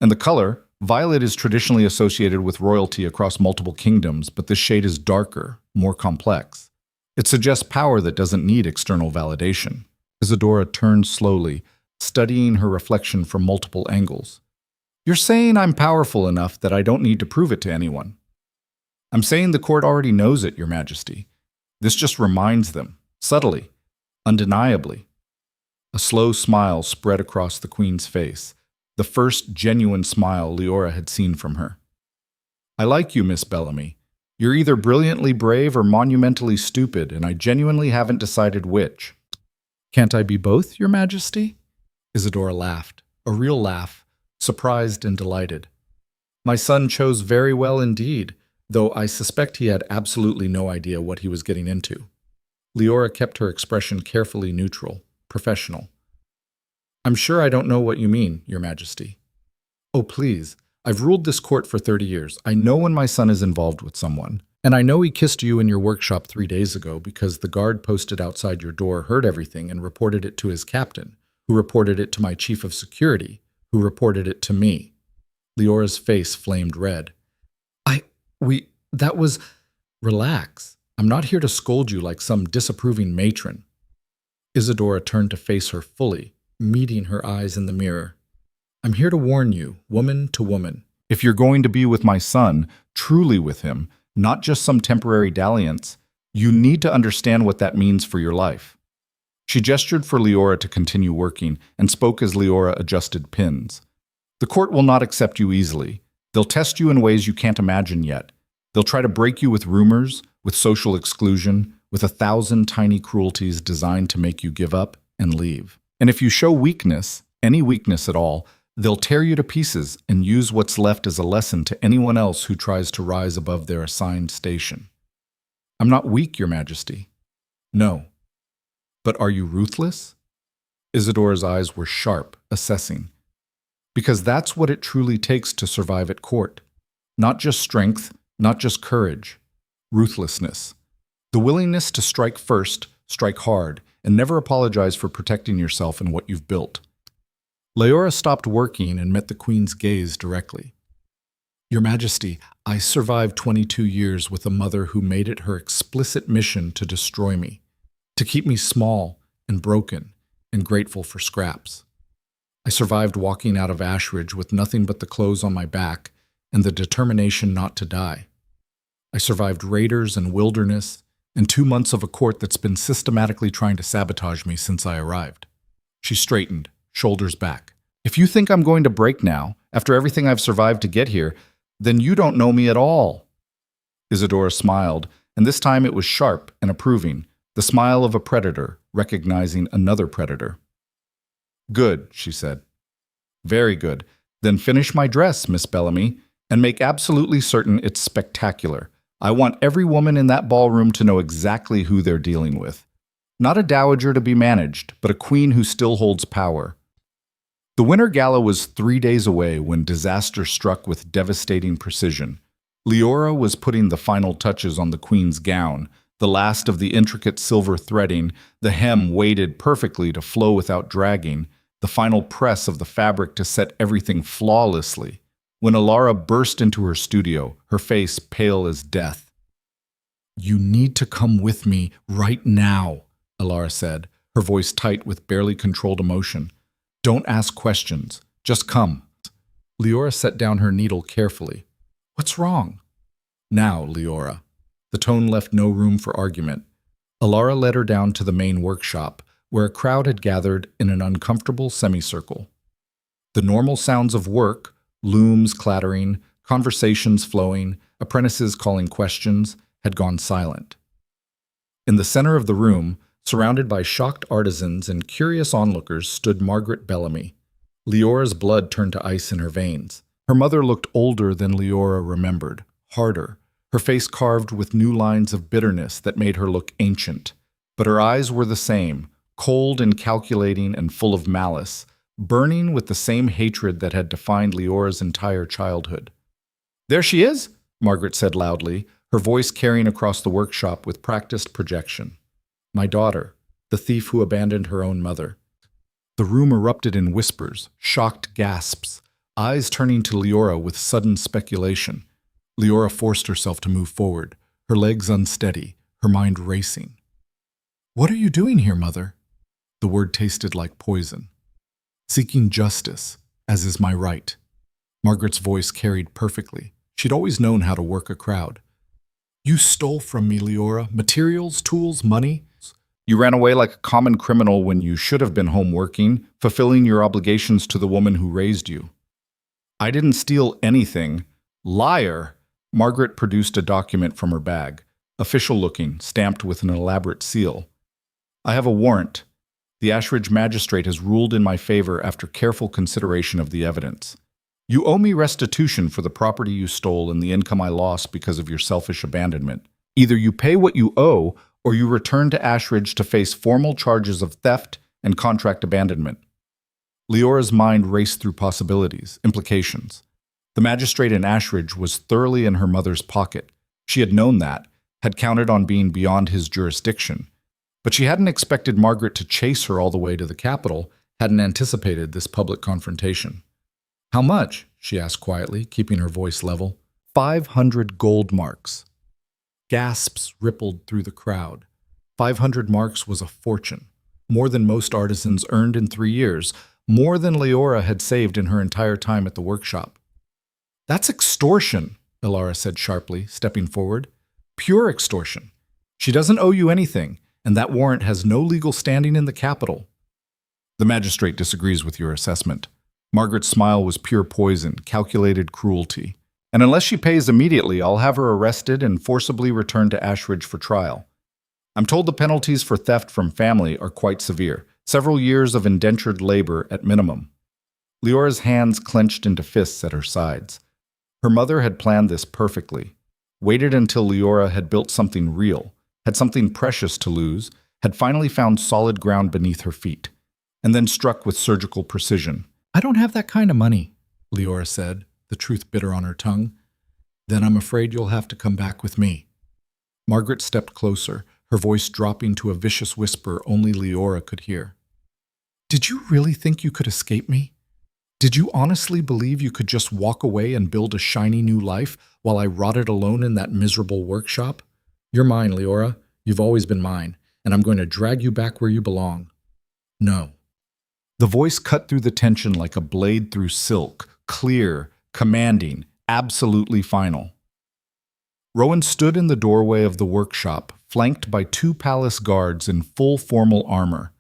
And the color, violet, is traditionally associated with royalty across multiple kingdoms, but this shade is darker, more complex. It suggests power that doesn't need external validation." Isadora turned slowly, studying her reflection from multiple angles. "You're saying I'm powerful enough that I don't need to prove it to anyone." "I'm saying the court already knows it, Your Majesty. This just reminds them, subtly, undeniably." A slow smile spread across the queen's face, the first genuine smile Liora had seen from her. "I like you, Miss Bellamy. You're either brilliantly brave or monumentally stupid, and I genuinely haven't decided which." "Can't I be both, Your Majesty?" Isadora laughed, a real laugh, surprised and delighted. "My son chose very well indeed, though I suspect he had absolutely no idea what he was getting into." Liora kept her expression carefully neutral, professional. "I'm sure I don't know what you mean, Your Majesty." "Oh, please. I've ruled this court for 30 years. I know when my son is involved with someone. And I know he kissed you in your workshop 3 days ago because the guard posted outside your door heard everything and reported it to his captain, who reported it to my chief of security, who reported it to me." Leora's face flamed red. That was... Relax. I'm not here to scold you like some disapproving matron." Isadora turned to face her fully, meeting her eyes in the mirror. "I'm here to warn you, woman to woman. If you're going to be with my son, truly with him, not just some temporary dalliance, you need to understand what that means for your life." She gestured for Liora to continue working and spoke as Liora adjusted pins. "The court will not accept you easily. They'll test you in ways you can't imagine yet. They'll try to break you with rumors, with social exclusion, with 1,000 tiny cruelties designed to make you give up and leave. And if you show weakness, any weakness at all, they'll tear you to pieces and use what's left as a lesson to anyone else who tries to rise above their assigned station." "I'm not weak, Your Majesty." "No. But are you ruthless?" Isadora's eyes were sharp, assessing. "Because that's what it truly takes to survive at court. Not just strength, not just courage. Ruthlessness. The willingness to strike first, strike hard, and never apologize for protecting yourself and what you've built." Liora stopped working and met the queen's gaze directly. "Your Majesty, I survived 22 years with a mother who made it her explicit mission to destroy me, to keep me small and broken and grateful for scraps. I survived walking out of Ashridge with nothing but the clothes on my back and the determination not to die. I survived raiders and wilderness, and 2 months of a court that's been systematically trying to sabotage me since I arrived. She straightened, shoulders back. If you think I'm going to break now, after everything I've survived to get here, then you don't know me at all. Isadora smiled, and this time it was sharp and approving, the smile of a predator recognizing another predator. Good, she said. Very good. Then finish my dress, Miss Bellamy, and make absolutely certain it's spectacular. I want every woman in that ballroom to know exactly who they're dealing with. Not a dowager to be managed, but a queen who still holds power. The Winter Gala was 3 days away when disaster struck with devastating precision. Liora was putting the final touches on the queen's gown, the last of the intricate silver threading, the hem weighted perfectly to flow without dragging, the final press of the fabric to set everything flawlessly, when Liora burst into her studio, her face pale as death. "You need to come with me right now," Liora said, her voice tight with barely controlled emotion. "Don't ask questions. Just come." Liora set down her needle carefully. "What's wrong?" "Now, Liora." The tone left no room for argument. Liora led her down to the main workshop, where a crowd had gathered in an uncomfortable semicircle. The normal sounds of work, looms clattering, conversations flowing, apprentices calling questions, had gone silent. In the center of the room, surrounded by shocked artisans and curious onlookers, stood Margaret Bellamy. Leora's blood turned to ice in her veins. Her mother looked older than Liora remembered, harder, her face carved with new lines of bitterness that made her look ancient. But her eyes were the same, cold and calculating and full of malice, burning with the same hatred that had defined Leora's entire childhood. "There she is," Margaret said loudly, her voice carrying across the workshop with practiced projection. "My daughter, the thief who abandoned her own mother." The room erupted in whispers, shocked gasps, eyes turning to Liora with sudden speculation. Liora forced herself to move forward, her legs unsteady, her mind racing. "What are you doing here, Mother?" The word tasted like poison. "Seeking justice, as is my right." Margaret's voice carried perfectly. She'd always known how to work a crowd. "You stole from me, Liora. Materials, tools, money. You ran away like a common criminal when you should have been home working, fulfilling your obligations to the woman who raised you." "I didn't steal anything." "Liar!" Margaret produced a document from her bag, official-looking, stamped with an elaborate seal. "I have a warrant. The Ashridge magistrate has ruled in my favor after careful consideration of the evidence. You owe me restitution for the property you stole and the income I lost because of your selfish abandonment. Either you pay what you owe, or you return to Ashridge to face formal charges of theft and contract abandonment." Leora's mind raced through possibilities, implications. The magistrate in Ashridge was thoroughly in her mother's pocket. She had known that, had counted on being beyond his jurisdiction. But she hadn't expected Margaret to chase her all the way to the capital, hadn't anticipated this public confrontation. "How much?" she asked quietly, keeping her voice level. 500 gold marks. Gasps rippled through the crowd. 500 marks was a fortune, more than most artisans earned in 3 years, more than Liora had saved in her entire time at the workshop. "That's extortion," Liora said sharply, stepping forward. "Pure extortion. She doesn't owe you anything, and that warrant has no legal standing in the capital." "The magistrate disagrees with your assessment." Margaret's smile was pure poison, calculated cruelty. "And unless she pays immediately, I'll have her arrested and forcibly returned to Ashridge for trial. I'm told the penalties for theft from family are quite severe, several years of indentured labor at minimum." Leora's hands clenched into fists at her sides. Her mother had planned this perfectly, waited until Liora had built something real, had something precious to lose, had finally found solid ground beneath her feet, and then struck with surgical precision. "I don't have that kind of money," Liora said, the truth bitter on her tongue. "Then I'm afraid you'll have to come back with me." Margaret stepped closer, her voice dropping to a vicious whisper only Liora could hear. "Did you really think you could escape me? Did you honestly believe you could just walk away and build a shiny new life while I rotted alone in that miserable workshop? You're mine, Liora. You've always been mine, and I'm going to drag you back where you belong." "No." The voice cut through the tension like a blade through silk, clear, commanding, absolutely final. Rowan stood in the doorway of the workshop, flanked by two palace guards in full formal armor.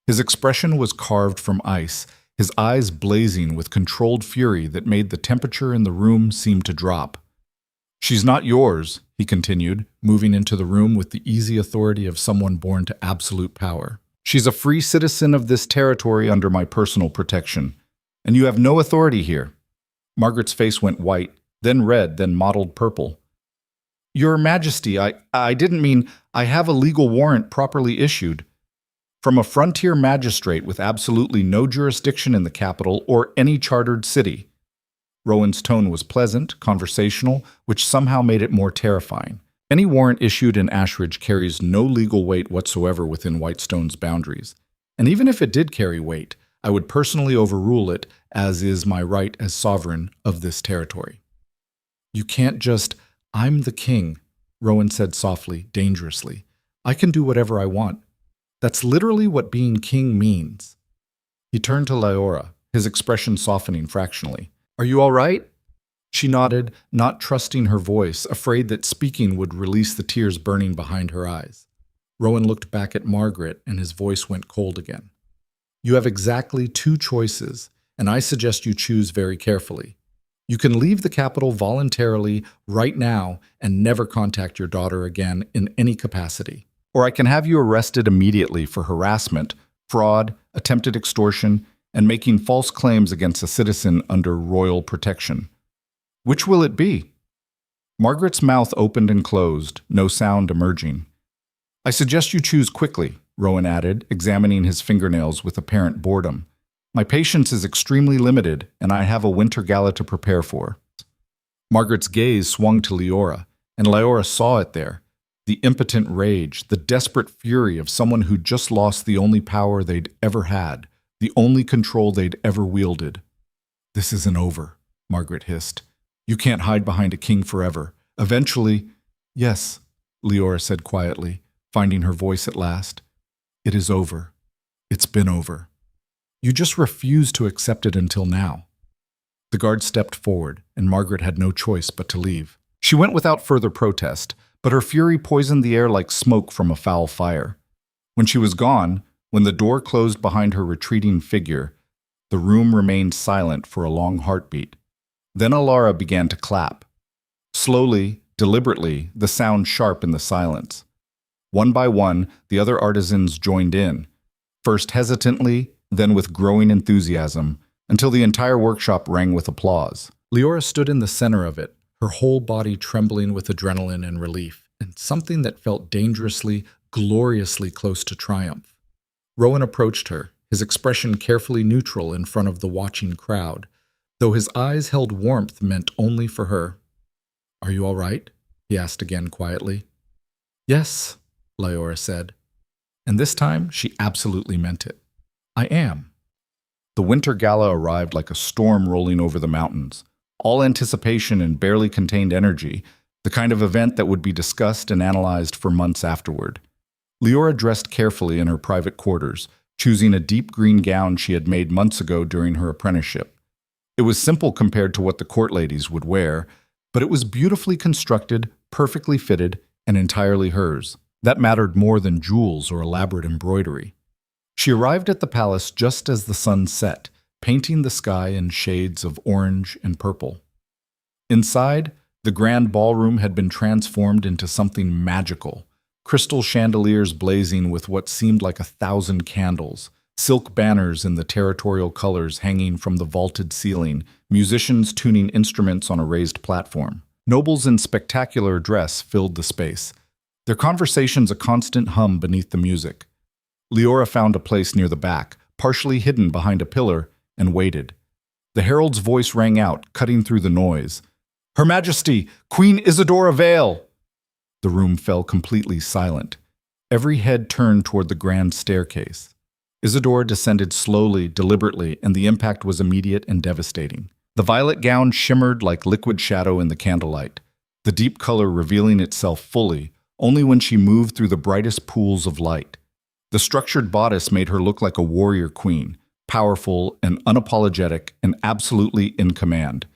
His expression was carved from ice, his eyes blazing with controlled fury that made the temperature in the room seem to drop. "She's not yours," he continued, moving into the room with the easy authority of someone born to absolute power. "She's a free citizen of this territory under my personal protection, and you have no authority here." Margaret's face went white, then red, then mottled purple. "Your Majesty, I didn't mean I have a legal warrant properly issued. From a frontier magistrate with absolutely no jurisdiction in the capital or any chartered city." Rowan's tone was pleasant, conversational, which somehow made it more terrifying. Any warrant issued in Ashridge carries no legal weight whatsoever within Whitestone's boundaries. And even if it did carry weight, I would personally overrule it, as is my right as sovereign of this territory. "You can't just, 'I'm the king,'" Rowan said softly, dangerously. "I can do whatever I want. That's literally what being king means." He turned to Liora, his expression softening fractionally. "Are you all right?" She nodded, not trusting her voice, afraid that speaking would release the tears burning behind her eyes. Rowan looked back at Margaret, and his voice went cold again. "You have exactly two choices, and I suggest you choose very carefully. You can leave the capital voluntarily right now and never contact your daughter again in any capacity. Or I can have you arrested immediately for harassment, fraud, attempted extortion, and making false claims against a citizen under royal protection. Which will it be?" Margaret's mouth opened and closed, no sound emerging. "I suggest you choose quickly," Rowan added, examining his fingernails with apparent boredom. "My patience is extremely limited, and I have a winter gala to prepare for." Margaret's gaze swung to Liora, and Liora saw it there. The impotent rage, the desperate fury of someone who just lost the only power they'd ever had, the only control they'd ever wielded. "This isn't over," Margaret hissed. "You can't hide behind a king forever. Eventually—" "Yes," Liora said quietly, finding her voice at last. "It is over. It's been over. You just refused to accept it until now." The guard stepped forward, and Margaret had no choice but to leave. She went without further protest, but her fury poisoned the air like smoke from a foul fire. When she was gone, when the door closed behind her retreating figure, the room remained silent for a long heartbeat. Then Alara began to clap. Slowly, deliberately, the sound sharp in the silence. One by one, the other artisans joined in, first hesitantly, then with growing enthusiasm, until the entire workshop rang with applause. Liora stood in the center of it, her whole body trembling with adrenaline and relief, and something that felt dangerously, gloriously close to triumph. Rowan approached her, his expression carefully neutral in front of the watching crowd, though his eyes held warmth meant only for her. "Are you all right?" he asked again quietly. "Yes," Liora said. And this time she absolutely meant it. "I am." The winter gala arrived like a storm rolling over the mountains. All anticipation and barely contained energy, the kind of event that would be discussed and analyzed for months afterward. Liora dressed carefully in her private quarters, choosing a deep green gown she had made months ago during her apprenticeship. It was simple compared to what the court ladies would wear, but it was beautifully constructed, perfectly fitted, and entirely hers. That mattered more than jewels or elaborate embroidery. She arrived at the palace just as the sun set, painting the sky in shades of orange and purple. Inside, the grand ballroom had been transformed into something magical. Crystal chandeliers blazing with what seemed like 1,000 candles, silk banners in the territorial colors hanging from the vaulted ceiling, musicians tuning instruments on a raised platform. Nobles in spectacular dress filled the space, their conversations a constant hum beneath the music. Liora found a place near the back, partially hidden behind a pillar, and waited. The herald's voice rang out, cutting through the noise. "Her Majesty, Queen Isadora Vale!" The room fell completely silent. Every head turned toward the grand staircase. Isadora descended slowly, deliberately, and the impact was immediate and devastating. The violet gown shimmered like liquid shadow in the candlelight, the deep color revealing itself fully only when she moved through the brightest pools of light. The structured bodice made her look like a warrior queen, powerful and unapologetic and absolutely in command.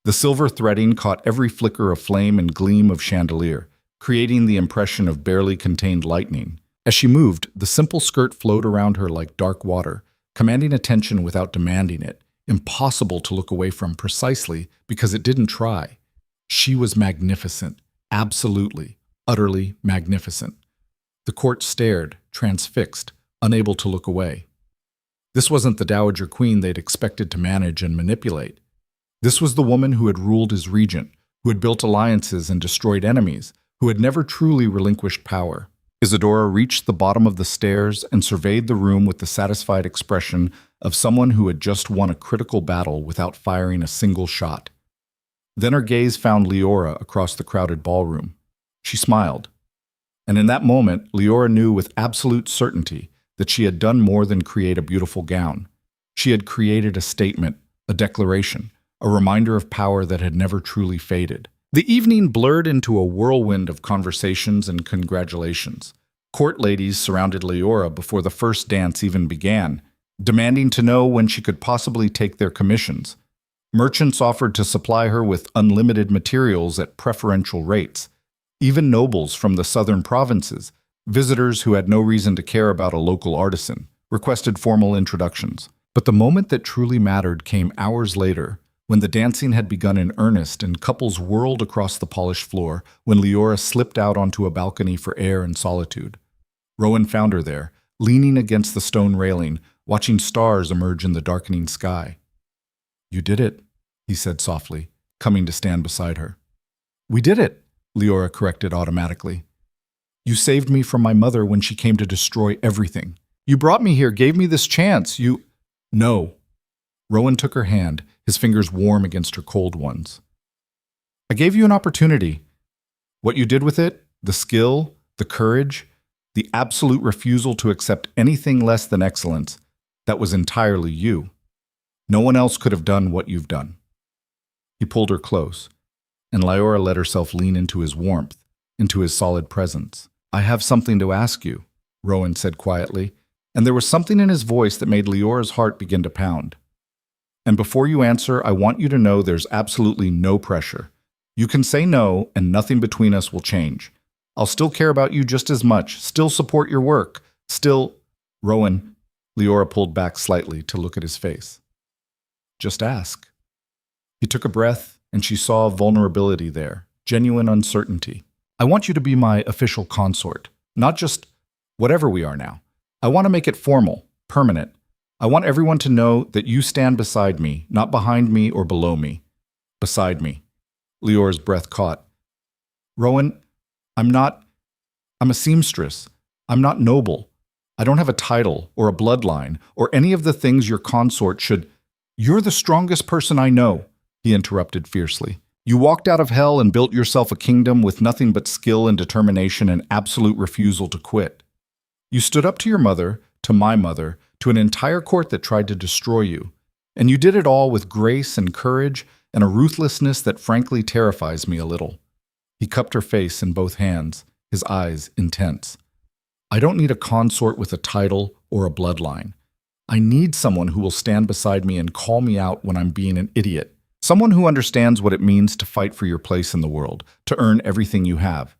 The silver threading caught every flicker of flame and gleam of chandelier, creating the impression of barely contained lightning. As she moved, the simple skirt flowed around her like dark water, commanding attention without demanding it, impossible to look away from precisely because it didn't try. She was magnificent, absolutely, utterly magnificent. The court stared, transfixed, unable to look away. This wasn't the Dowager Queen they'd expected to manage and manipulate. This was the woman who had ruled as regent, who had built alliances and destroyed enemies, who had never truly relinquished power. Isadora reached the bottom of the stairs and surveyed the room with the satisfied expression of someone who had just won a critical battle without firing a single shot. Then her gaze found Liora across the crowded ballroom. She smiled. And in that moment, Liora knew with absolute certainty that she had done more than create a beautiful gown. She had created a statement, a declaration, a reminder of power that had never truly faded. The evening blurred into a whirlwind of conversations and congratulations. Court ladies surrounded Liora before the first dance even began, demanding to know when she could possibly take their commissions. Merchants offered to supply her with unlimited materials at preferential rates. Even nobles from the southern provinces, visitors who had no reason to care about a local artisan, requested formal introductions. But the moment that truly mattered came hours later, when the dancing had begun in earnest and couples whirled across the polished floor, when Liora slipped out onto a balcony for air and solitude. Rowan found her there, leaning against the stone railing, watching stars emerge in the darkening sky. "You did it," he said softly, coming to stand beside her. "We did it," Liora corrected automatically. "You saved me from my mother when she came to destroy everything. You brought me here, gave me this chance. You—" "No." Rowan took her hand, his fingers warm against her cold ones. "I gave you an opportunity. What you did with it, the skill, the courage, the absolute refusal to accept anything less than excellence, that was entirely you. No one else could have done what you've done." He pulled her close, and Liora let herself lean into his warmth, into his solid presence. "I have something to ask you," Rowan said quietly, and there was something in his voice that made Leora's heart begin to pound. "And before you answer, I want you to know there's absolutely no pressure. You can say no, and nothing between us will change. I'll still care about you just as much, still support your work, still—" "Rowan," Liora pulled back slightly to look at his face. "Just ask." He took a breath, and she saw vulnerability there, genuine uncertainty. "I want you to be my official consort, not just whatever we are now. I want to make it formal, permanent. I want everyone to know that you stand beside me, not behind me or below me. Beside me." Leora's breath caught. "Rowan, I'm a seamstress. I'm not noble. I don't have a title or a bloodline or any of the things your consort should—" "You're the strongest person I know," he interrupted fiercely. "You walked out of hell and built yourself a kingdom with nothing but skill and determination and absolute refusal to quit. You stood up to your mother, to my mother, to an entire court that tried to destroy you. And you did it all with grace and courage and a ruthlessness that frankly terrifies me a little." He cupped her face in both hands, his eyes intense. "I don't need a consort with a title or a bloodline. I need someone who will stand beside me and call me out when I'm being an idiot. Someone who understands what it means to fight for your place in the world, to earn everything you have.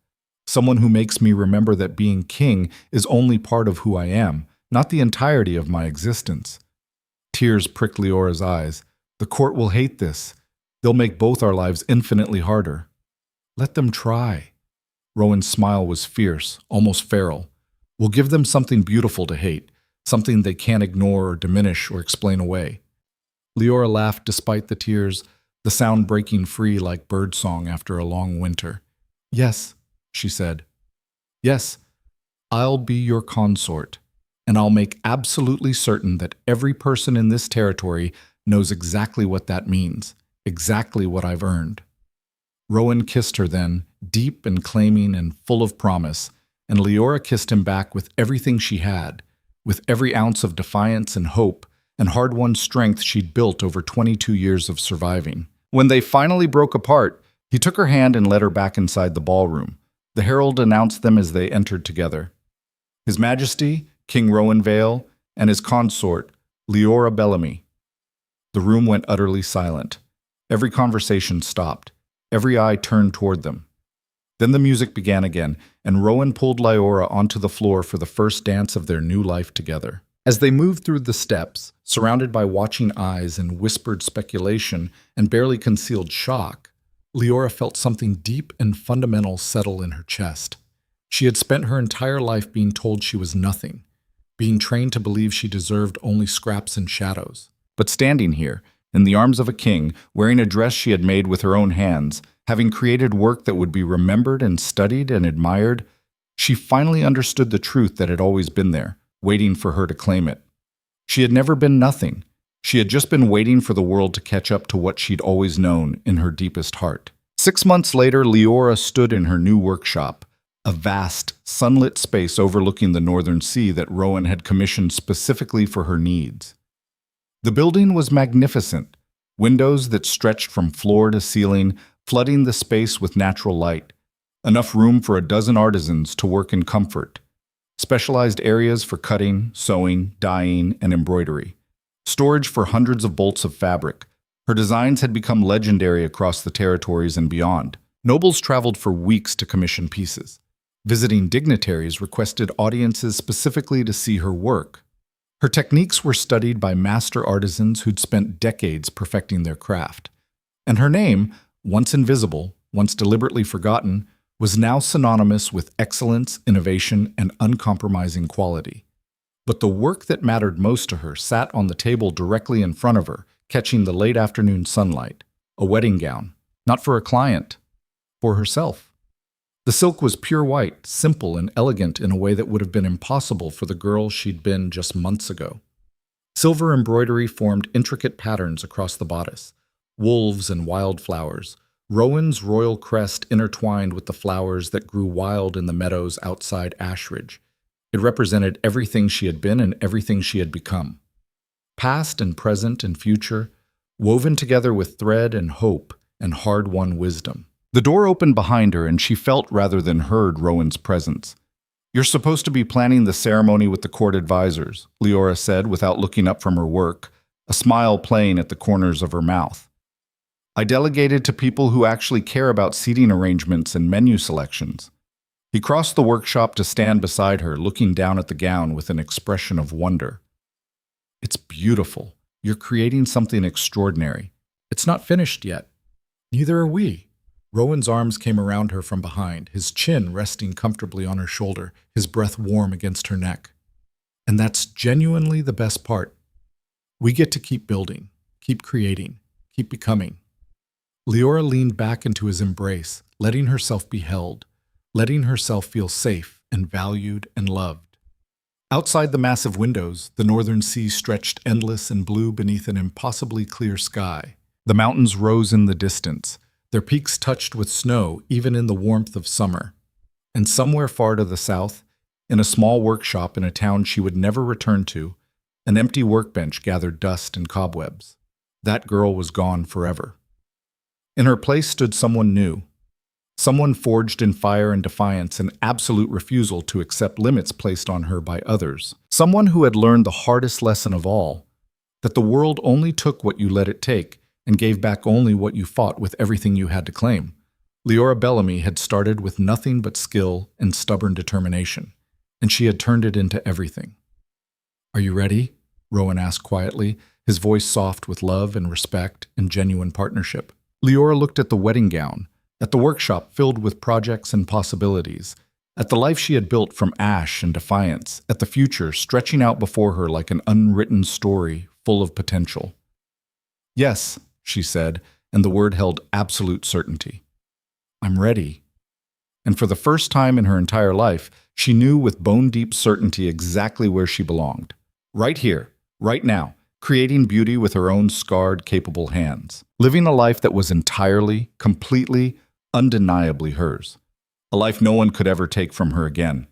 Someone who makes me remember that being king is only part of who I am, not the entirety of my existence." Tears pricked Leora's eyes. "The court will hate this. They'll make both our lives infinitely harder." "Let them try." Rowan's smile was fierce, almost feral. "We'll give them something beautiful to hate, something they can't ignore or diminish or explain away." Liora laughed despite the tears, the sound breaking free like birdsong after a long winter. "Yes," she said. "Yes, I'll be your consort, and I'll make absolutely certain that every person in this territory knows exactly what that means, exactly what I've earned." Rowan kissed her then, deep and claiming and full of promise, and Liora kissed him back with everything she had, with every ounce of defiance and hope and hard-won strength she'd built over 22 years of surviving. When they finally broke apart, he took her hand and led her back inside the ballroom. The herald announced them as they entered together. His Majesty, King Rowan Vale, and his consort, Liora Bellamy. The room went utterly silent. Every conversation stopped. Every eye turned toward them. Then the music began again, and Rowan pulled Liora onto the floor for the first dance of their new life together. As they moved through the steps, surrounded by watching eyes and whispered speculation and barely concealed shock, Liora felt something deep and fundamental settle in her chest. She had spent her entire life being told she was nothing, being trained to believe she deserved only scraps and shadows. But standing here, in the arms of a king, wearing a dress she had made with her own hands, having created work that would be remembered and studied and admired, she finally understood the truth that had always been there, waiting for her to claim it. She had never been nothing. She had just been waiting for the world to catch up to what she'd always known in her deepest heart. 6 months later, Liora stood in her new workshop, a vast, sunlit space overlooking the northern sea that Rowan had commissioned specifically for her needs. The building was magnificent, windows that stretched from floor to ceiling, flooding the space with natural light, enough room for a dozen artisans to work in comfort, specialized areas for cutting, sewing, dyeing, and embroidery, storage for hundreds of bolts of fabric. Her designs had become legendary across the territories and beyond. Nobles traveled for weeks to commission pieces. Visiting dignitaries requested audiences specifically to see her work. Her techniques were studied by master artisans who'd spent decades perfecting their craft. And her name, once invisible, once deliberately forgotten, was now synonymous with excellence, innovation, and uncompromising quality. But the work that mattered most to her sat on the table directly in front of her, catching the late afternoon sunlight, a wedding gown, not for a client, for herself. The silk was pure white, simple and elegant in a way that would have been impossible for the girl she'd been just months ago. Silver embroidery formed intricate patterns across the bodice, wolves and wildflowers, Rowan's royal crest intertwined with the flowers that grew wild in the meadows outside Ashridge. It represented everything she had been and everything she had become. Past and present and future, woven together with thread and hope and hard-won wisdom. The door opened behind her and she felt rather than heard Rowan's presence. "You're supposed to be planning the ceremony with the court advisors," Liora said without looking up from her work, a smile playing at the corners of her mouth. "I delegated to people who actually care about seating arrangements and menu selections." He crossed the workshop to stand beside her, looking down at the gown with an expression of wonder. "It's beautiful. You're creating something extraordinary. It's not finished yet." "Neither are we." Rowan's arms came around her from behind, his chin resting comfortably on her shoulder, his breath warm against her neck. "And that's genuinely the best part. We get to keep building, keep creating, keep becoming." Liora leaned back into his embrace, letting herself be held, letting herself feel safe and valued and loved. Outside the massive windows, the northern sea stretched endless and blue beneath an impossibly clear sky. The mountains rose in the distance, their peaks touched with snow even in the warmth of summer. And somewhere far to the south, in a small workshop in a town she would never return to, an empty workbench gathered dust and cobwebs. That girl was gone forever. In her place stood someone new, someone forged in fire and defiance, an absolute refusal to accept limits placed on her by others. Someone who had learned the hardest lesson of all, that the world only took what you let it take and gave back only what you fought with everything you had to claim. Liora Bellamy had started with nothing but skill and stubborn determination, and she had turned it into everything. "Are you ready?" Rowan asked quietly, his voice soft with love and respect and genuine partnership. Liora looked at the wedding gown, at the workshop filled with projects and possibilities, at the life she had built from ash and defiance, at the future stretching out before her like an unwritten story full of potential. "Yes," she said, and the word held absolute certainty. "I'm ready." And for the first time in her entire life, she knew with bone-deep certainty exactly where she belonged. Right here, right now, creating beauty with her own scarred, capable hands. Living a life that was entirely, completely, undeniably hers. A life no one could ever take from her again.